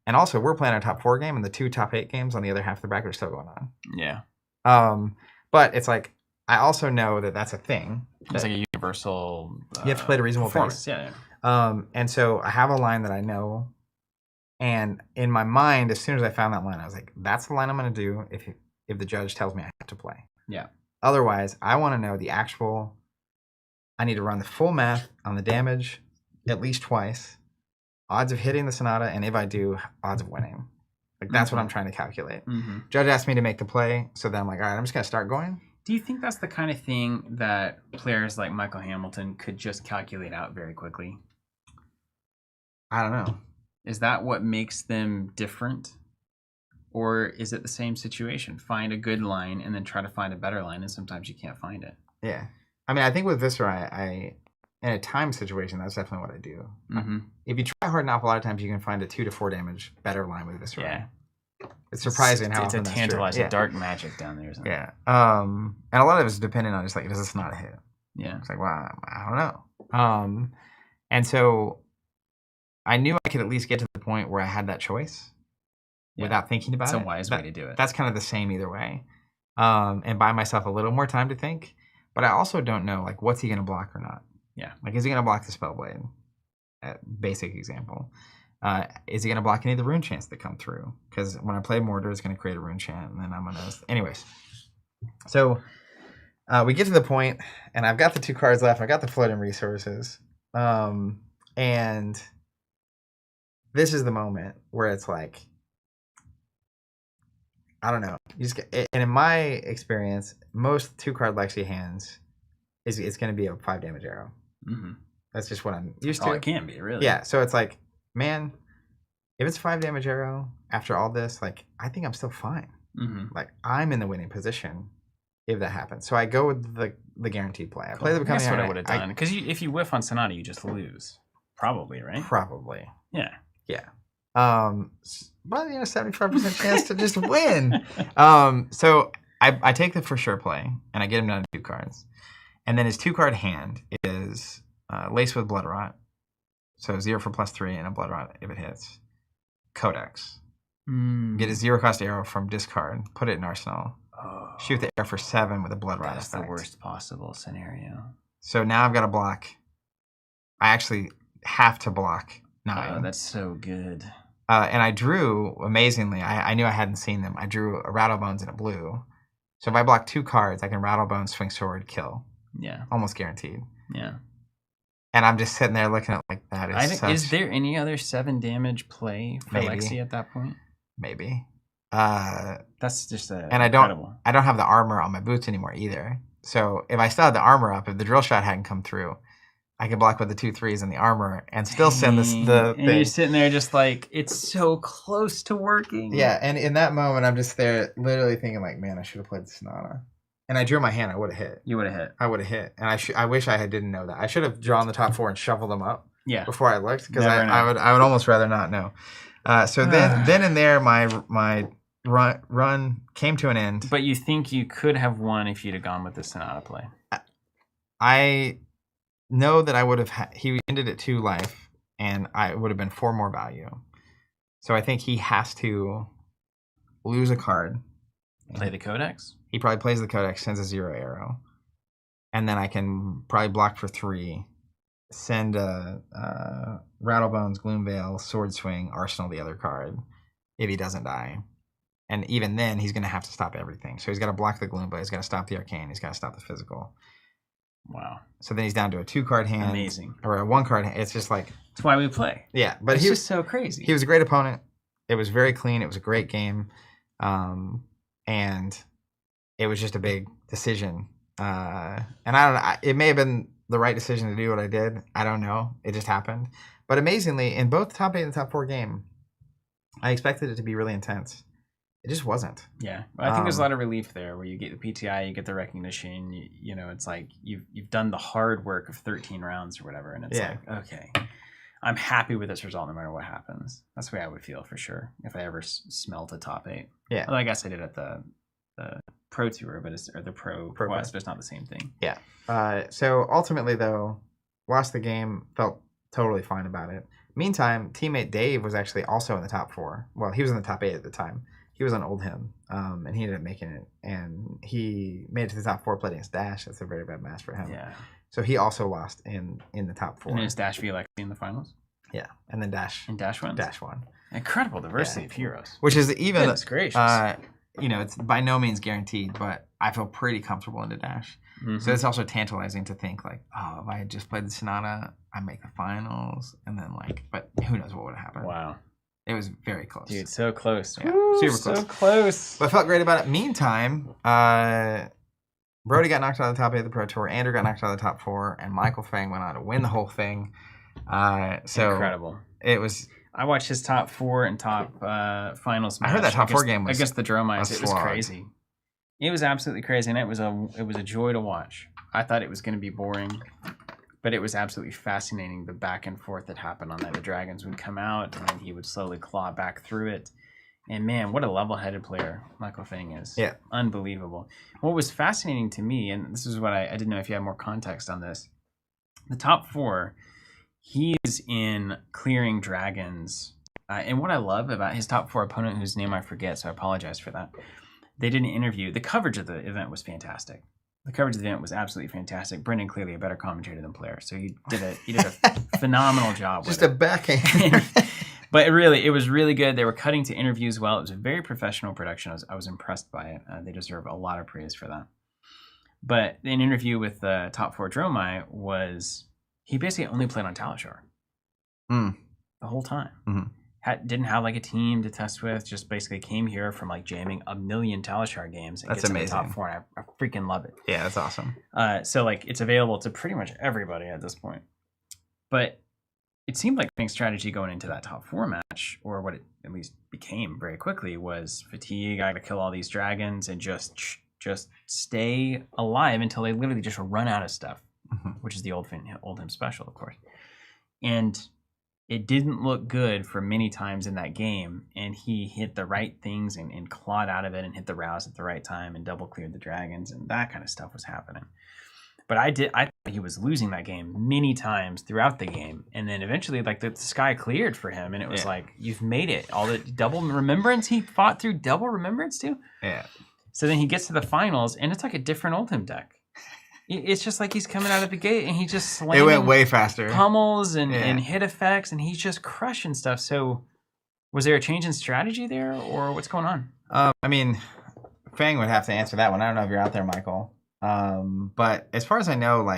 And also, we're playing our top 4 game, and the 2 top 8 games on the other half of the bracket are still going on. Yeah. But it's like, I also know that that's a thing. It's like a universal... you have to play at a reasonable pace. Yeah. And so I have a line that I know. And in my mind, as soon as I found that line, I was like, that's the line I'm going to do if the judge tells me I have to play. Yeah. Otherwise, I want to know the actual... I need to run the full math on the damage at least twice. odds of hitting the Sonata, and if I do, odds of winning. Like that's what I'm trying to calculate. Judge asked me to make the play, so then I'm like, all right, I'm just gonna start going. Do you think that's the kind of thing that players like Michael Hamilton could just calculate out very quickly? I don't know. Is that what makes them different? Or is it the same situation? Find a good line and then try to find a better line, and sometimes you can't find it. Yeah. I mean, I think with Viscerai, in a time situation, that's definitely what I do. If you try hard enough, a lot of times you can find a 2 to 4 damage better line with Viscerai. Yeah. It's surprising how it's a often that's tantalizing true. dark magic down there, isn't it? Yeah. And a lot of it's dependent on just like, does this not hit? Yeah. It's like, well, I don't know. And so I knew I could at least get to the point where I had that choice without thinking about it. It's a wise way to do it. That's kind of the same either way. And buy myself a little more time to think. But I also don't know, like, what's he going to block or not? Yeah. Like, is he going to block the Spellblade? Basic example. Is he going to block any of the rune chants that come through? Because when I play Mortar, it's going to create a rune chant, and then I'm going to... Anyways. So, we get to the point, and I've got the 2 cards left. I got the floating resources. And this is the moment where it's like... I don't know. You just get, and in my experience, most 2-card Lexi hands, it's going to be a 5 damage arrow. That's just what I'm used to. Oh, it can be, really. Yeah, so it's like, man, if it's 5 damage arrow after all this, like, I think I'm still fine. Like, I'm in the winning position if that happens. So I go with the guaranteed play. I play the Becoming That's what Iron. I would have done. Because if you whiff on Sonata, you just lose. Probably, right? Probably. Yeah. Yeah. But 75% chance to just win. So I take the for sure play and I get him down to 2 cards, and then his 2-card hand is laced with Blood Rot, so 0 for +3 and a Blood Rot if it hits. Codex. Get a 0-cost arrow from discard, put it in arsenal. Shoot the arrow for 7 with a Blood Rot That's effect. the worst possible scenario. So now I've got to block. I actually have to block 9. Oh, that's so good. And I drew, amazingly, I knew I hadn't seen them. I drew a Rattlebones and a blue. So if I block 2 cards, I can Rattlebones, Swing Sword, kill. Yeah. Almost guaranteed. Yeah. And I'm just sitting there looking at like that. Is there any other 7 damage play for Maybe. Lexi at that point? Maybe. That's just and I don't have the armor on my boots anymore either. So if I still had the armor up, if the drill shot hadn't come through, I could block with the 2 3s and the armor and still send the and thing. You're sitting there just like, it's so close to working. Yeah, and in that moment, I'm just there literally thinking like, man, I should have played the Sonata. And I drew my hand, I would have hit. You would have hit. I would have hit. And I wish I didn't know that. I should have drawn the top 4 and shuffled them up before I looked, because I would almost rather not know. So then and there, my run came to an end. But you think you could have won if you'd have gone with the Sonata play? I know that I would have. He ended at 2 life, and I would have been 4 more value. So I think he has to lose a card. Play the Codex? He probably plays the Codex, sends a 0 arrow. And then I can probably block for 3, send a Rattlebones, Gloomveil, Sword Swing, Arsenal the other card if he doesn't die. And even then, he's going to have to stop everything. So he's got to block the Gloomveil, he's got to stop the Arcane, he's got to stop the physical. Wow. So then he's down to a 2-card hand. Amazing. Or a 1-card hand. It's just like... That's why we play. Yeah. But it's just so crazy. He was a great opponent. It was very clean. It was a great game. And it was just a big decision. And I don't know. It may have been the right decision to do what I did. I don't know. It just happened. But amazingly, in both the top 8 and the top 4 game, I expected it to be really intense. It just wasn't. Yeah, I think there's a lot of relief there, where you get the PTI, you get the recognition. You know, it's like you've done the hard work of 13 rounds or whatever, and it's like, okay, I'm happy with this result no matter what happens. That's the way I would feel for sure if I ever smelt a top 8. Yeah, well, I guess I did at the Pro Tour, but or the Pro Quest, but it's not the same thing. Yeah. So ultimately, though, lost the game. Felt totally fine about it. Meantime, teammate Dave was actually also in the top 4. Well, he was in the top 8 at the time. He was on Oldham, and he ended up making it. And he made it to the top 4, played against Dash. That's a very bad match for him. Yeah. So he also lost in the top 4. And then it's Dash v Lexi in the finals? Yeah. And then Dash. And Dash won? Dash won. Incredible diversity of heroes. Which is even... Goodness gracious. it's by no means guaranteed, but I feel pretty comfortable into Dash. Mm-hmm. So it's also tantalizing to think like, oh, if I had just played the Sonata, I make the finals, and then but who knows what would have happened. Wow. It was very close. Dude, so close. Yeah, Woo, super close. So close. But I felt great about it. Meantime, Brody got knocked out of the top 8 of the Pro Tour. Andrew got knocked out of the top 4. And Michael Feng went on to win the whole thing. So incredible. It was... I watched his top 4 and top finals match. I heard that top 4 game was... against the Dromites. It was crazy. It was absolutely crazy. And it was a joy to watch. I thought it was going to be boring. But it was absolutely fascinating, the back and forth that happened on that. The dragons would come out, and then he would slowly claw back through it. And man, what a level-headed player Michael Feng is. Yeah. Unbelievable. What was fascinating to me, and this is what I didn't know if you had more context on this, the top 4, he's in clearing dragons. And what I love about his top 4 opponent, whose name I forget, so I apologize for that, they did an interview. The coverage of the event was fantastic. The coverage of the event was absolutely fantastic. Brendan clearly a better commentator than player, so he did a phenomenal job. Just with a backhand. But it was really good. They were cutting to interviews well. It was a very professional production. I was impressed by it. They deserve a lot of praise for that. But an interview with the top 4 Dromai was he basically only played on Talishar the whole time. Mm-hmm. Didn't have like a team to test with. Just basically came here from like jamming a million Talishar games. And that's gets amazing. To the top 4, and I freaking love it. Yeah, that's awesome. So like it's available to pretty much everybody at this point. But it seemed like Feng's strategy going into that top 4 match, or what it at least became very quickly, was fatigue. I got to kill all these dragons and just stay alive until they literally just run out of stuff, which is the old him special, of course. And it didn't look good for many times in that game, and he hit the right things and clawed out of it and hit the rouse at the right time and double cleared the dragons, and that kind of stuff was happening. But I thought he was losing that game many times throughout the game, and then eventually like the sky cleared for him, and it was like, you've made it. All the double remembrance, he fought through double remembrance too. Yeah. So then he gets to the finals, and it's like a different Oldhim deck. It's just like he's coming out of the gate and he just slamming. It went way faster. Pummels and hit effects, and he's just crushing stuff. So was there a change in strategy there, or what's going on? I mean, Feng would have to answer that one. I don't know if you're out there, Michael. But as far as I know,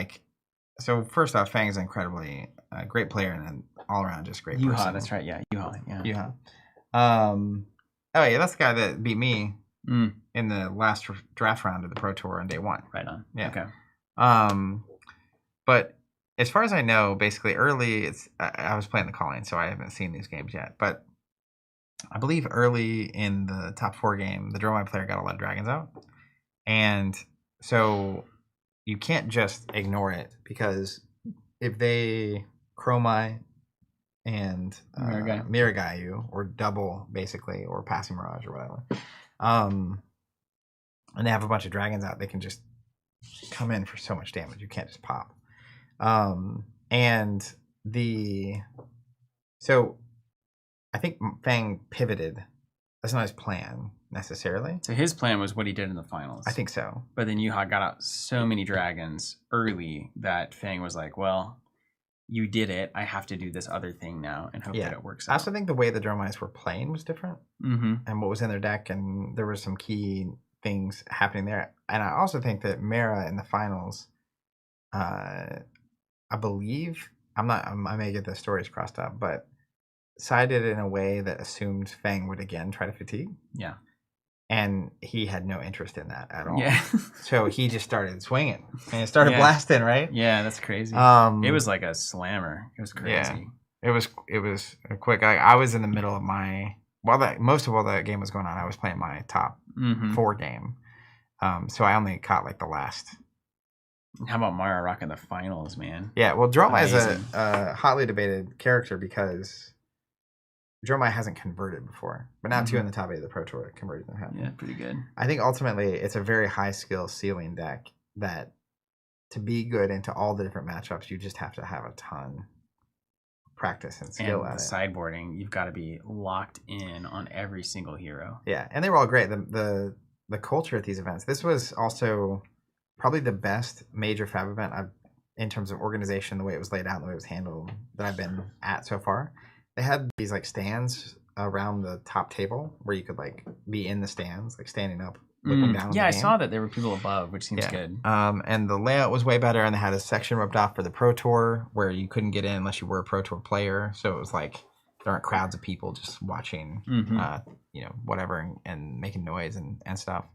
so first off, Feng is an incredibly great player and an all-around just great person. Yuha, that's right. Yeah, Yuha. Yeah. Oh, yeah, that's the guy that beat me in the last draft round of the Pro Tour on day 1. Right on. Yeah. Okay. But as far as I know, basically early, I was playing the calling, so I haven't seen these games yet. But I believe early in the top 4 game, the Dromai player got a lot of dragons out. And so you can't just ignore it, because if they Chromai and Miragai you, or double, basically, or Passing Mirage or whatever, and they have a bunch of dragons out, they can just come in for so much damage. You can't just pop. So I think Feng pivoted. That's not his plan necessarily. So his plan was what he did in the finals. I think so. But then Yuha got out so many dragons early that Feng was like, well, you did it. I have to do this other thing now and hope that it works out. I also think the way the Dromais were playing was different, and what was in their deck, and there were some key things happening there. And I also think that Mara in the finals, I believe, I may get the stories crossed up, but sided in a way that assumed Feng would again try to fatigue. Yeah. And he had no interest in that at all. Yeah. So he just started swinging and it started blasting, right? Yeah, that's crazy. It was like a slammer. It was crazy. Yeah. It was quick. I was in the middle of most of all that game was going on, I was playing my top 4 game. So I only caught like the last. How about Mara rocking the finals, man? Yeah, well, Dromai is a hotly debated character because Dromai hasn't converted before, but now 2 in the top 8 of the Pro Tour converted and happened. Yeah, pretty good. I think ultimately it's a very high skill ceiling deck that to be good into all the different matchups, you just have to have a ton of practice and skill at it. Sideboarding, you've got to be locked in on every single hero. Yeah, and they were all great. The culture at these events. This was also probably the best major Fab event in terms of organization, the way it was laid out, and the way it was handled that I've been at so far. They had these like stands around the top table where you could like be in the stands, like standing up, looking down. Yeah, on I the game. saw that there were people above, which seems good. And the layout was way better, and they had a section ripped off for the Pro Tour where you couldn't get in unless you were a Pro Tour player. So it was like there aren't crowds of people just watching, whatever and making noise and stuff.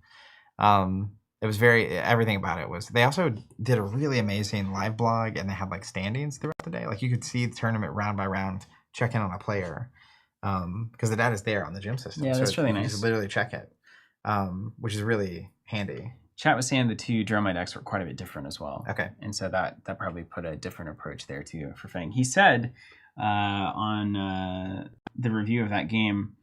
It was everything about it was. They also did a really amazing live blog, and they had like standings throughout the day. Like you could see the tournament round by round, check in on a player, because the data's there on the gym system. Yeah, that's really nice. You just literally check it, which is really handy. Chat was saying the two Dromite decks were quite a bit different as well. Okay. And so that probably put a different approach there too for Feng. He said on the review of that game,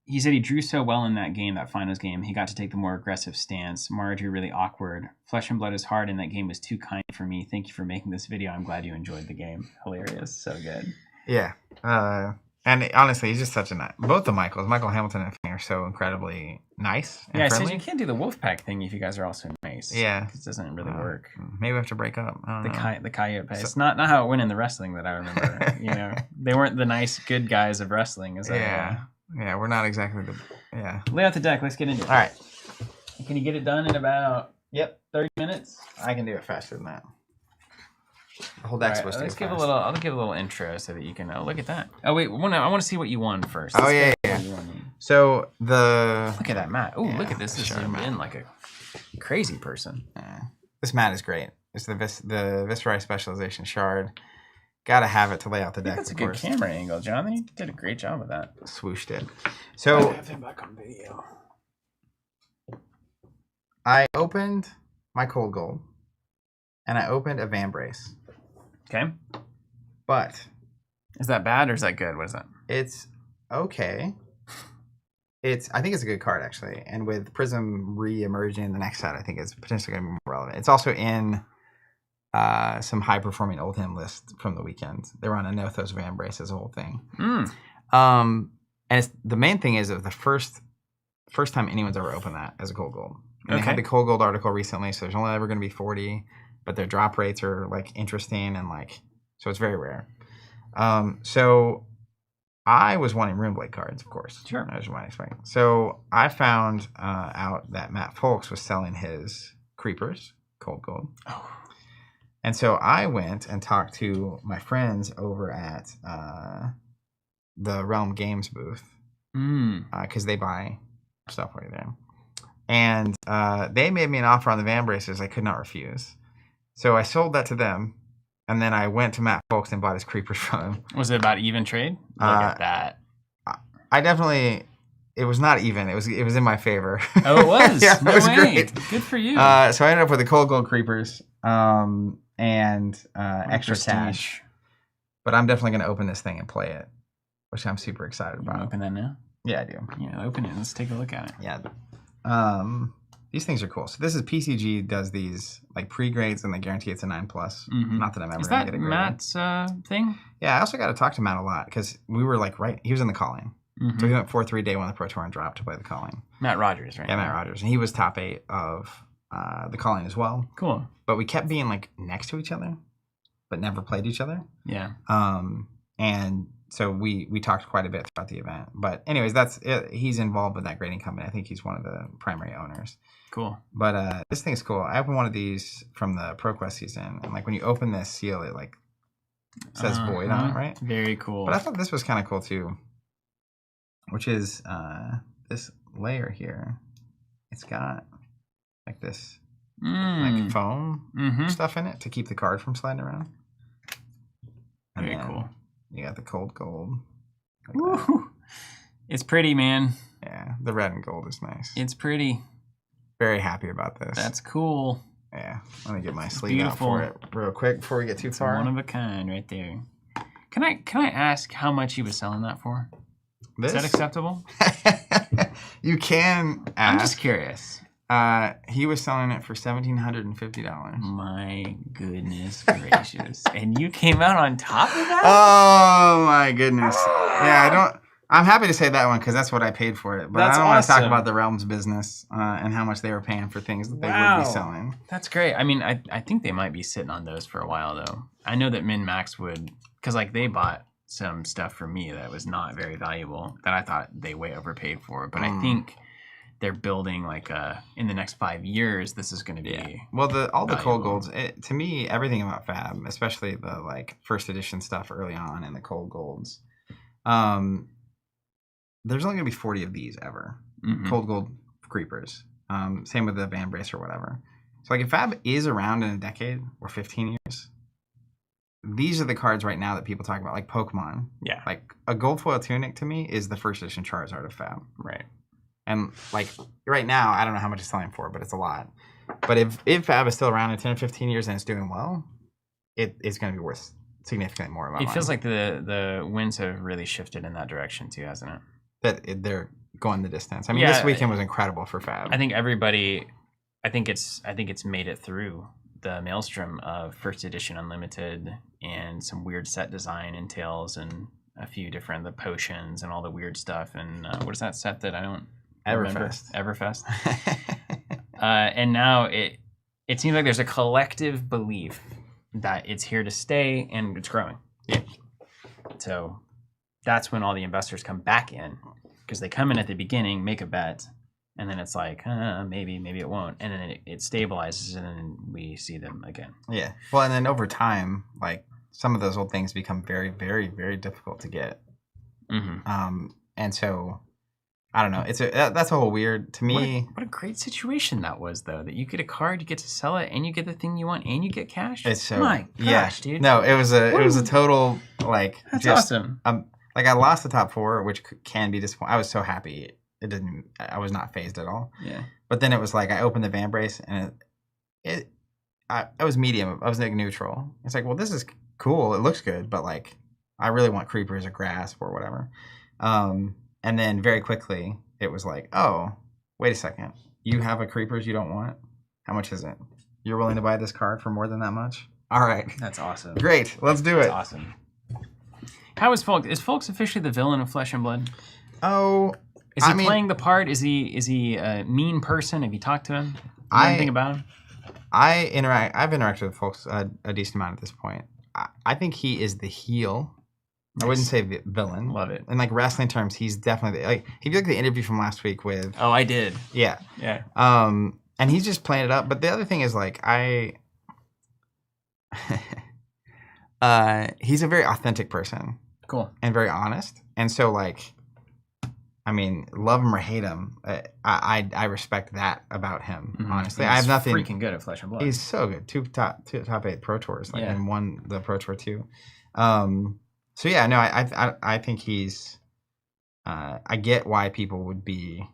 he said he drew so well in that game, that finals game, he got to take the more aggressive stance. Mara drew really awkward. Flesh and Blood is hard, and that game was too kind for me. Thank you for making this video. I'm glad you enjoyed the game. Hilarious. So good. Yeah. And honestly, he's just such a nice. Both the Michael Hamilton and Feng are so incredibly nice and I friendly. said you can't do the Wolfpack thing if you guys are all so nice. Yeah. It doesn't really work. Maybe we have to break up. I don't know. The coyote pace. It's not how it went in the wrestling that I remember. They weren't the nice, good guys of wrestling. Yeah, we're not exactly Lay out the deck. Let's get into it. All right. Can you get it done in about 30 minutes? I can do it faster than that. The whole deck's supposed to go fast. I'll give a little intro so that you can. Oh, look at that. Oh wait, I want to see what you won first. Yeah. So look at that mat. Oh, look at this. This is in like a crazy person. This mat is great. It's the Viscerai specialization shard. Gotta have it to lay out the deck. That's a good camera angle, John. You did a great job with that. Swooshed it. So I have him back on video. I opened my Cold Gold, and I opened a Vambrace. Okay. But is that bad or is that good? What is that? It's okay. I think it's a good card actually, and with Prism re-emerging in the next set, I think it's potentially going to be more relevant. It's also in some high-performing Oldham lists from the weekend. They were on Anothos Vambrace as a whole thing. And the main thing is that the first time anyone's ever opened that as a Cold Gold. And they had the Cold Gold article recently, so there's only ever going to be 40, but their drop rates are like interesting and like so it's very rare. So I was wanting Runeblade cards, of course. Sure. As you might expect. So I found out that Matt Folks was selling his Creepers, Cold Gold. Oh. And so I went and talked to my friends over at the Realm Games booth because they buy stuff right there. And they made me an offer on the Vambraces I could not refuse. So I sold that to them, and then I went to Matt Folks and bought his Creepers from him. Was it about even trade? Look at that. I definitely... It was not even. It was in my favor. Oh, it was? Yeah, no it was way. Great. Good for you. So I ended up with the Cold Gold Creepers and extra cash. But I'm definitely going to open this thing and play it, which I'm super excited about. Open that now? Yeah, I do. Yeah, open it. Let's take a look at it. Yeah. These things are cool. So this is PCG does these like pre-grades and they guarantee it's a 9+. Mm-hmm. Not that I'm ever is going that to get a grade. Matt's thing? Yeah, I also got to talk to Matt a lot because we were like he was in the calling. Mm-hmm. So we went 4-3 day one of the Pro Tour and dropped to play the calling. Matt Rogers, right? Yeah, Matt Rogers. And he was top 8 of the calling as well. Cool. But we kept being like next to each other, but never played each other. Yeah. And so we talked quite a bit throughout the event. But anyways, that's it. He's involved with that grading company. I think he's one of the primary owners. Cool. But this thing's cool. I opened one of these from the ProQuest season, and like when you open this seal, it like says void on it, right? Very cool. But I thought this was kind of cool too, which is this layer here. It's got like this like foam stuff in it to keep the card from sliding around. And very cool. You got the Cold Gold. Woo. It's pretty, man. Yeah, the red and gold is nice. It's pretty. Very happy about this. That's cool. Yeah, let me get my sleeve out for it real quick before we get too far. One of a kind right there. Can I ask how much he was selling that for? This? Is that acceptable? You can ask. I'm just curious. He was selling it for $1,750. My goodness gracious! And you came out on top of that? Oh my goodness! Yeah, I'm happy to say that one because that's what I paid for it. But I don't want to talk about the Realms business and how much they were paying for things that they would be selling. That's great. I mean, I think they might be sitting on those for a while though. I know that Min Max would, because like they bought some stuff for me that was not very valuable that I thought they way overpaid for. But I think they're building like in the next 5 years, this is going to be well, all the cold valuable. golds. To me, everything about Fab, especially the like first edition stuff early on and the cold golds. There's only gonna be 40 of these ever. Cold gold creepers. Same with the Van Brace or whatever. So like if Fab is around in a decade or 15 years, these are the cards right now that people talk about, like Pokemon. Yeah. Like a gold foil tunic to me is the first edition Charizard of Fab. Right. And like right now, I don't know how much it's selling for, but it's a lot. But if Fab is still around in 10 or 15 years and it's doing well, it's going to be worth significantly more. It feels like the winds have really shifted in that direction too, hasn't it? That they're going the distance. I mean, this weekend was incredible for Fab. I think it's made it through the maelstrom of first edition unlimited and some weird set design entails and a few different the potions and all the weird stuff. And what is that set that I don't remember? Everfest. And now it seems like there's a collective belief that it's here to stay and it's growing. Yeah. So that's when all the investors come back in, because they come in at the beginning, make a bet, and then it's like, maybe it won't. And then it stabilizes, and then we see them again. Yeah. Well, and then over time, like some of those old things become very, very, very difficult to get. And so, I don't know. That's a whole weird, to me. What a great situation that was, though, that you get a card, you get to sell it, and you get the thing you want, and you get cash. It's so, my gosh, dude. No, it was a total, like, that's awesome. Like I lost the top 4, which can be disappointing. I was so happy. I was not phased at all. Yeah. But then it was like I opened the Van Brace and I was medium. I was like neutral. It's like, well, this is cool. It looks good, but like I really want creepers or grasp or whatever. And then very quickly it was like, oh, wait a second. You have a creepers you don't want? How much is it? You're willing to buy this card for more than that much? All right. That's awesome. Great. Let's do it. That's awesome. How is Folks? Is Folks officially the villain of Flesh and Blood? Oh, is he playing the part? Is he a mean person? Have you talked to him? You know anything about him? I've interacted with Folks a decent amount at this point. I think he is the heel. Nice. I wouldn't say the villain. Love it. In like wrestling terms, he's definitely like if you look at the interview from last week with. Oh, I did. Yeah. Yeah. And he's just playing it up. But the other thing is like he's a very authentic person. Cool. And very honest. And so, like, I mean, love him or hate him, I respect that about him, honestly. He's I have nothing. Freaking good at Flesh and Blood. He's so good. Two top 8 Pro Tours, like, and won the Pro Tour too. So, yeah, no, I think he's, I get why people would villainize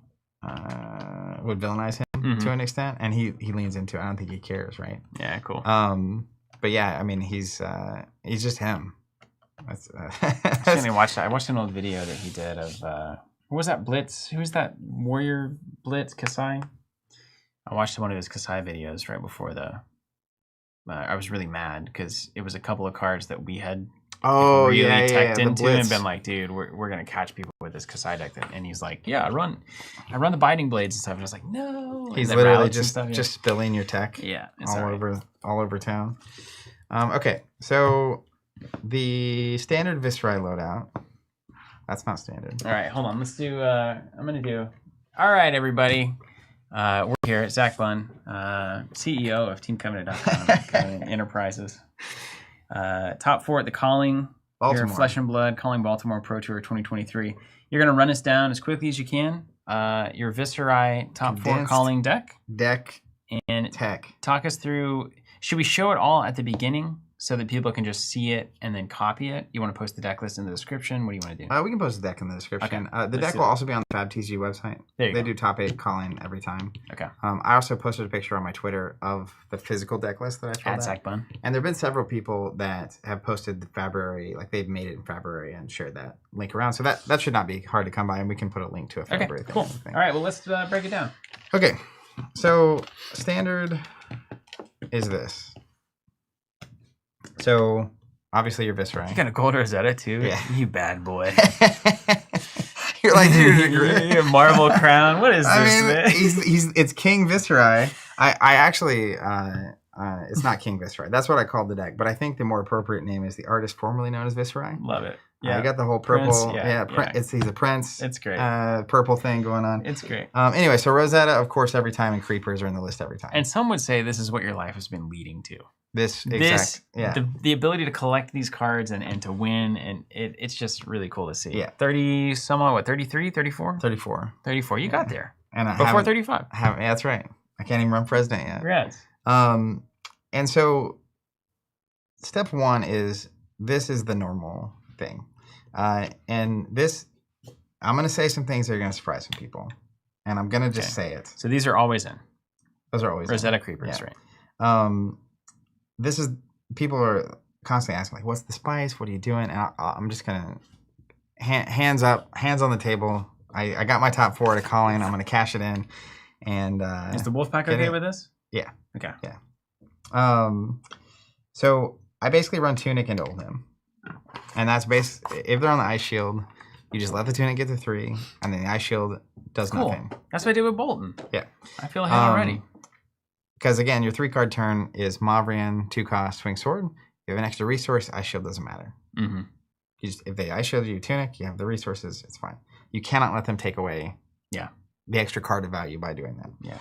him to an extent, and he leans into it. I don't think he cares, right? Yeah, cool. But yeah, I mean, he's just him. I watched an old video that he did of what was that Blitz? Who was that Warrior Blitz Kasai? I watched one of his Kasai videos right before I was really mad because it was a couple of cards that we had teched into and been like, dude, we're gonna catch people with this Kasai deck. And he's like, yeah, I run the Biting Blades and stuff. And I was like, no. He's literally just spilling your tech. Yeah, all over town. Okay, so. The standard Viscerai loadout. That's not standard. All right, hold on. Let's do. I'm gonna do. All right, everybody. We're here. Zach Bunn, CEO of TeamCovenant.com Enterprises. Top 4 at the Calling. Baltimore. Here, Flesh and Blood, Calling Baltimore Pro Tour 2023. You're gonna run us down as quickly as you can. Your Viscerai top Condensed 4 Calling deck and tech. Talk us through. Should we show it all at the beginning? So that people can just see it and then copy it? You want to post the deck list in the description? What do you want to do? We can post the deck in the description. Okay. The deck will also be on the FabTG website. They do top 8 calling every time. Okay. I also posted a picture on my Twitter of the physical deck list that I filled out. Zach Bunn. And there have been several people that have posted the February, like they've made it in February and shared that link around. So that should not be hard to come by, and we can put a link to a February thing. Cool. All right, well, let's break it down. Okay. So standard is this. So, obviously, you're Viscerai. You got a gold Rosetta, too? Yeah. You bad boy. You're like, dude, you're a marble crown. What is this, man? It's King Viscerai. I actually, it's not King Viscerai. That's what I called the deck. But I think the more appropriate name is the artist formerly known as Viscerai. Love it. Yeah, you got the whole purple. Prince, He's a prince. It's great. Purple thing going on. It's great. Anyway, so Rosetta, of course, every time, and Creepers are in the list every time. And some would say this is what your life has been leading to. The ability to collect these cards and to win, and it's just really cool to see. Yeah. 30 somewhat, what, 33, 34? 34. 34. You got there. And before 35. That's right. I can't even run president yet. Congrats. And so step one is this is the normal thing. And this, I'm going to say some things that are going to surprise some people. And I'm going to just say it. So these are always in. Those are always Rosetta in. Creepers, Yeah. right? This is, people are constantly asking, like, what's the spice? What are you doing? And I'm just going to, hands up, hands on the table. I got my top 4 to call in. I'm going to cash it in. And is the Wolfpack okay with this? Yeah. Okay. Yeah. So I basically run Tunic into Oldham. And that's if they're on the Ice Shield, you just let the Tunic get to 3, and then the Ice Shield does nothing. That's what I did with Bolton. Yeah. I feel ahead already. Because again, your 3-card turn is Mavrian, 2-cost, Swing Sword. You have an extra resource, Ice Shield doesn't matter. Mm-hmm. If they Ice Shield you Tunic, you have the resources, it's fine. You cannot let them take away the extra card of value by doing that. Yeah.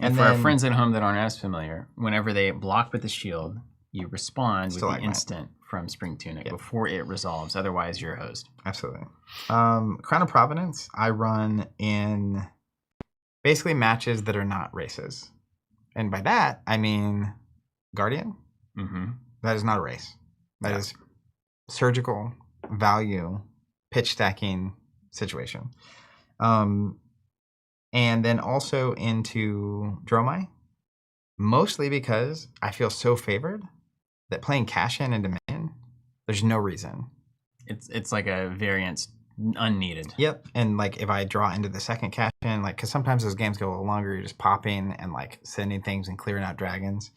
And for our friends at home that aren't as familiar, whenever they block with the shield, you respond with the instant from Spring Tunic before it resolves. Otherwise, you're hosed. Absolutely. Crown of Providence, I run in basically matches that are not races. And by that, I mean Guardian. Mm-hmm. That is not a race. That is surgical value, pitch stacking situation. And then also into Dromai, mostly because I feel so favored that playing cash in and Dominion, there's no reason. It's like a variance unneeded. Yep. And like if I draw into the second cash in, like because sometimes those games go a little longer, you're just popping and like sending things and clearing out dragons.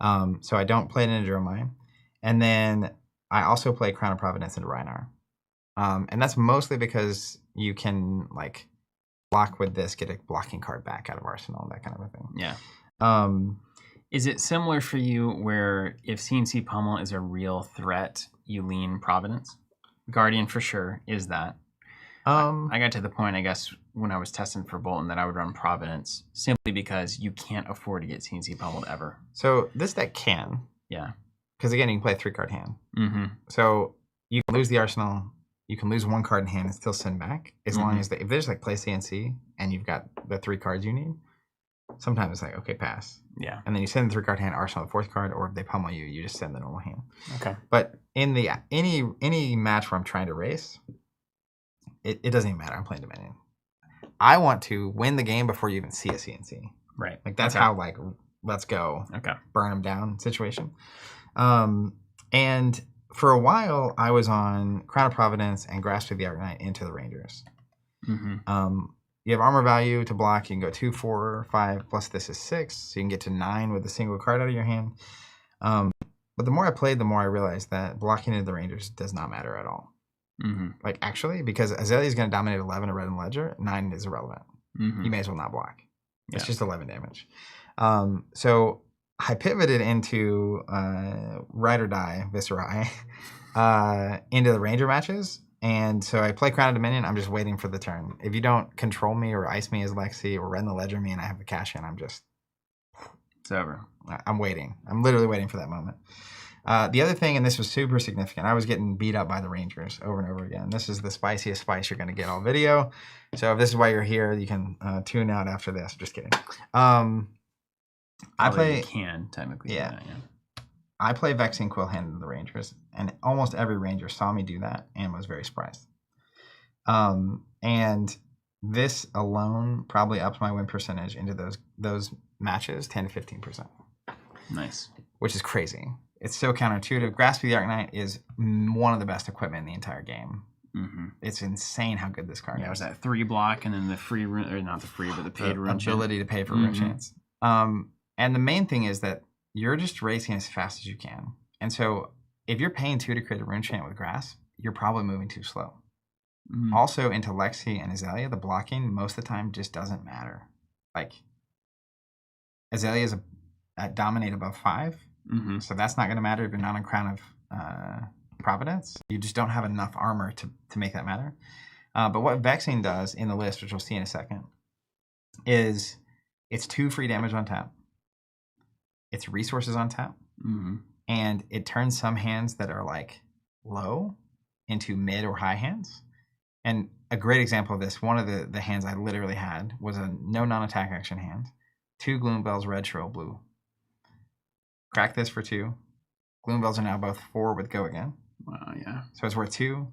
So I don't play it into Dromai. And then I also play Crown of Providence into Rhinar. And that's mostly because you can like block with this, get a blocking card back out of Arsenal, that kind of a thing. Yeah. Is it similar for you where if CNC Pummel is a real threat, you lean Providence? Guardian for sure is that. I got to the point, I guess, when I was testing for Bolton that I would run Providence simply because you can't afford to get CNC Pummeled ever. So this deck can. Yeah. Because again, you can play a 3-card hand. Mm-hmm. So you can lose the Arsenal. You can lose 1 card in hand and still send back as long as if there's like play CNC and you've got the 3 cards you need. Sometimes it's like, okay, pass. Yeah. And then you send the 3-card hand, Arsenal the 4th card, or if they pummel you, you just send the normal hand. Okay. But in the any match where I'm trying to race, it doesn't even matter. I'm playing Dominion. I want to win the game before you even see a CNC. Right. Like that's how like let's go. Okay. Burn them down situation. And for a while, I was on Crown of Providence and Grasp of the Arknight into the Rangers. Mm-hmm. You have armor value to block. You can go 2, 4, 5, plus this is 6. So you can get to 9 with a single card out of your hand. But the more I played, the more I realized that blocking into the Rangers does not matter at all. Mm-hmm. Like, actually, because Azalea is going to dominate 11 of Red and Ledger, 9 is irrelevant. Mm-hmm. You may as well not block. It's just 11 damage. So I pivoted into Ride or Die, Viscerai, into the Ranger matches. And so I play Crown of Dominion. I'm just waiting for the turn. If you don't control me or ice me as Lexi or Red the Ledger me and I have the cash in, it's over. I'm waiting. I'm literally waiting for that moment. The other thing, and this was super significant, I was getting beat up by the Rangers over and over again. This is the spiciest spice you're going to get all video. So if this is why you're here, you can tune out after this. Just kidding. I play. You can technically. Yeah. I play Vexing Quill Hand in the Rangers, and almost every Ranger saw me do that and was very surprised. And this alone probably ups my win percentage into those matches 10 to 15%. Nice. Which is crazy. It's so counterintuitive. Grasp of the Arknight is one of the best equipment in the entire game. Mm-hmm. It's insane how good this card is. Yeah, it was that 3 block and then the free rune, or not the free, but the paid rune ability to pay for rune chance. And the main thing is that you're just racing as fast as you can. And so if you're paying 2 to create a rune chant with Grasp, you're probably moving too slow. Mm-hmm. Also, into Lexi and Azalea, the blocking most of the time just doesn't matter. Like, Azalea is a dominate above 5, so that's not going to matter if you're not on Crown of Providence. You just don't have enough armor to make that matter. But what Vexing does in the list, which we'll see in a second, is it's 2 free damage on tap. It's resources on tap. Mm-hmm. And it turns some hands that are like low into mid or high hands. And a great example of this, one of the hands I literally had was a no non-attack action hand. 2 Gloom-Bells, red, shrill, blue. Crack this for 2. Gloom-Bells are now both 4 with go again. Wow, yeah. So it's worth 2.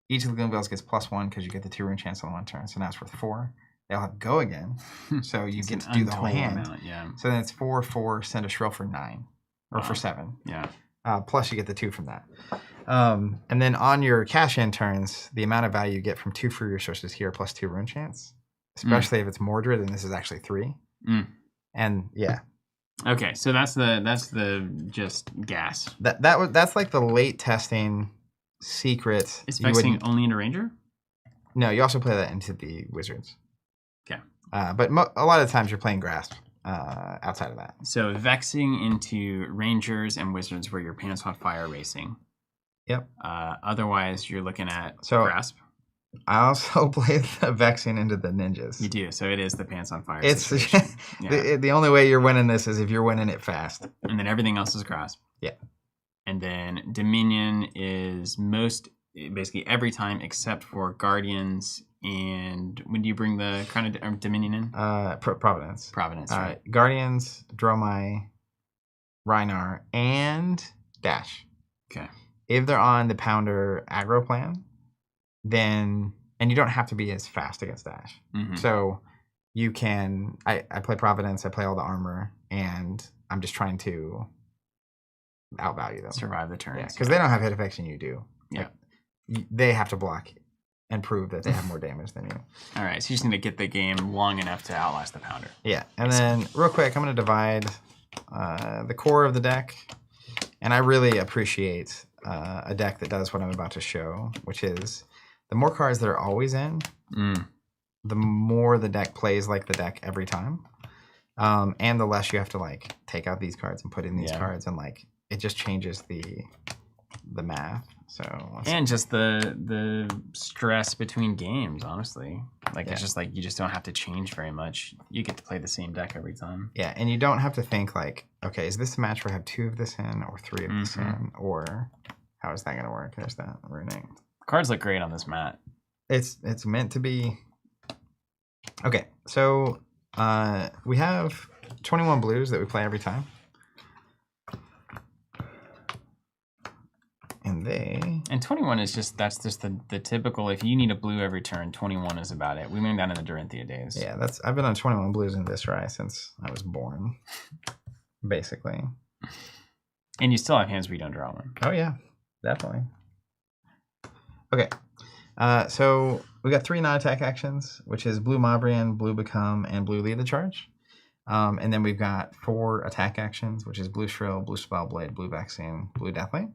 Each of the Gloom-Bells gets +1 because you get the 2 rune chance on 1 turn. So now it's worth 4. They'll have go again. So you get to do the whole hand. Amount, yeah. So then it's 4, 4, send a shrill for 9. Or for 7. Yeah. Plus you get the 2 from that. And then on your cash-in turns, the amount of value you get from 2 free resources here plus 2 rune chance. Especially if it's Mordred, and this is actually 3. And yeah. Okay, so that's the just gas. That's like the late testing secret. Is Vexing only into Ranger? No, you also play that into the Wizards. Okay. But a lot of times you're playing Grasp outside of that. So Vexing into Rangers and Wizards where your Pants on Fire racing. Yep. Otherwise, you're looking at Grasp. I also play the Vexing into the Ninjas. You do, so it is the Pants on Fire. It's the only way you're winning this is if you're winning it fast. And then everything else is Grasp. Yeah. And then Dominion is basically every time except for Guardians. And when do you bring the Crown of Dominion in? Providence. Providence, right. Guardians, Dromai, Rhinar, and Dash. Okay. If they're on the Pounder aggro plan, then, and you don't have to be as fast against Dash. Mm-hmm. So you can, I play Providence, I play all the armor, and I'm just trying to outvalue them. Survive the turn. Yeah, because they don't have hit effects and you do. Yeah. Like, they have to block and prove that they have more damage than you. All right, so you just need to get the game long enough to outlast the Pounder. Yeah, and then real quick, I'm going to divide the core of the deck, and I really appreciate a deck that does what I'm about to show, which is the more cards that are always in, the more the deck plays like the deck every time, and the less you have to like take out these cards and put in these cards, and like it just changes the math. So and just the stress between games, honestly. Like it's just like you just don't have to change very much. You get to play the same deck every time. Yeah, and you don't have to think like, okay, is this a match where I have 2 of this in or 3 of this in, or how is that going to work? There's that ruining. Cards look great on this mat. It's meant to be. Okay, so we have 21 blues that we play every time. And 21 is that's just the typical, if you need a blue every turn, 21 is about it. We learned that in the Dorinthia days. Yeah, I've been on 21 blues in Viscerai since I was born, basically. And you still have hands where you don't draw one. Oh yeah, definitely. Okay, so we got 3 non-attack actions, which is blue Mabrian, blue Become, and blue Lead the Charge. And then we've got 4 attack actions, which is blue Shrill, blue Spellblade, blue Vaccine, blue Deathly.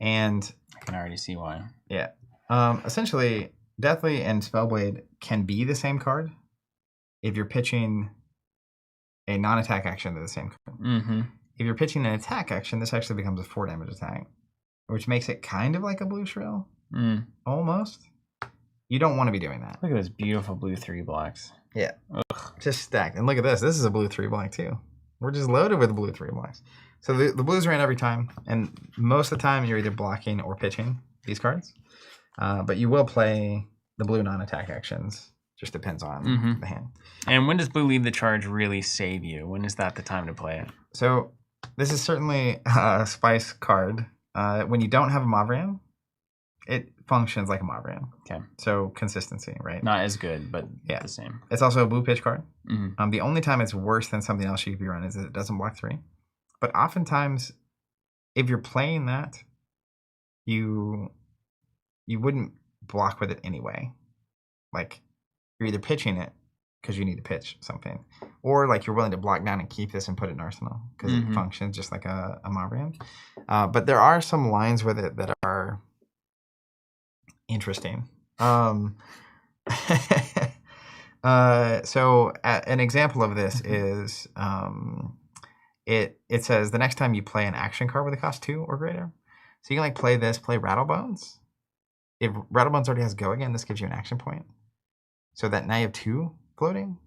And I can already see why. Yeah. Essentially, Deathly and Spellblade can be the same card if you're pitching a non-attack action to the same card. Mm-hmm. If you're pitching an attack action, this actually becomes a 4 damage attack, which makes it kind of like a blue Shrill. Almost. You don't want to be doing that. Look at those beautiful blue 3 blocks. Yeah. Ugh. Just stacked. And look at this. This is a blue 3 block too. We're just loaded with blue 3 blocks. So the blues are in every time, and most of the time you're either blocking or pitching these cards. But you will play the blue non-attack actions. Just depends on the hand. And when does blue Lead the Charge really save you? When is that the time to play it? So this is certainly a spice card. When you don't have a Mavrian, it functions like a Mavrian. Okay. So consistency, right? Not as good, but the same. It's also a blue pitch card. Mm-hmm. The only time it's worse than something else you could be running is that it doesn't block 3. But oftentimes, if you're playing that, you wouldn't block with it anyway. Like, you're either pitching it because you need to pitch something, or like you're willing to block down and keep this and put it in Arsenal because it functions just like a Mavrian. But there are some lines with it that are interesting. So an example of this is it says the next time you play an action card with a cost 2 or greater, So you can like play this, play Rattlebones. If Rattlebones already has Go Again, this gives you an action point. So that now you have 2 floating.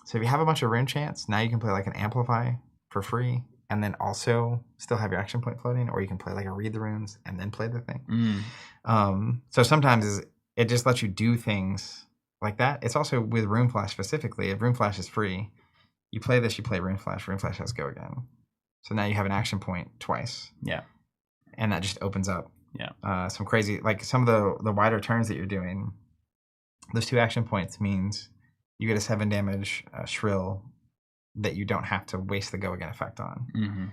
So if you have a bunch of rune chants, now you can play like an Amplify for free, and then also still have your action point floating, or you can play like a Read the Runes and then play the thing. So sometimes it just lets you do things like that. It's also with Rune Flash specifically. If Rune Flash is free, you play this, you play Rune Flash. Rune Flash has Go Again. So now you have an action point twice. Yeah. And that just opens up Yeah. some crazy, like some of the wider turns that you're doing. Those 2 action points means you get a 7 damage Shrill that you don't have to waste the Go Again effect on. Mm-hmm.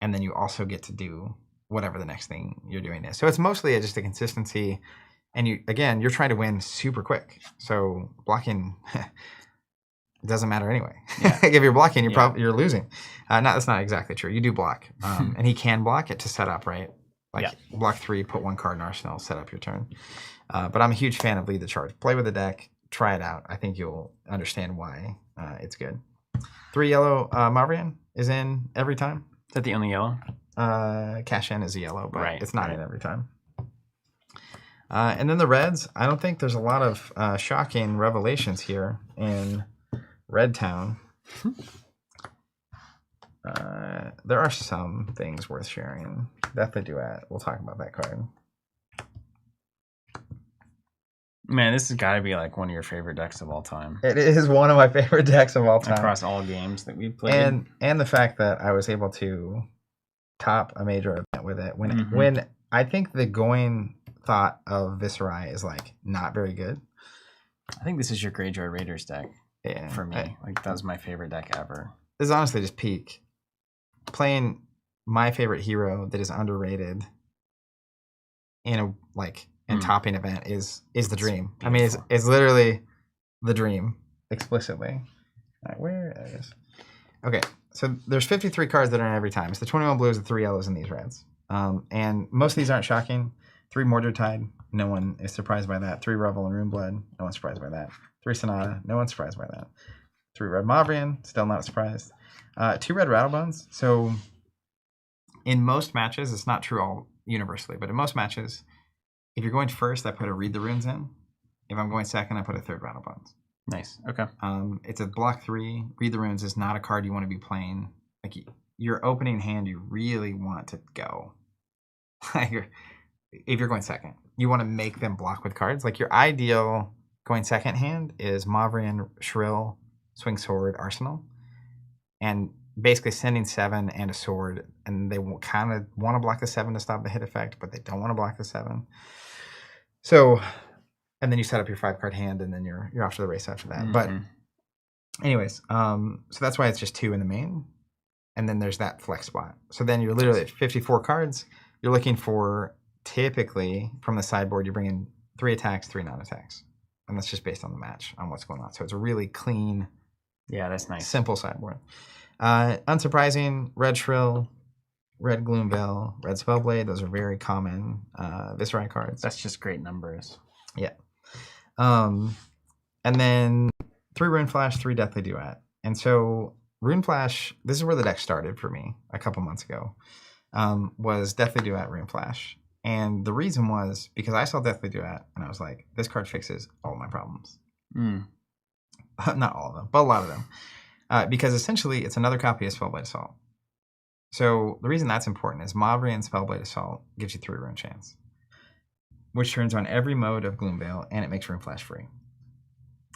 And then you also get to do whatever the next thing you're doing is. So it's mostly just a consistency. And you're trying to win super quick. So blocking it doesn't matter anyway. Yeah. If you're blocking, you're losing. That's not exactly true. You do block. And he can block it to set up, right? Like block 3, put 1 card in arsenal, set up your turn. But I'm a huge fan of Lead the Charge. Play with the deck, try it out. I think you'll understand why it's good. 3 yellow Mavrian is in every time. Is that the only yellow? Cash in is a yellow, but it's not in every time. And then the reds, I don't think there's a lot of shocking revelations here in Red Town. There are some things worth sharing. Deathly Duet. We'll talk about that card. Man, this has got to be like one of your favorite decks of all time. It is one of my favorite decks of all time. Across all games that we've played. And the fact that I was able to top a major event with it. When I think the going thought of Viscerai is like not very good. I think this is your Greyjoy Raiders deck for me. Like that was my favorite deck ever. This is honestly just peak. Playing my favorite hero that is underrated in a and topping event is the dream. Beautiful. I mean, it's literally the dream explicitly. All right, where is? Okay, so there's 53 cards that are in every time. It's the 21 blues, the 3 yellows, and these reds. And most of these aren't shocking. 3 Mordred-Tide, no one is surprised by that. 3 Revel and Runeblood, no one's surprised by that. 3 Sonata, no one's surprised by that. 3 Red Mavrian, still not surprised. 2 Red Rattlebones. So in most matches, it's not true all universally, but in most matches, if you're going first, I put a Read the Runes in. If I'm going second, I put a 3rd Rattlebones. Nice. Okay. It's a block 3. Read the Runes is not a card you want to be playing. Like your opening hand, you really want to go. If you're going second, you want to make them block with cards. Like your ideal going second hand is Mavrian, Shrill, Swing Sword, Arsenal, and basically sending 7 and a sword, and they kind of want to block the 7 to stop the hit effect, but they don't want to block the 7. So, and then you set up your 5-card hand, and then you're off to the race after that. Mm-hmm. But anyways, so that's why it's just 2 in the main, and then there's that flex spot. So then you're literally at 54 cards. You're looking for, typically from the sideboard, you bring in 3 attacks, 3 non-attacks, and that's just based on the match on what's going on. So it's a really clean, that's nice, simple sideboard. Unsurprising, Red Shrill, Red Gloomveil, Red Spellblade. Those are very common Viscerai cards. That's just great numbers. Yeah. And then 3 Rune Flash, 3 Deathly Duet. And so Rune Flash, this is where the deck started for me a couple months ago, was Deathly Duet, Rune Flash. And the reason was because I saw Deathly Duet and I was like, this card fixes all my problems. Not all of them, but a lot of them. Because essentially it's another copy of Spellblade Assault. So the reason that's important is Mavrian Spellblade Assault gives you 3 rune chance, which turns on every mode of Gloomveil, and it makes Rune Flash free.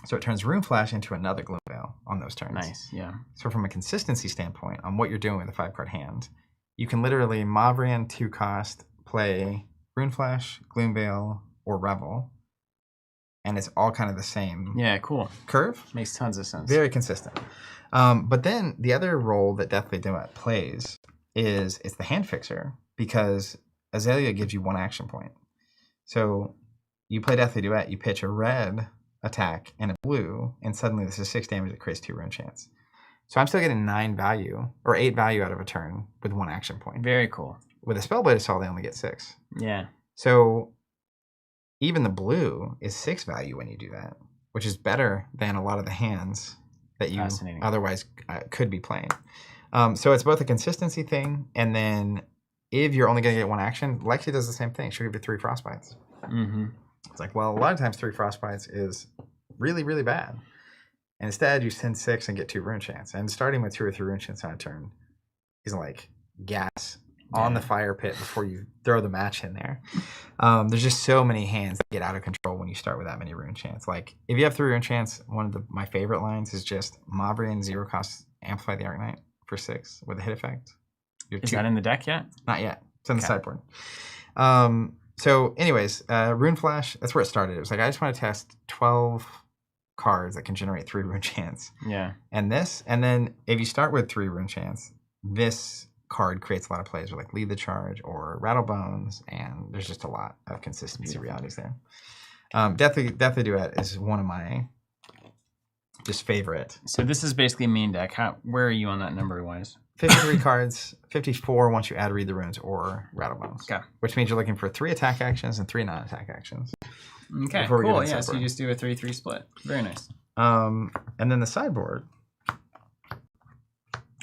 So it turns Rune Flash into another Gloomveil on those turns. Nice, yeah. So from a consistency standpoint on what you're doing with a 5-card hand, you can literally Mavrian 2 cost, play Rune Flash, Gloomveil, or Revel, and it's all kind of the same. Yeah, cool. Curve. Makes tons of sense. Very consistent. But then the other role that Deathly Duet plays is it's the hand fixer, because Azalea gives you 1 action point. So you play Deathly Duet, you pitch a red attack and a blue, and suddenly this is 6 damage that creates 2 rune chance. So I'm still getting 9 value or 8 value out of a turn with 1 action point. Very cool. With a Spellblade Assault, they only get 6. Yeah. So even the blue is 6 value when you do that, which is better than a lot of the hands that you otherwise could be playing. So it's both a consistency thing, and then if you're only going to get one action, Lexi does the same thing. She'll give you 3 frostbites. Mm-hmm. It's like, well, a lot of times 3 frostbites is really, really bad. And instead, you send 6 and get 2 rune chants. And starting with 2 or 3 rune chants on a turn is like gas on the fire pit before you throw the match in there. There's just so many hands that get out of control when you start with that many rune chants. Like, if you have 3 rune chants, one of my favorite lines is just Mavrian 0 cost Amplify the Arcanite for 6 with a hit effect. Is that in the deck yet? Not yet. It's on the sideboard. So anyways, Rune Flash, that's where it started. It was like, I just want to test 12 cards that can generate 3 rune chants. Yeah. And then if you start with 3 rune chants, this card creates a lot of plays with like Lead the Charge or Rattle Bones, and there's just a lot of consistency realities there. Deathly Duet is one of my just favorite. So this is basically main deck. Where are you on that number wise? 53 cards, 54 once you add Read the Runes or Rattle Bones. Okay. Which means you're looking for 3 attack actions and 3 non-attack actions. Okay, cool. Yeah, so you just do a 3-3 split. Very nice. And then the sideboard.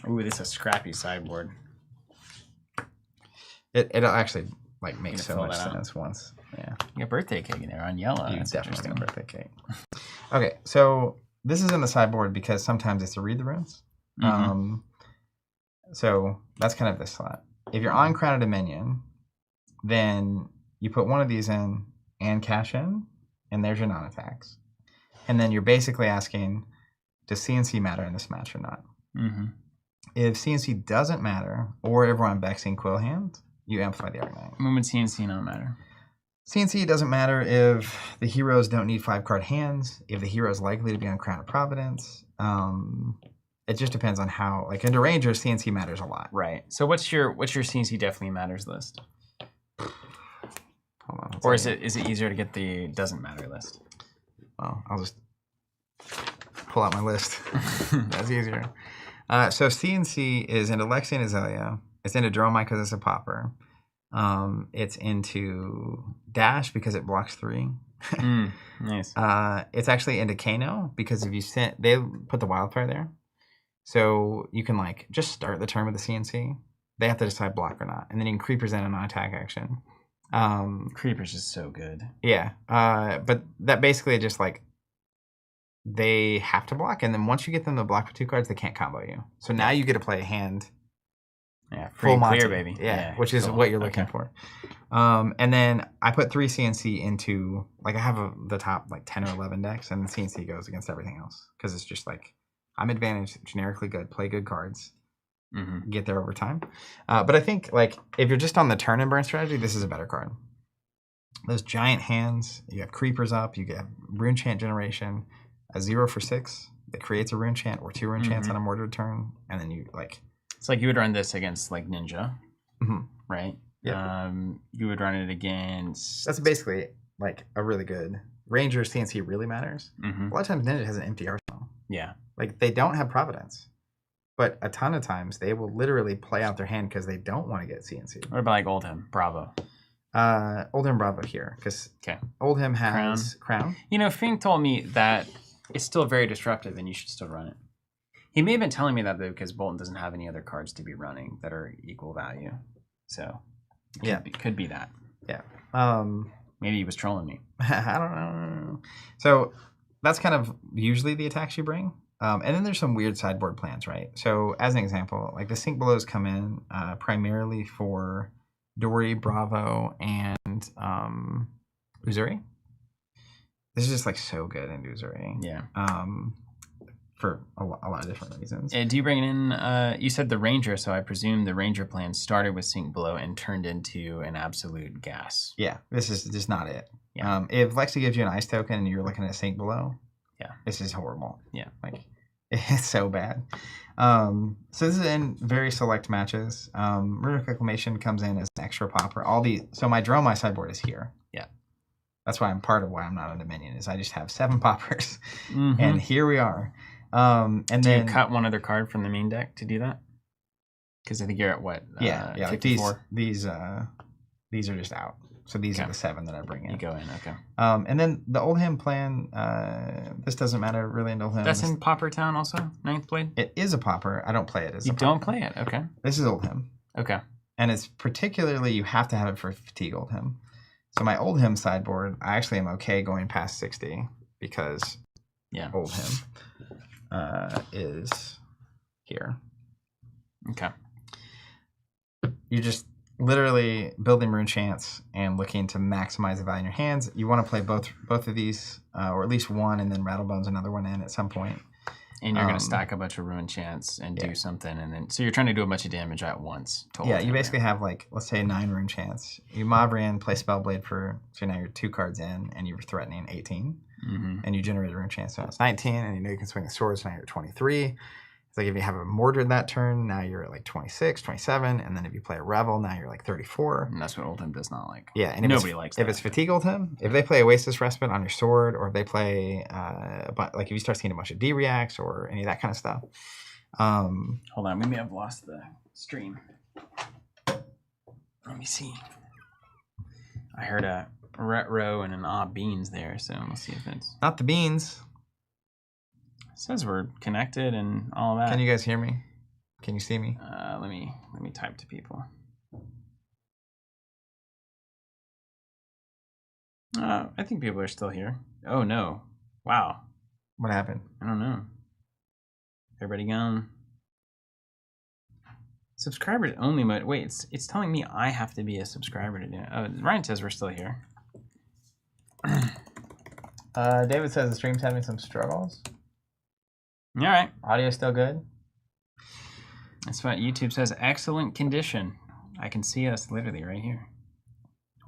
Ooh, this is a scrappy sideboard. It'll actually like make so much sense out. Once. Yeah. You got birthday cake in there on yellow. You That's definitely got birthday cake. Okay, so this is in the sideboard because sometimes it's to Read the Runes. Mm-hmm. So that's kind of the slot. If you're on Crown of Dominion, then you put one of these in and cash in, and there's your non-attacks. And then you're basically asking, does CNC matter in this match or not? Mm-hmm. If CNC doesn't matter, or everyone Vexing Quill Hand, you amplify the Arcanite. When would CNC not matter? CNC doesn't matter if the heroes don't need 5-card hands, if the hero is likely to be on Crown of Providence. It just depends on how, like under Ranger, CNC matters a lot. Right. So what's your CNC definitely matters list? Hold on. Or is it easier to get the doesn't matter list? Well, I'll just pull out my list. That's easier. So CNC is into Lexi and Azalea. It's into Dromai because it's a popper. It's into Dash because it blocks 3. Nice. It's actually into Kano because if you they put the Wildfire there. So you can like just start the turn with the CNC. They have to decide block or not. And then you can Creepers in a non-attack action. Creepers is so good. Yeah. But that basically just like they have to block, and then once you get them to block for 2 cards, they can't combo you. So now you get to play a hand. Yeah, full Monty, clear, baby. Yeah, which is what you're looking for. And then I put 3 CNC into like I have the top like 10 or 11 decks, and the CNC goes against everything else because it's just like I'm advantaged, generically good, play good cards, get there over time. But I think like if you're just on the turn and burn strategy, this is a better card. Those giant hands, you have Creepers up, you get Rune Chant generation, a 0 for 6 that creates a Rune Chant or 2 Rune Chants on a mortar turn, and then you like. It's like you would run this against like Ninja, right? Yeah. You would run it against. That's basically like a really good Ranger. CNC really matters. A lot of times Ninja has an empty arsenal. Yeah. Like they don't have Providence, but a ton of times they will literally play out their hand because they don't want to get CNC. What about like Oldham, Bravo? Oldham Bravo here because Oldham has Crown. You know, Feng told me that it's still very disruptive and you should still run it. He may have been telling me that though because Bolton doesn't have any other cards to be running that are equal value. So could be that. Yeah. Maybe he was trolling me. I don't know. So that's kind of usually the attacks you bring. And then there's some weird sideboard plans, right? So as an example, like the Sink Belows come in primarily for Dory, Bravo, and Viscerai. This is just like so good in Viscerai. Yeah. For a lot of different reasons. Do you bring it in? You said the Ranger, so I presume the Ranger plan started with Sink Below and turned into an absolute gas. Yeah, this is just not it. Yeah. If Lexi gives you an ice token and you're looking at Sink Below, this is horrible. Yeah. Like, it's so bad. So this is in very select matches. Runic Reclamation comes in as an extra popper. So my Dromai sideboard is here. Yeah. That's why I'm not a Dominion, is I just have 7 poppers. And here we are. And do then you cut one other card from the main deck to do that? Because I think you're at what? Yeah. Like these are just out. So these are the 7 that I bring in. You go in, okay. And then the Oldham plan. This doesn't matter really in Oldham. That's in Popper Town also. 9th Blade. It is a popper. I don't play it as. You don't play it, okay. This is Oldham. Okay. And it's particularly, you have to have it for Fatigue Oldhim. So my Oldhim sideboard, I actually am okay going past 60 because Oldhim is here. Okay. You're just literally building Rune Chance and looking to maximize the value in your hands. You want to play both of these, or at least one, and then Rattlebones another one in at some point. And you're going to stack a bunch of Ruin Chance and do something, and then so you're trying to do a bunch of damage at once. Yeah, you basically have like, let's say 9 Rune Chance. You Mavrian, play Spellblade so now you're 2 cards in, and you're threatening 18, and you generate a Rune Chance, so it's 19, and you know you can swing the sword, so now you're at 23. It's like if you have a Mordred that turn, now you're at like 26, 27, and then if you play a Revel, now you're like 34. And that's what Oldhim does not like. Yeah, and nobody likes that. If it's Fatigue Oldhim, if they play Oasis Respite on your sword, or if they play, like if you start seeing a bunch of D-reacts or any of that kind of stuff. Hold on, we may have lost the stream. Let me see. I heard a retro and an beans there, so let's see if it's... Not the beans. It says we're connected and all that. Can you guys hear me? Can you see me? Let me type to people. I think people are still here. Oh no! Wow. What happened? I don't know. Everybody gone? Subscribers only mode. Wait, it's telling me I have to be a subscriber to do it. Oh, Ryan says we're still here. David says the stream's having some struggles. All right. Audio still good? That's what YouTube says. Excellent condition. I can see us literally right here.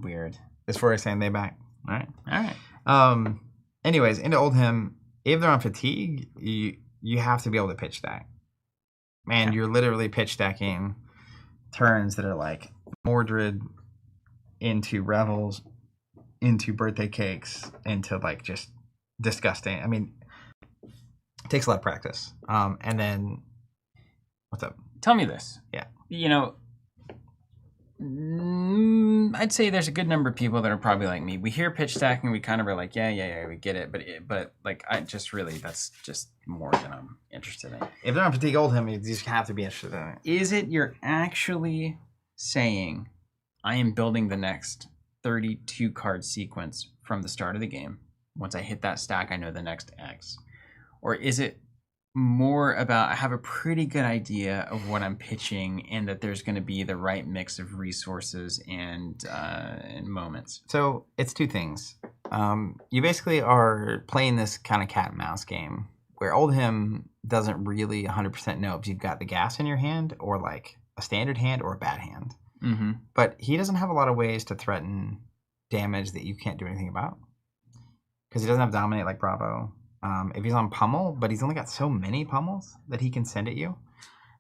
Weird. It's for saying they back. All right. All right. Anyways, into Oldhim, if they're on Fatigue, you have to be able to pitch stack. Man, you're literally pitch stacking turns that are like Mordred into Revels, into Birthday Cakes, into like just disgusting. I mean, it takes a lot of practice. And then, what's up? Tell me this. Yeah. You know, I'd say there's a good number of people that are probably like me. We hear pitch stacking, we kind of are like, yeah, we get it. But like, I just really, that's just more than I'm interested in. If they're on Fatigue Oldhim, you just have to be interested in it. Is it you're actually saying, I am building the next 32 card sequence from the start of the game. Once I hit that stack, I know the next X. Or is it more about I have a pretty good idea of what I'm pitching and that there's going to be the right mix of resources and moments? So it's two things. You basically are playing this kind of cat and mouse game where Oldhim doesn't really 100% know if you've got the gas in your hand or like a standard hand or a bad hand. Mm-hmm. But he doesn't have a lot of ways to threaten damage that you can't do anything about because he doesn't have Dominate like Bravo. If he's on Pummel, but he's only got so many Pummels that he can send at you.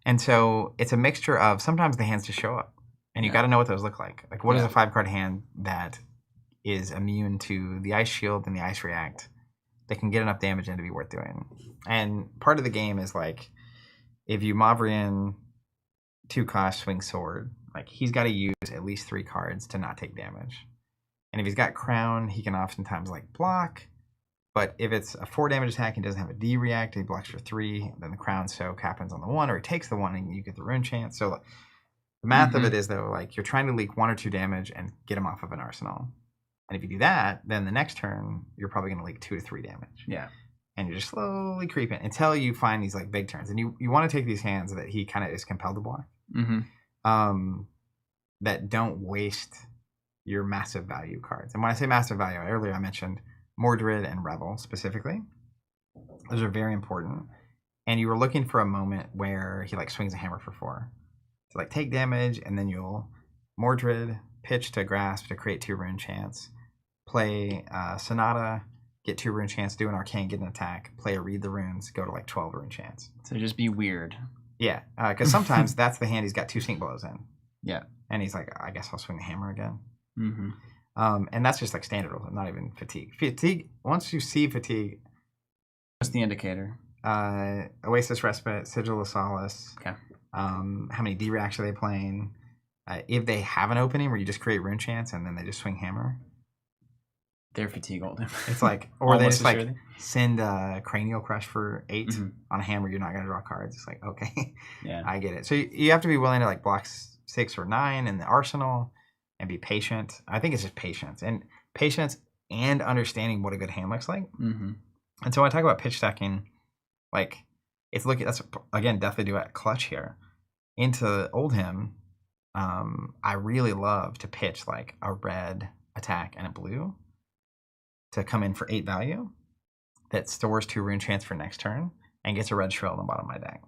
And so it's a mixture of sometimes the hands just show up and you got to know what those look like. Like what is a 5-card hand that is immune to the Ice Shield and the Ice React that can get enough damage in to be worth doing. And part of the game is like if you Mavrian 2-cost swing sword, like he's got to use at least 3 cards to not take damage. And if he's got Crown, he can oftentimes like block. But if it's a 4 damage attack and doesn't have a D react, he blocks for 3, then the Crown Soak happens on the 1, or he takes the 1 and you get the Rune Chance. So the math of it is though, like you're trying to leak 1 or 2 damage and get him off of an arsenal. And if you do that, then the next turn you're probably going to leak 2 to 3 damage. Yeah. And you're just slowly creeping until you find these like big turns. And you want to take these hands that he kind of is compelled to block. Mm-hmm. That don't waste your massive value cards. And when I say massive value, earlier I mentioned Mordred and Revel specifically. Those are very important. And you were looking for a moment where he like swings a hammer for 4. To like take damage, and then you'll Mordred, pitch to Grasp to create 2 Rune Chance, play Sonata, get 2 Rune Chance, do an Arcane, get an attack, play a Read the Runes, go to like 12 Rune Chance. So just be weird. Yeah, because sometimes that's the hand he's got 2 Sink Blows in. Yeah. And he's like, I guess I'll swing the hammer again. Mm-hmm. And that's just like standard, not even Fatigue. Fatigue, once you see Fatigue... What's the indicator? Oasis Respite, Sigil of Solace. Okay. How many D-reacts are they playing? If they have an opening where you just create Rune Chance and then they just swing hammer. They're Fatigue Oldhim. It's like, or they just like send Cranial Crush for 8 on a hammer, you're not going to draw cards. It's like, okay, yeah, I get it. So you have to be willing to like block 6 or 9 in the arsenal and be patient. I think it's just patience and understanding what a good hand looks like. Mm-hmm. And so when I talk about pitch stacking, like that's again definitely do at clutch here. Into Oldhim, I really love to pitch like a red attack and a blue to come in for 8 value that stores 2 rune chance for next turn and gets a red shrill on the bottom of my deck.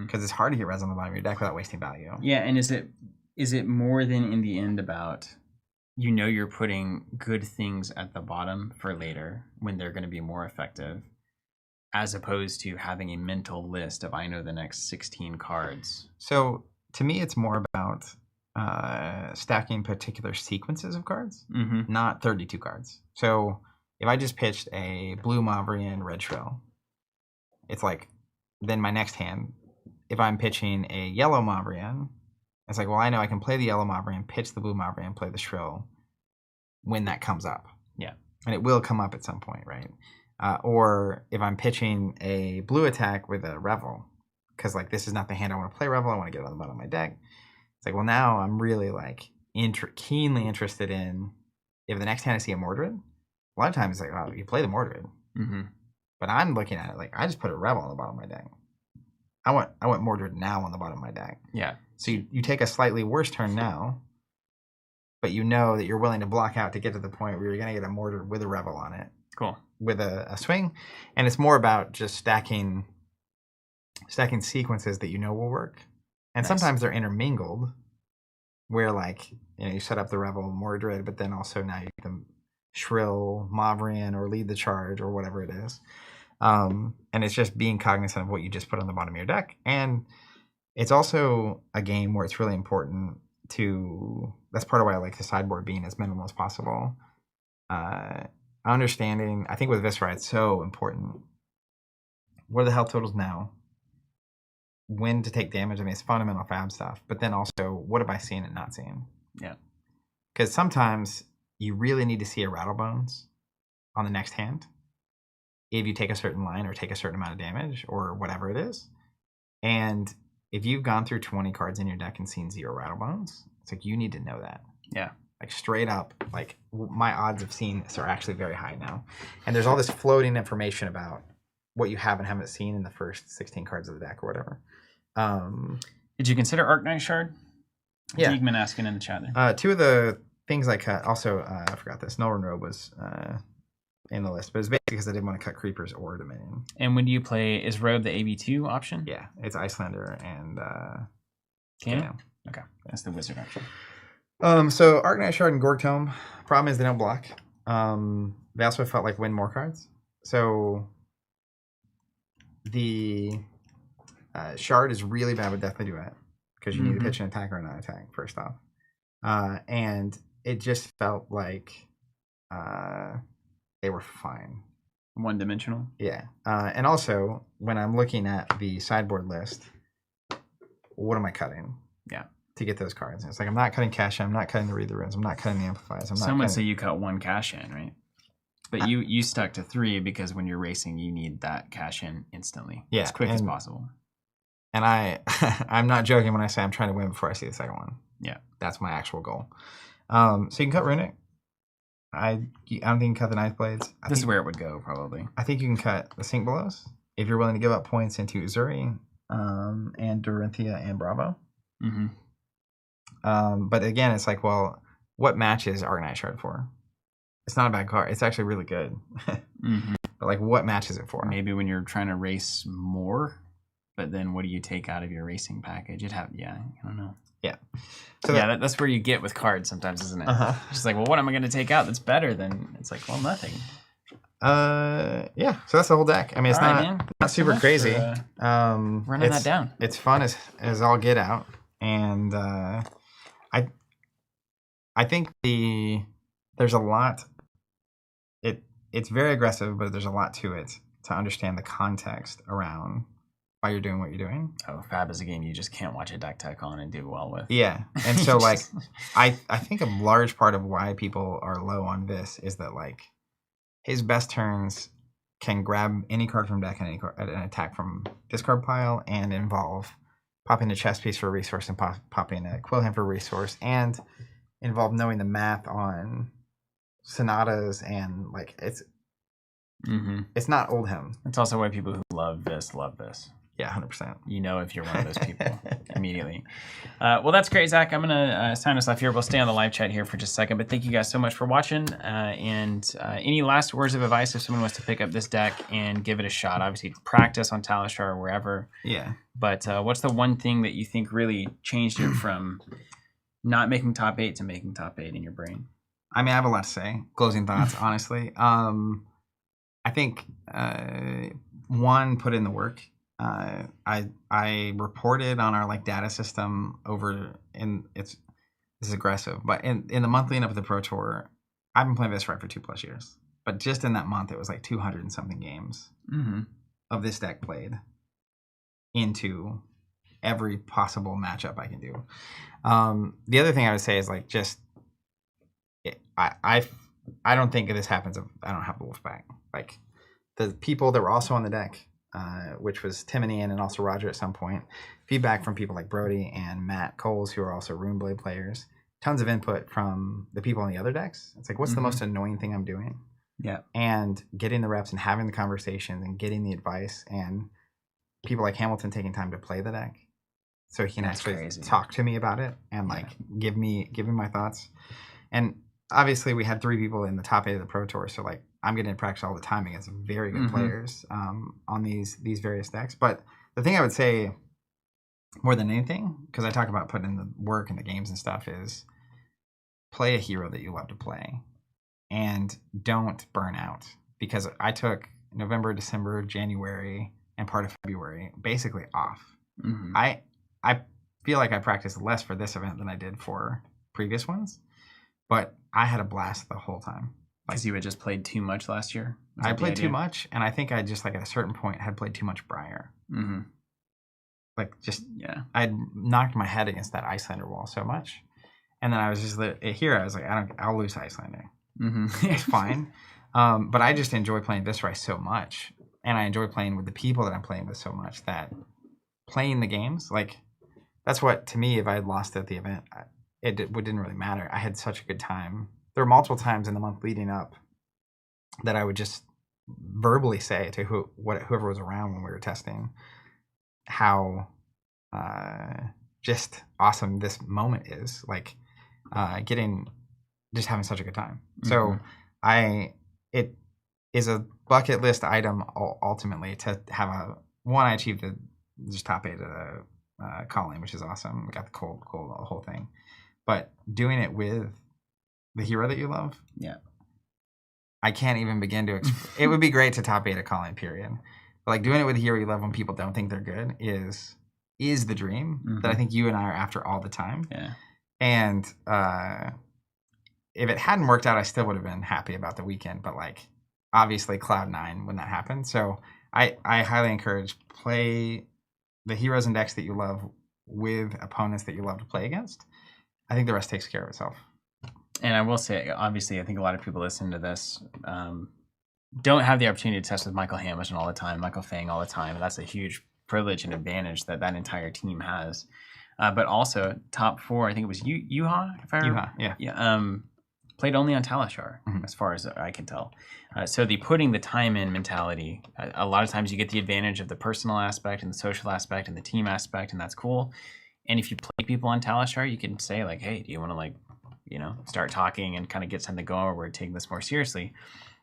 Because it's hard to get res on the bottom of your deck without wasting value. Yeah, and is it more than in the end about you're putting good things at the bottom for later when they're going to be more effective, as opposed to having a mental list of I know the next 16 cards? So to me, it's more about stacking particular sequences of cards, not 32 cards. So if I just pitched a blue Mavrian, red Shrill, it's like, then my next hand, if I'm pitching a yellow Mavrian, it's like, well, I know I can play the yellow Mavrian, pitch the blue Mavrian, play the Shrill when that comes up. Yeah. And it will come up at some point, right? Or if I'm pitching a blue attack with a Revel, because like this is not the hand I want to play Revel, I want to get it on the bottom of my deck. It's like, well, now I'm really like keenly interested in if the next hand I see a Mordred. A lot of times it's like, oh, you play the Mordred. But I'm looking at it like I just put a Revel on the bottom of my deck. I want Mordred now on the bottom of my deck. Yeah. So you take a slightly worse turn now, but you know that you're willing to block out to get to the point where you're going to get a Mordred with a Revel on it. Cool. With a swing. And it's more about just stacking sequences that you know will work. And sometimes they're intermingled where like, you set up the Revel Mordred, but then also now you can Shrill Mavrian or lead the charge or whatever it is. And it's just being cognizant of what you just put on the bottom of your deck. And it's also a game where it's really important that's part of why I like the sideboard being as minimal as possible. Understanding, I think with Viscerai, it's so important. What are the health totals now? When to take damage? I mean, it's fundamental fab stuff. But then also, what am I seeing and not seeing? Yeah. Because sometimes you really need to see a Rattlebones on the next hand if you take a certain line or take a certain amount of damage or whatever it is. And if you've gone through 20 cards in your deck and seen 0 Rattlebones, it's like you need to know that. Yeah. Like straight up, like my odds of seeing this are actually very high now. And there's all this floating information about what you have and haven't seen in the first 16 cards of the deck or whatever. Did you consider Arknight Shard? Yeah. Diegman asking in the chat there. 2 of the things I cut, also, I forgot this, Null Robe was in the list, but it's basically because I didn't want to cut Creepers or Dominion. And when do you play, is Robe the AB2 option? Yeah, it's Icelander and Cam? Okay, that's the wizard option. So Arknight Shard and Gorg Tome, problem is they don't block. They also felt like win more cards. So the Shard is really bad with Deathly Duet because you need to pitch an attack or a non-attack first off. And it just felt like they were fine. One-dimensional? Yeah. And also, when I'm looking at the sideboard list, what am I cutting? Yeah. To get those cards. And it's like, I'm not cutting Cash In, I'm not cutting the Read the Runes, I'm not cutting the Amplifiers. Some would say you cut 1 cash in, right? But you stuck to 3 because when you're racing, you need that cash in instantly. Yeah. As quick as possible. And I'm not joking when I say I'm trying to win before I see the second one. Yeah. That's my actual goal. So you can cut Runic. I don't think you can cut the Ninth Blades. This is where it would go, probably. I think you can cut the Sink Belows if you're willing to give up points into Uzuri and Dorinthia and Bravo. But again, it's like, well, what match is Arknight Shard for? It's not a bad card. It's actually really good. But like, what match is it for? Maybe when you're trying to race more, but then what do you take out of your racing package? I don't know. Yeah. So that's where you get with cards sometimes, isn't it? Just like, well, what am I going to take out that's better than? It's like, well, nothing. Yeah. So that's the whole deck. I mean, it's not super crazy. Running that down. It's fun as all get out, and I think there's a lot. It's very aggressive, but there's a lot to it to understand the context around why you're doing what you're doing. Oh, Fab is a game you just can't watch a deck tech on and do well with. Yeah. And so like I think a large part of why people are low on this is that like his best turns can grab any card from deck and an attack from discard pile and involve pop in a chess piece for a resource and pop in a quill hand for a resource, and involve knowing the math on sonatas and like it's not old hymn. It's also why people who love this. Yeah, 100%. You know if you're one of those people immediately. Well, that's great, Zach. I'm going to sign us off here. We'll stay on the live chat here for just a second. But thank you guys so much for watching. And any last words of advice if someone wants to pick up this deck and give it a shot? Obviously, practice on Talishar or wherever. Yeah. But what's the one thing that you think really changed it from not making top 8 to making top 8 in your brain? I mean, I have a lot to say. Closing thoughts, honestly. I think, one, put in the work. I reported on our like data system over this is aggressive, but in the month leading up to the Pro Tour, I've been playing Viscerai for 2+ years. But just in that month, it was like 200 and something games of this deck played into every possible matchup I can do. The other thing I would say is like I don't think this happens if I don't have the Wolfpack. Like the people that were also on the deck, which was Tim and Ian and also Roger at some point. Feedback from people like Brody and Matt Coles, who are also Runeblade players. Tons of input from the people on the other decks. It's like, what's the most annoying thing I'm doing? Yeah. And getting the reps and having the conversations and getting the advice, and people like Hamilton taking time to play the deck so he can actually talk to me about it and like give me my thoughts. And obviously we had 3 people in the top 8 of the Pro Tour, so like I'm getting to practice all the time against very good players on these various decks. But the thing I would say more than anything, because I talk about putting in the work and the games and stuff, is play a hero that you love to play and don't burn out. Because I took November, December, January, and part of February basically off. I feel like I practiced less for this event than I did for previous ones, but I had a blast the whole time. Because you had just played too much last year? I played too much, and I think I just like at a certain point had played too much Briar. Like just I'd knocked my head against that Icelander wall so much, and then I was just here. I was like, I'll lose Icelander. It's fine. But I just enjoy playing Viscerai so much, and I enjoy playing with the people that I'm playing with so much that playing the games, like that's what to me. If I had lost at the event, it didn't really matter. I had such a good time. There were multiple times in the month leading up that I would just verbally say to whoever was around when we were testing how just awesome this moment is. Like just having such a good time. So it is a bucket list item ultimately to have I achieved just top 8 at a calling, which is awesome. We got the cold, the whole thing. But doing it with the hero that you love, I can't even begin to. It would be great to top 8 a calling, period. But like doing it with a hero you love when people don't think they're good is the dream that I think you and I are after all the time. Yeah. And if it hadn't worked out, I still would have been happy about the weekend. But like obviously Cloud9 when that happened. So I highly encourage play the heroes and decks that you love with opponents that you love to play against. I think the rest takes care of itself. And I will say, obviously, I think a lot of people listening to this don't have the opportunity to test with Michael Hamilton all the time, Michael Feng all the time. And that's a huge privilege and advantage that entire team has. But also, top 4, I think it was Yuha, if I remember. Yeah. Played only on Talishar, as far as I can tell. So the putting the time in mentality, a lot of times you get the advantage of the personal aspect and the social aspect and the team aspect, and that's cool. And if you play people on Talishar, you can say like, hey, do you want to start talking and kind of get something going where we're taking this more seriously.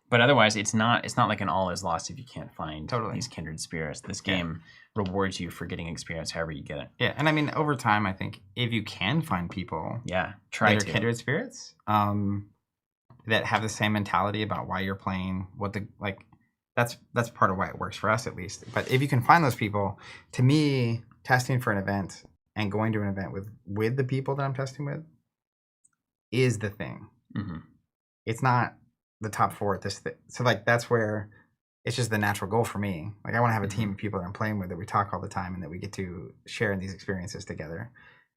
But otherwise, it's not like an all is lost if you can't find these kindred spirits. This game rewards you for getting experience however you get it. Yeah, and I mean, over time, I think if you can find people try that are kindred spirits that have the same mentality about why you're playing, that's part of why it works for us at least. But if you can find those people, to me, testing for an event and going to an event with the people that I'm testing with is the thing. It's not the top 4 at this thing. So like that's where it's just the natural goal for me. Like I want to have a team of people that I'm playing with that we talk all the time and that we get to share in these experiences together.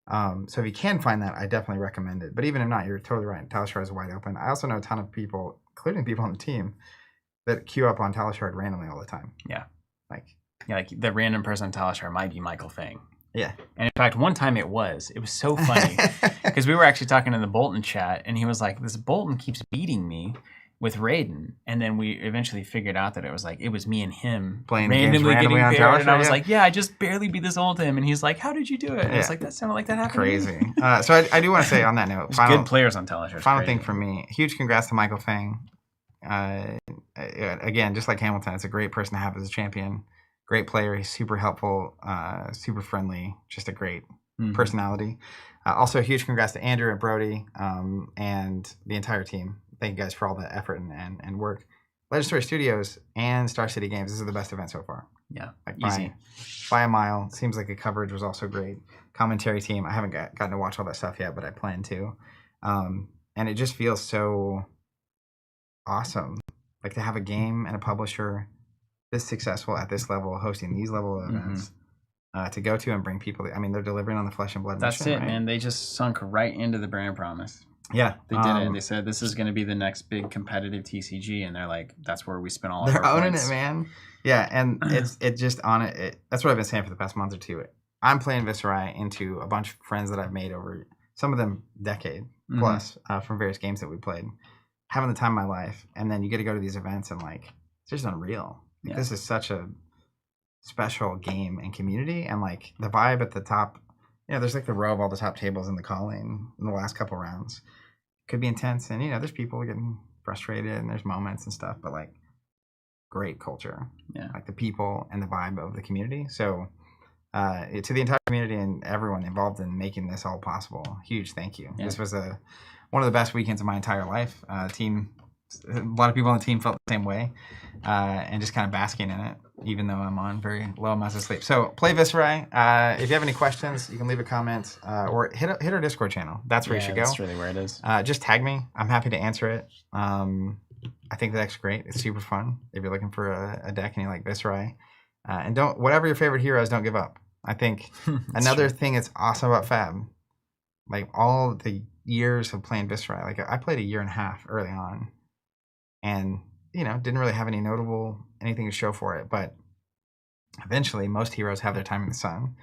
So if you can find that, I definitely recommend it. But even if not, you're totally right. Talishar is wide open. I also know a ton of people, including people on the team, that queue up on Talishar randomly all the time. Like the random person on Talishar might be Michael Feng. Yeah. And in fact, one time it was so funny because we were actually talking in the Bolton chat, and he was like, "This Bolton keeps beating me with Raiden," and then we eventually figured out that it was me and him Playing randomly games getting on paired, Tower and I was Show, like, "Yeah, I just barely beat this old him," and he's like, "How did you do it?" And it's like, that sounded like that happened. Crazy. So I do want to say on that note, good players on television. Final thing from me, huge congrats to Michael Feng. Again, just like Hamilton, it's a great person to have as a champion. Great player. He's super helpful, super friendly, just a great personality. Also, a huge congrats to Andrew and Brody and the entire team. Thank you guys for all the effort and work. Legendary Studios and Star City Games. This is the best event so far. Yeah, easy. By a mile. Seems like the coverage was also great. Commentary team. I haven't gotten to watch all that stuff yet, but I plan to. And it just feels so awesome. Like to have a game and a publisher this successful at this level, hosting these level of events, to go to and bring people. I mean, they're delivering on the flesh and blood. That's mission, it, right? Man. They just sunk right into the brand promise. Yeah, they did it. They said this is going to be the next big competitive TCG, and they're like, that's where we spend all of our owning points. it, man. Yeah, and it's just on it. That's what I've been saying for the past month or two. I'm playing Viscerai into a bunch of friends that I've made over some of them decade plus from various games that we played, having the time of my life, and then you get to go to these events and like it's just unreal. Like, this is such a special game and community, and like the vibe at the top. You know, there's like the row of all the top tables in the calling in the last couple rounds. Could be intense, and you know, there's people getting frustrated, and there's moments and stuff, but like great culture. Yeah, like the people and the vibe of the community. So to the entire community and everyone involved in making this all possible, huge thank you. This was one of the best weekends of my entire life. Team, a lot of people on the team felt the same way, and just kind of basking in it, even though I'm on very low amounts of sleep. So play Viscerai. If you have any questions, you can leave a comment or hit our Discord channel. That's where you should go. That's really where it is. Just tag me. I'm happy to answer it. I think the deck's great. It's super fun if you're looking for a deck and you like Viscerai. And whatever your favorite hero is, don't give up. I think another thing that's awesome about Fab, like all the years of playing Viscerai, like I played a year and a half early on, and you know, didn't really have any notable anything to show for it. But eventually, most heroes have their time in the sun,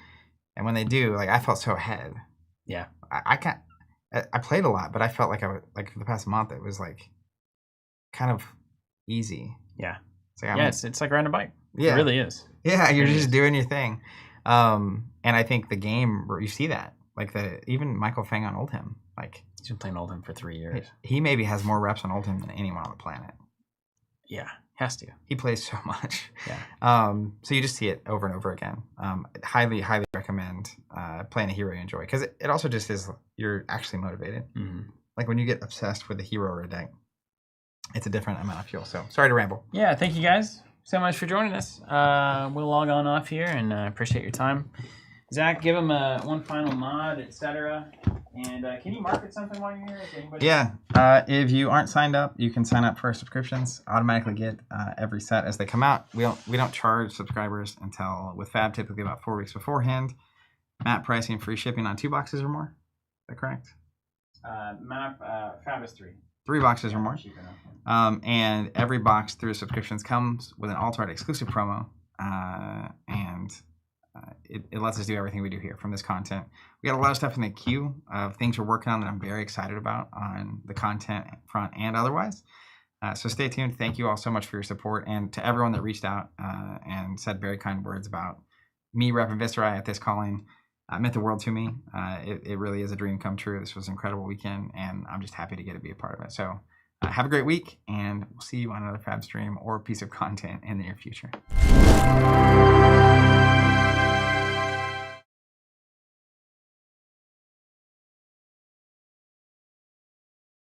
and when they do, like I felt so ahead. Yeah, I played a lot, but I felt like for the past month it was like kind of easy. Yeah, it's like riding a bike. Yeah, it really is. Yeah, you're just doing your thing. And I think the game, you see that. Like even Michael Feng on Oldhim, like he's been playing Oldhim for 3 years. He maybe has more reps on Oldhim than anyone on the planet. Yeah, has to. He plays so much. Yeah. So you just see it over and over again. Highly, highly recommend playing a hero you enjoy, because it also just is, you're actually motivated. Like when you get obsessed with a hero or a deck, it's a different amount of fuel. So sorry to ramble. Yeah, thank you guys so much for joining us. We'll log on off here, and appreciate your time. Zach, give him one final mod, etc. And can you market something while you're here? Yeah. If you aren't signed up, you can sign up for our subscriptions. Automatically get every set as they come out. We don't charge subscribers until, with Fab, typically about 4 weeks beforehand. Map pricing, free shipping on 2 boxes or more. Is that correct? Fab is 3. 3 boxes or more. And every box through subscriptions comes with an alt-art exclusive promo. And it lets us do everything we do here from this content. We got a lot of stuff in the queue of things we're working on that I'm very excited about on the content front and otherwise. So stay tuned. Thank you all so much for your support. And to everyone that reached out and said very kind words about me repping Viscerai at this calling. Meant the world to me. It really is a dream come true. This was an incredible weekend, and I'm just happy to get to be a part of it. So have a great week, and we'll see you on another Fab stream or piece of content in the near future.